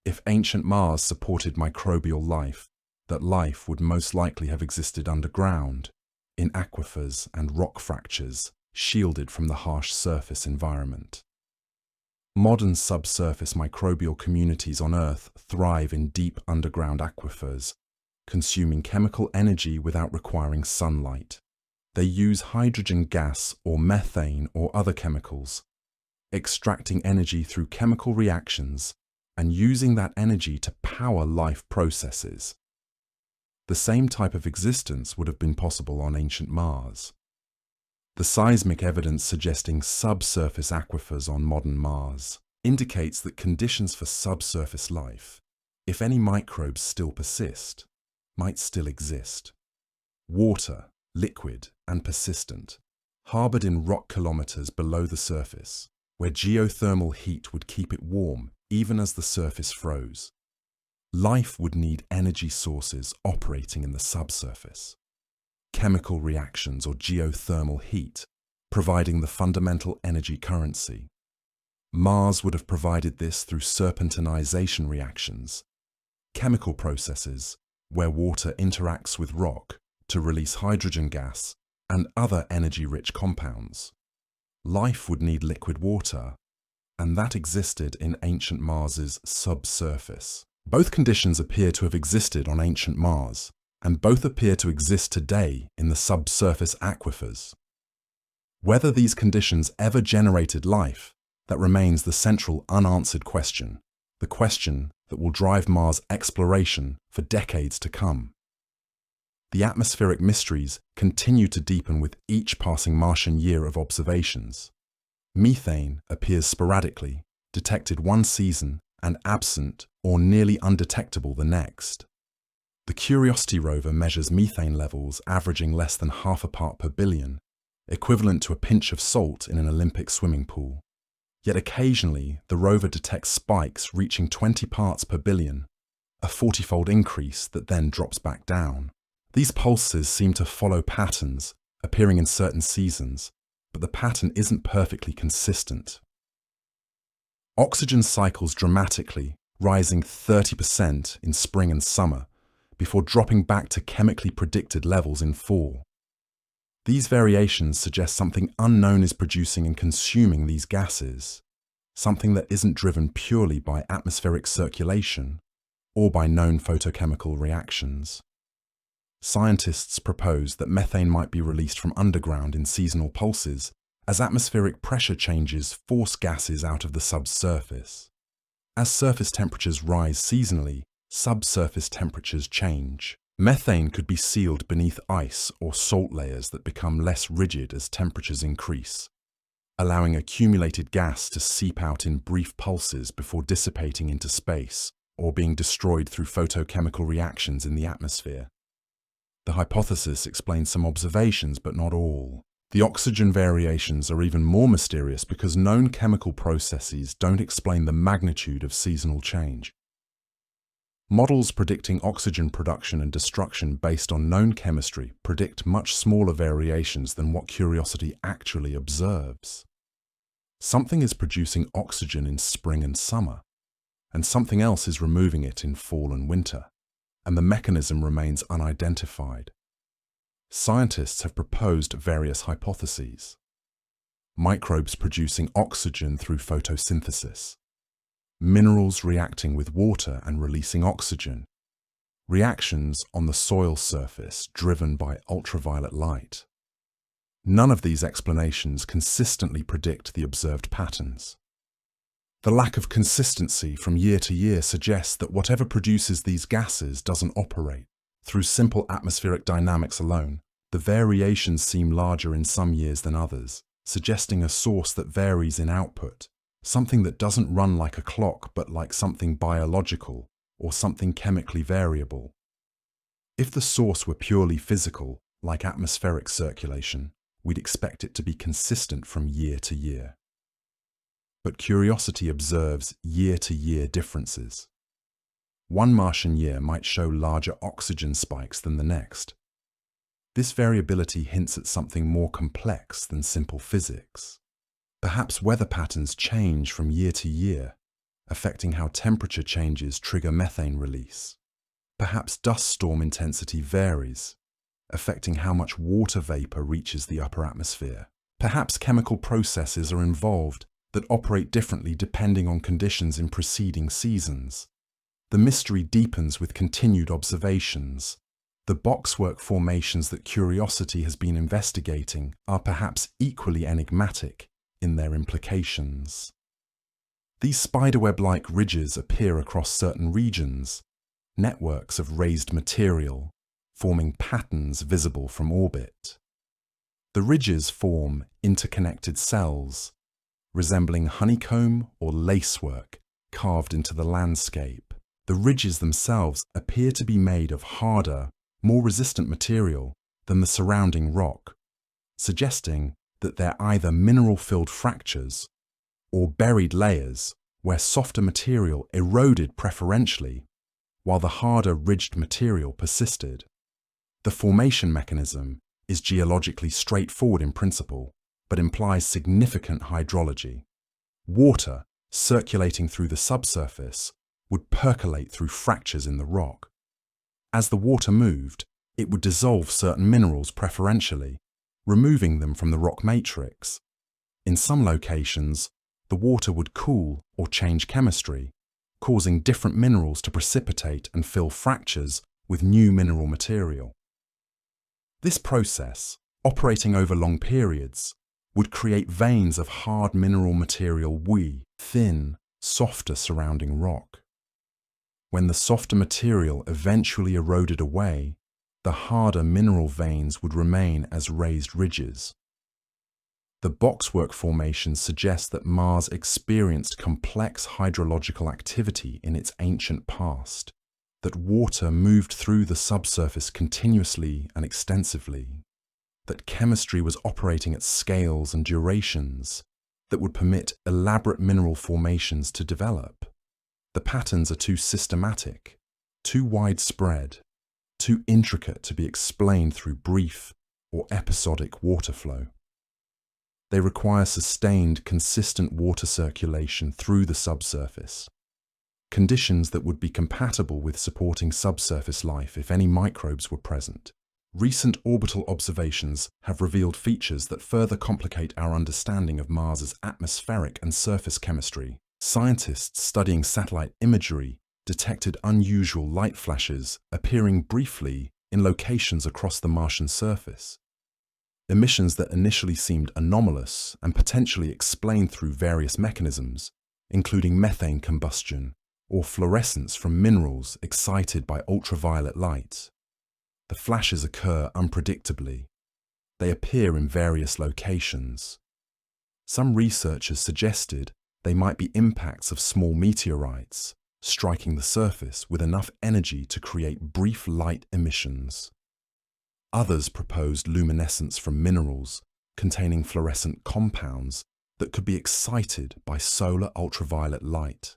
S1: If ancient Mars supported microbial life, that life would most likely have existed underground, in aquifers and rock fractures, shielded from the harsh surface environment. Modern subsurface microbial communities on Earth thrive in deep underground aquifers, consuming chemical energy without requiring sunlight. They use hydrogen gas or methane or other chemicals, extracting energy through chemical reactions and using that energy to power life processes. The same type of existence would have been possible on ancient Mars. The seismic evidence suggesting subsurface aquifers on modern Mars indicates that conditions for subsurface life, if any microbes still persist, might still exist. Water, liquid and persistent, harbored in rock kilometers below the surface, where geothermal heat would keep it warm even as the surface froze. Life would need energy sources operating in the subsurface. Chemical reactions or geothermal heat, providing the fundamental energy currency. Mars would have provided this through serpentinization reactions, chemical processes where water interacts with rock to release hydrogen gas and other energy-rich compounds. Life would need liquid water, and that existed in ancient Mars's subsurface. Both conditions appear to have existed on ancient Mars, and both appear to exist today in the subsurface aquifers. Whether these conditions ever generated life, that remains the central unanswered question, the question that will drive Mars exploration for decades to come. The atmospheric mysteries continue to deepen with each passing Martian year of observations. Methane appears sporadically, detected one season and absent or nearly undetectable the next. The Curiosity rover measures methane levels averaging less than half a part per billion, equivalent to a pinch of salt in an Olympic swimming pool. Yet occasionally, the rover detects spikes reaching 20 parts per billion, a 40-fold increase that then drops back down. These pulses seem to follow patterns, appearing in certain seasons, but the pattern isn't perfectly consistent. Oxygen cycles dramatically, rising 30% in spring and summer, before dropping back to chemically predicted levels in fall. These variations suggest something unknown is producing and consuming these gases. something that isn't driven purely by atmospheric circulation or by known photochemical reactions. Scientists propose that methane might be released from underground in seasonal pulses as atmospheric pressure changes force gases out of the subsurface. As surface temperatures rise seasonally, subsurface temperatures change. Methane could be sealed beneath ice or salt layers that become less rigid as temperatures increase, allowing accumulated gas to seep out in brief pulses before dissipating into space or being destroyed through photochemical reactions in the atmosphere. The hypothesis explains some observations, but not all. The oxygen variations are even more mysterious because known chemical processes don't explain the magnitude of seasonal change. Models predicting oxygen production and destruction based on known chemistry predict much smaller variations than what Curiosity actually observes. Something is producing oxygen in spring and summer, and something else is removing it in fall and winter, and the mechanism remains unidentified. Scientists have proposed various hypotheses. Microbes producing oxygen through photosynthesis. Minerals reacting with water and releasing oxygen. Reactions on the soil surface driven by ultraviolet light. None of these explanations consistently predict the observed patterns. The lack of consistency from year to year suggests that whatever produces these gases doesn't operate through simple atmospheric dynamics alone. The variations seem larger in some years than others, suggesting a source that varies in output, something that doesn't run like a clock but like something biological or something chemically variable. If the source were purely physical, like atmospheric circulation, we'd expect it to be consistent from year to year. But Curiosity observes year-to-year differences. One Martian year might show larger oxygen spikes than the next. This variability hints at something more complex than simple physics. Perhaps weather patterns change from year to year, affecting how temperature changes trigger methane release. Perhaps dust storm intensity varies, affecting how much water vapor reaches the upper atmosphere. Perhaps chemical processes are involved that operate differently depending on conditions in preceding seasons. The mystery deepens with continued observations. The boxwork formations that Curiosity has been investigating are perhaps equally enigmatic in their implications. These spiderweb-like ridges appear across certain regions, networks of raised material, forming patterns visible from orbit. The ridges form interconnected cells, resembling honeycomb or lacework carved into the landscape. The ridges themselves appear to be made of harder, more resistant material than the surrounding rock, suggesting that they're either mineral-filled fractures or buried layers where softer material eroded preferentially while the harder ridged material persisted. The formation mechanism is geologically straightforward in principle, but implies significant hydrology. Water circulating through the subsurface would percolate through fractures in the rock. As the water moved, it would dissolve certain minerals preferentially, removing them from the rock matrix. In some locations, the water would cool or change chemistry, causing different minerals to precipitate and fill fractures with new mineral material. This process, operating over long periods, would create veins of hard mineral material thin, softer surrounding rock. When the softer material eventually eroded away, the harder mineral veins would remain as raised ridges. The boxwork formations suggest that Mars experienced complex hydrological activity in its ancient past, that water moved through the subsurface continuously and extensively, that chemistry was operating at scales and durations that would permit elaborate mineral formations to develop. The patterns are too systematic, too widespread, too intricate to be explained through brief or episodic water flow. They require sustained, consistent water circulation through the subsurface, conditions that would be compatible with supporting subsurface life if any microbes were present. Recent orbital observations have revealed features that further complicate our understanding of Mars's atmospheric and surface chemistry. Scientists studying satellite imagery detected unusual light flashes appearing briefly in locations across the Martian surface. Emissions that initially seemed anomalous and potentially explained through various mechanisms, including methane combustion or fluorescence from minerals excited by ultraviolet light. The flashes occur unpredictably. They appear in various locations. Some researchers suggested they might be impacts of small meteorites striking the surface with enough energy to create brief light emissions. Others proposed luminescence from minerals containing fluorescent compounds that could be excited by solar ultraviolet light.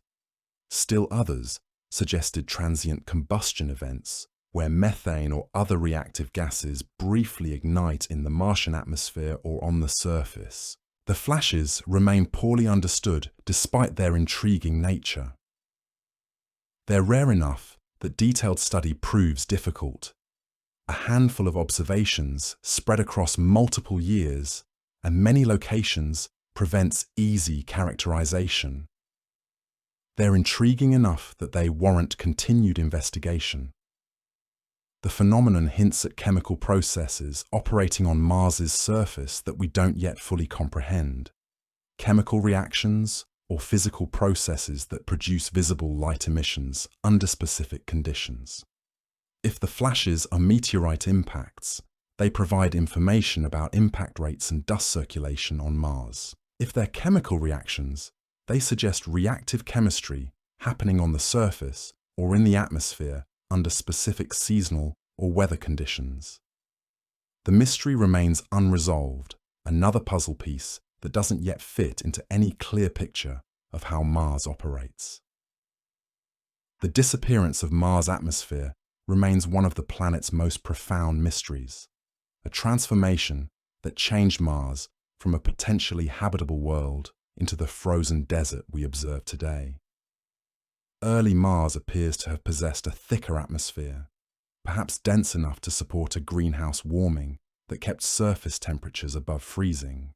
S1: Still others suggested transient combustion events where methane or other reactive gases briefly ignite in the Martian atmosphere or on the surface. The flashes remain poorly understood despite their intriguing nature. They're rare enough that detailed study proves difficult. A handful of observations spread across multiple years and many locations prevents easy characterization. They're intriguing enough that they warrant continued investigation. The phenomenon hints at chemical processes operating on Mars's surface that we don't yet fully comprehend. Chemical reactions or physical processes that produce visible light emissions under specific conditions. If the flashes are meteorite impacts, they provide information about impact rates and dust circulation on Mars. If they're chemical reactions, they suggest reactive chemistry happening on the surface or in the atmosphere under specific seasonal or weather conditions. The mystery remains unresolved, another puzzle piece that doesn't yet fit into any clear picture of how Mars operates. The disappearance of Mars' atmosphere remains one of the planet's most profound mysteries, a transformation that changed Mars from a potentially habitable world into the frozen desert we observe today. Early Mars appears to have possessed a thicker atmosphere, perhaps dense enough to support a greenhouse warming that kept surface temperatures above freezing.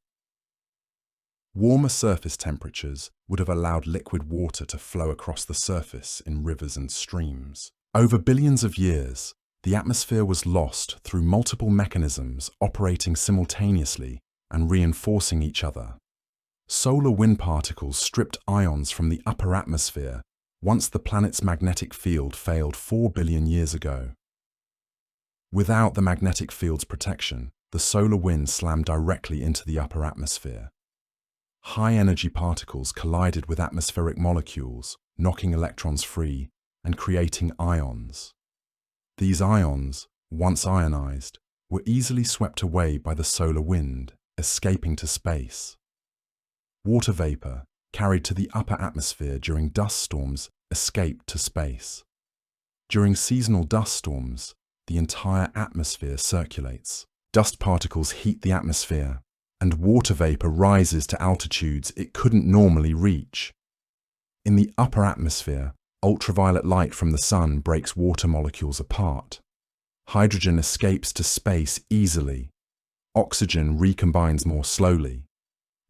S1: Warmer surface temperatures would have allowed liquid water to flow across the surface in rivers and streams. Over billions of years, the atmosphere was lost through multiple mechanisms operating simultaneously and reinforcing each other. Solar wind particles stripped ions from the upper atmosphere once the planet's magnetic field failed 4 billion years ago. Without the magnetic field's protection, the solar wind slammed directly into the upper atmosphere. High-energy particles collided with atmospheric molecules, knocking electrons free and creating ions. These ions, once ionized, were easily swept away by the solar wind, escaping to space. Water vapor, carried to the upper atmosphere during dust storms, escaped to space. During seasonal dust storms, the entire atmosphere circulates. Dust particles heat the atmosphere, and water vapor rises to altitudes it couldn't normally reach. In the upper atmosphere, ultraviolet light from the sun breaks water molecules apart. Hydrogen escapes to space easily. Oxygen recombines more slowly.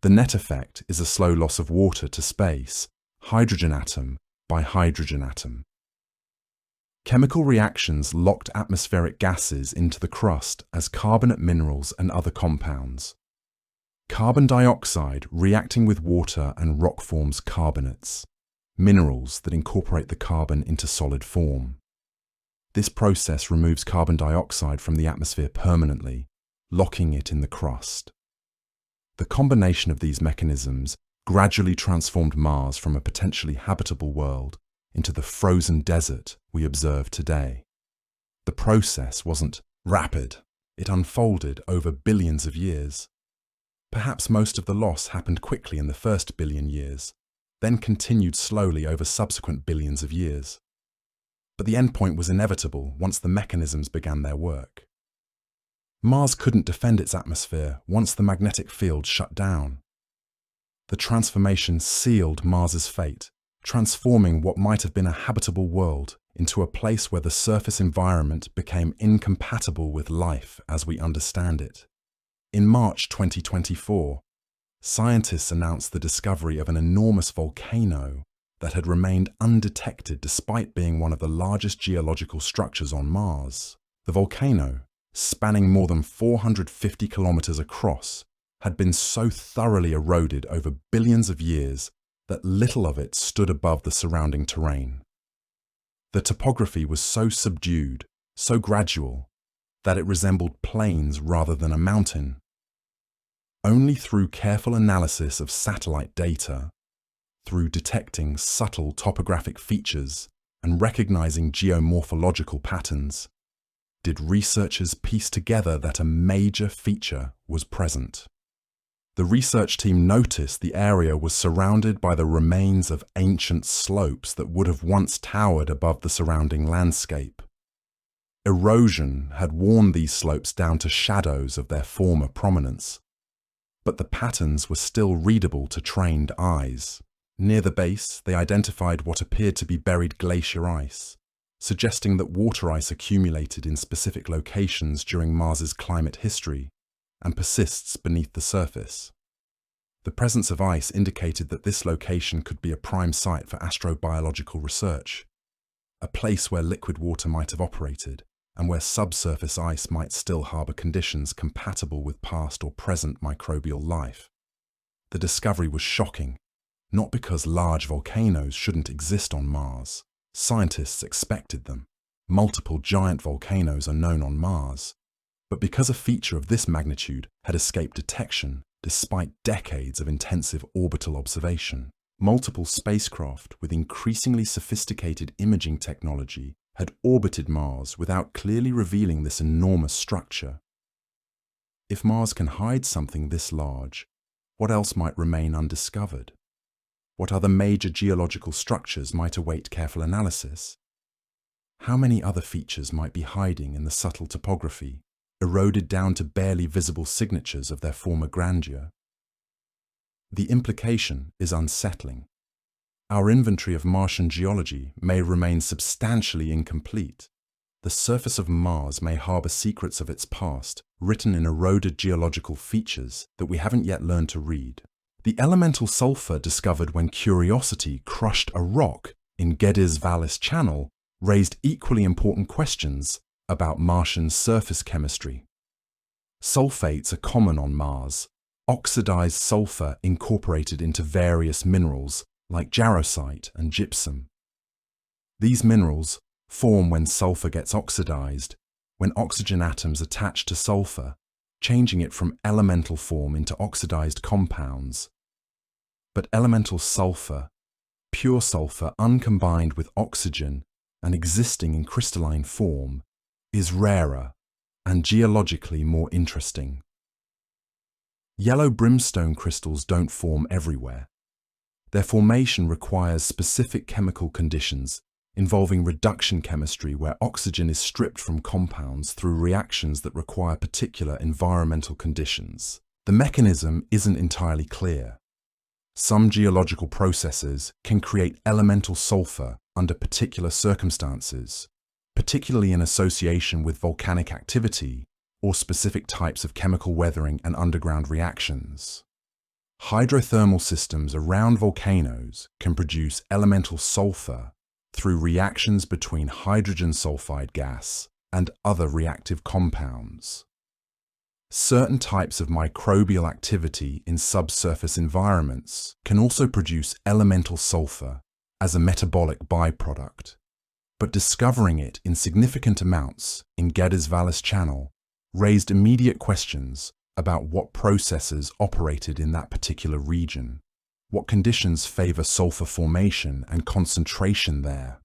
S1: The net effect is a slow loss of water to space, hydrogen atom by hydrogen atom. Chemical reactions locked atmospheric gases into the crust as carbonate minerals and other compounds. Carbon dioxide reacting with water and rock forms carbonates, minerals that incorporate the carbon into solid form. This process removes carbon dioxide from the atmosphere permanently, locking it in the crust. The combination of these mechanisms gradually transformed Mars from a potentially habitable world into the frozen desert we observe today. The process wasn't rapid. It unfolded over billions of years. Perhaps most of the loss happened quickly in the first billion years, then continued slowly over subsequent billions of years. But the endpoint was inevitable once the mechanisms began their work. Mars couldn't defend its atmosphere once the magnetic field shut down. The transformation sealed Mars's fate, transforming what might have been a habitable world into a place where the surface environment became incompatible with life as we understand it. In March 2024, scientists announced the discovery of an enormous volcano that had remained undetected despite being one of the largest geological structures on Mars. The volcano, spanning more than 450 kilometers across, had been so thoroughly eroded over billions of years that little of it stood above the surrounding terrain. The topography was so subdued, so gradual, that it resembled plains rather than a mountain. Only through careful analysis of satellite data, through detecting subtle topographic features and recognizing geomorphological patterns, did researchers piece together that a major feature was present. The research team noticed the area was surrounded by the remains of ancient slopes that would have once towered above the surrounding landscape. Erosion had worn these slopes down to shadows of their former prominence, but the patterns were still readable to trained eyes. Near the base, they identified what appeared to be buried glacier ice, suggesting that water ice accumulated in specific locations during Mars's climate history and persists beneath the surface. The presence of ice indicated that this location could be a prime site for astrobiological research, a place where liquid water might have operated and where subsurface ice might still harbour conditions compatible with past or present microbial life. The discovery was shocking, not because large volcanoes shouldn't exist on Mars. Scientists expected them. Multiple giant volcanoes are known on Mars, but because a feature of this magnitude had escaped detection despite decades of intensive orbital observation. Multiple spacecraft with increasingly sophisticated imaging technology had orbited Mars without clearly revealing this enormous structure. If Mars can hide something this large, what else might remain undiscovered? What other major geological structures might await careful analysis? How many other features might be hiding in the subtle topography, eroded down to barely visible signatures of their former grandeur? The implication is unsettling. Our inventory of Martian geology may remain substantially incomplete. The surface of Mars may harbour secrets of its past, written in eroded geological features that we haven't yet learned to read. The elemental sulfur discovered when Curiosity crushed a rock in Valles channel raised equally important questions about Martian surface chemistry. Sulfates are common on Mars, oxidized sulfur incorporated into various minerals like jarosite and gypsum. These minerals form when sulfur gets oxidized, when oxygen atoms attach to sulfur, changing it from elemental form into oxidized compounds. But elemental sulfur, pure sulfur uncombined with oxygen and existing in crystalline form, is rarer and geologically more interesting. Yellow brimstone crystals don't form everywhere. Their formation requires specific chemical conditions involving reduction chemistry where oxygen is stripped from compounds through reactions that require particular environmental conditions. The mechanism isn't entirely clear. Some geological processes can create elemental sulfur under particular circumstances, particularly in association with volcanic activity or specific types of chemical weathering and underground reactions. Hydrothermal systems around volcanoes can produce elemental sulfur through reactions between hydrogen sulfide gas and other reactive compounds. Certain types of microbial activity in subsurface environments can also produce elemental sulfur as a metabolic byproduct, but discovering it in significant amounts in Valles channel raised immediate questions about what processes operated in that particular region, what conditions favor sulfur formation and concentration there.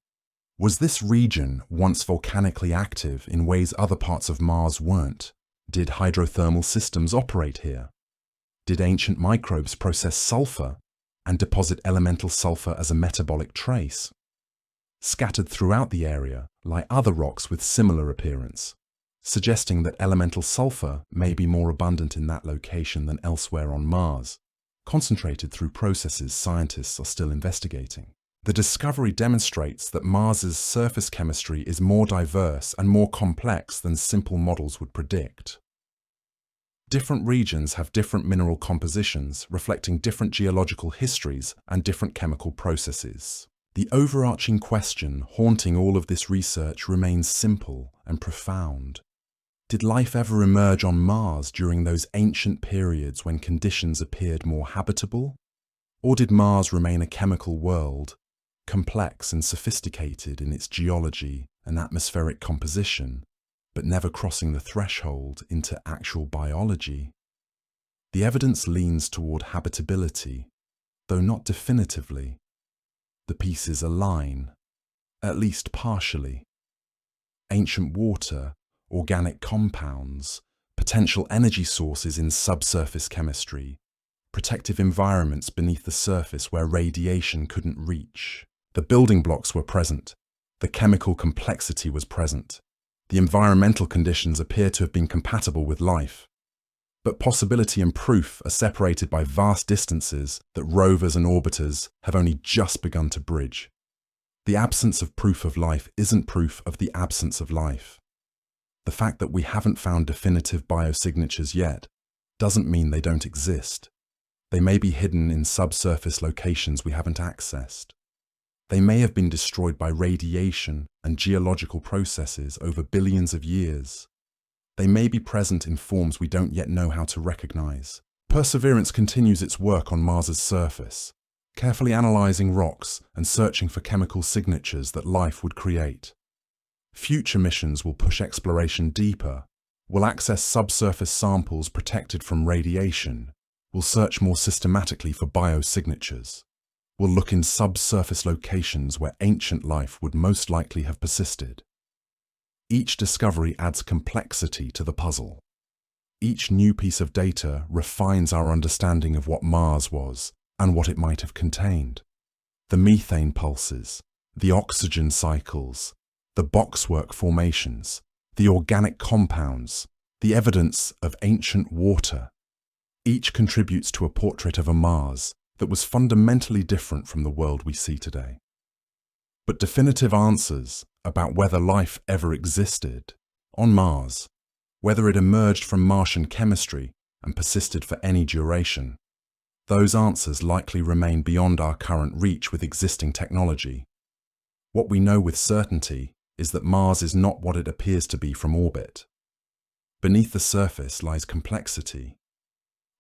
S1: Was this region once volcanically active in ways other parts of Mars weren't? Did hydrothermal systems operate here? Did ancient microbes process sulfur and deposit elemental sulfur as a metabolic trace? Scattered throughout the area lie other rocks with similar appearance, suggesting that elemental sulfur may be more abundant in that location than elsewhere on Mars, concentrated through processes scientists are still investigating. The discovery demonstrates that Mars's surface chemistry is more diverse and more complex than simple models would predict. Different regions have different mineral compositions, reflecting different geological histories and different chemical processes. The overarching question haunting all of this research remains simple and profound. Did life ever emerge on Mars during those ancient periods when conditions appeared more habitable? Or did Mars remain a chemical world, complex and sophisticated in its geology and atmospheric composition, but never crossing the threshold into actual biology? The evidence leans toward habitability, though not definitively. The pieces align, at least partially. Ancient water, organic compounds, potential energy sources in subsurface chemistry, protective environments beneath the surface where radiation couldn't reach. The building blocks were present, the chemical complexity was present, the environmental conditions appear to have been compatible with life. But possibility and proof are separated by vast distances that rovers and orbiters have only just begun to bridge. The absence of proof of life isn't proof of the absence of life. The fact that we haven't found definitive biosignatures yet doesn't mean they don't exist. They may be hidden in subsurface locations we haven't accessed. They may have been destroyed by radiation and geological processes over billions of years. They may be present in forms we don't yet know how to recognize. Perseverance continues its work on Mars's surface, carefully analyzing rocks and searching for chemical signatures that life would create. Future missions will push exploration deeper, will access subsurface samples protected from radiation, will search more systematically for biosignatures, will look in subsurface locations where ancient life would most likely have persisted. Each discovery adds complexity to the puzzle. Each new piece of data refines our understanding of what Mars was and what it might have contained. The methane pulses, the oxygen cycles, the boxwork formations, the organic compounds, the evidence of ancient water. Each contributes to a portrait of a Mars that was fundamentally different from the world we see today. But definitive answers about whether life ever existed on Mars, whether it emerged from Martian chemistry and persisted for any duration, those answers likely remain beyond our current reach with existing technology. What we know with certainty is that Mars is not what it appears to be from orbit. Beneath the surface lies complexity.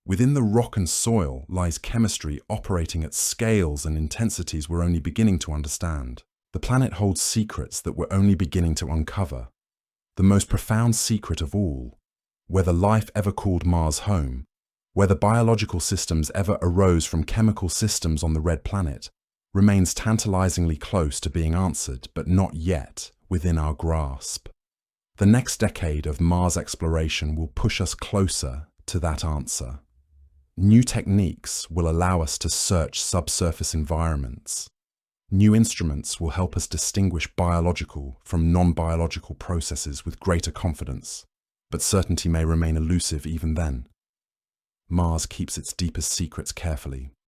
S1: Within the rock and soil lies chemistry operating at scales and intensities we're only beginning to understand. The planet holds secrets that we're only beginning to uncover. The most profound secret of all, whether life ever called Mars home, whether biological systems ever arose from chemical systems on the red planet, remains tantalizingly close to being answered, but not yet within our grasp. The next decade of Mars exploration will push us closer to that answer. New techniques will allow us to search subsurface environments. New instruments will help us distinguish biological from non-biological processes with greater confidence, but certainty may remain elusive even then. Mars keeps its deepest secrets carefully,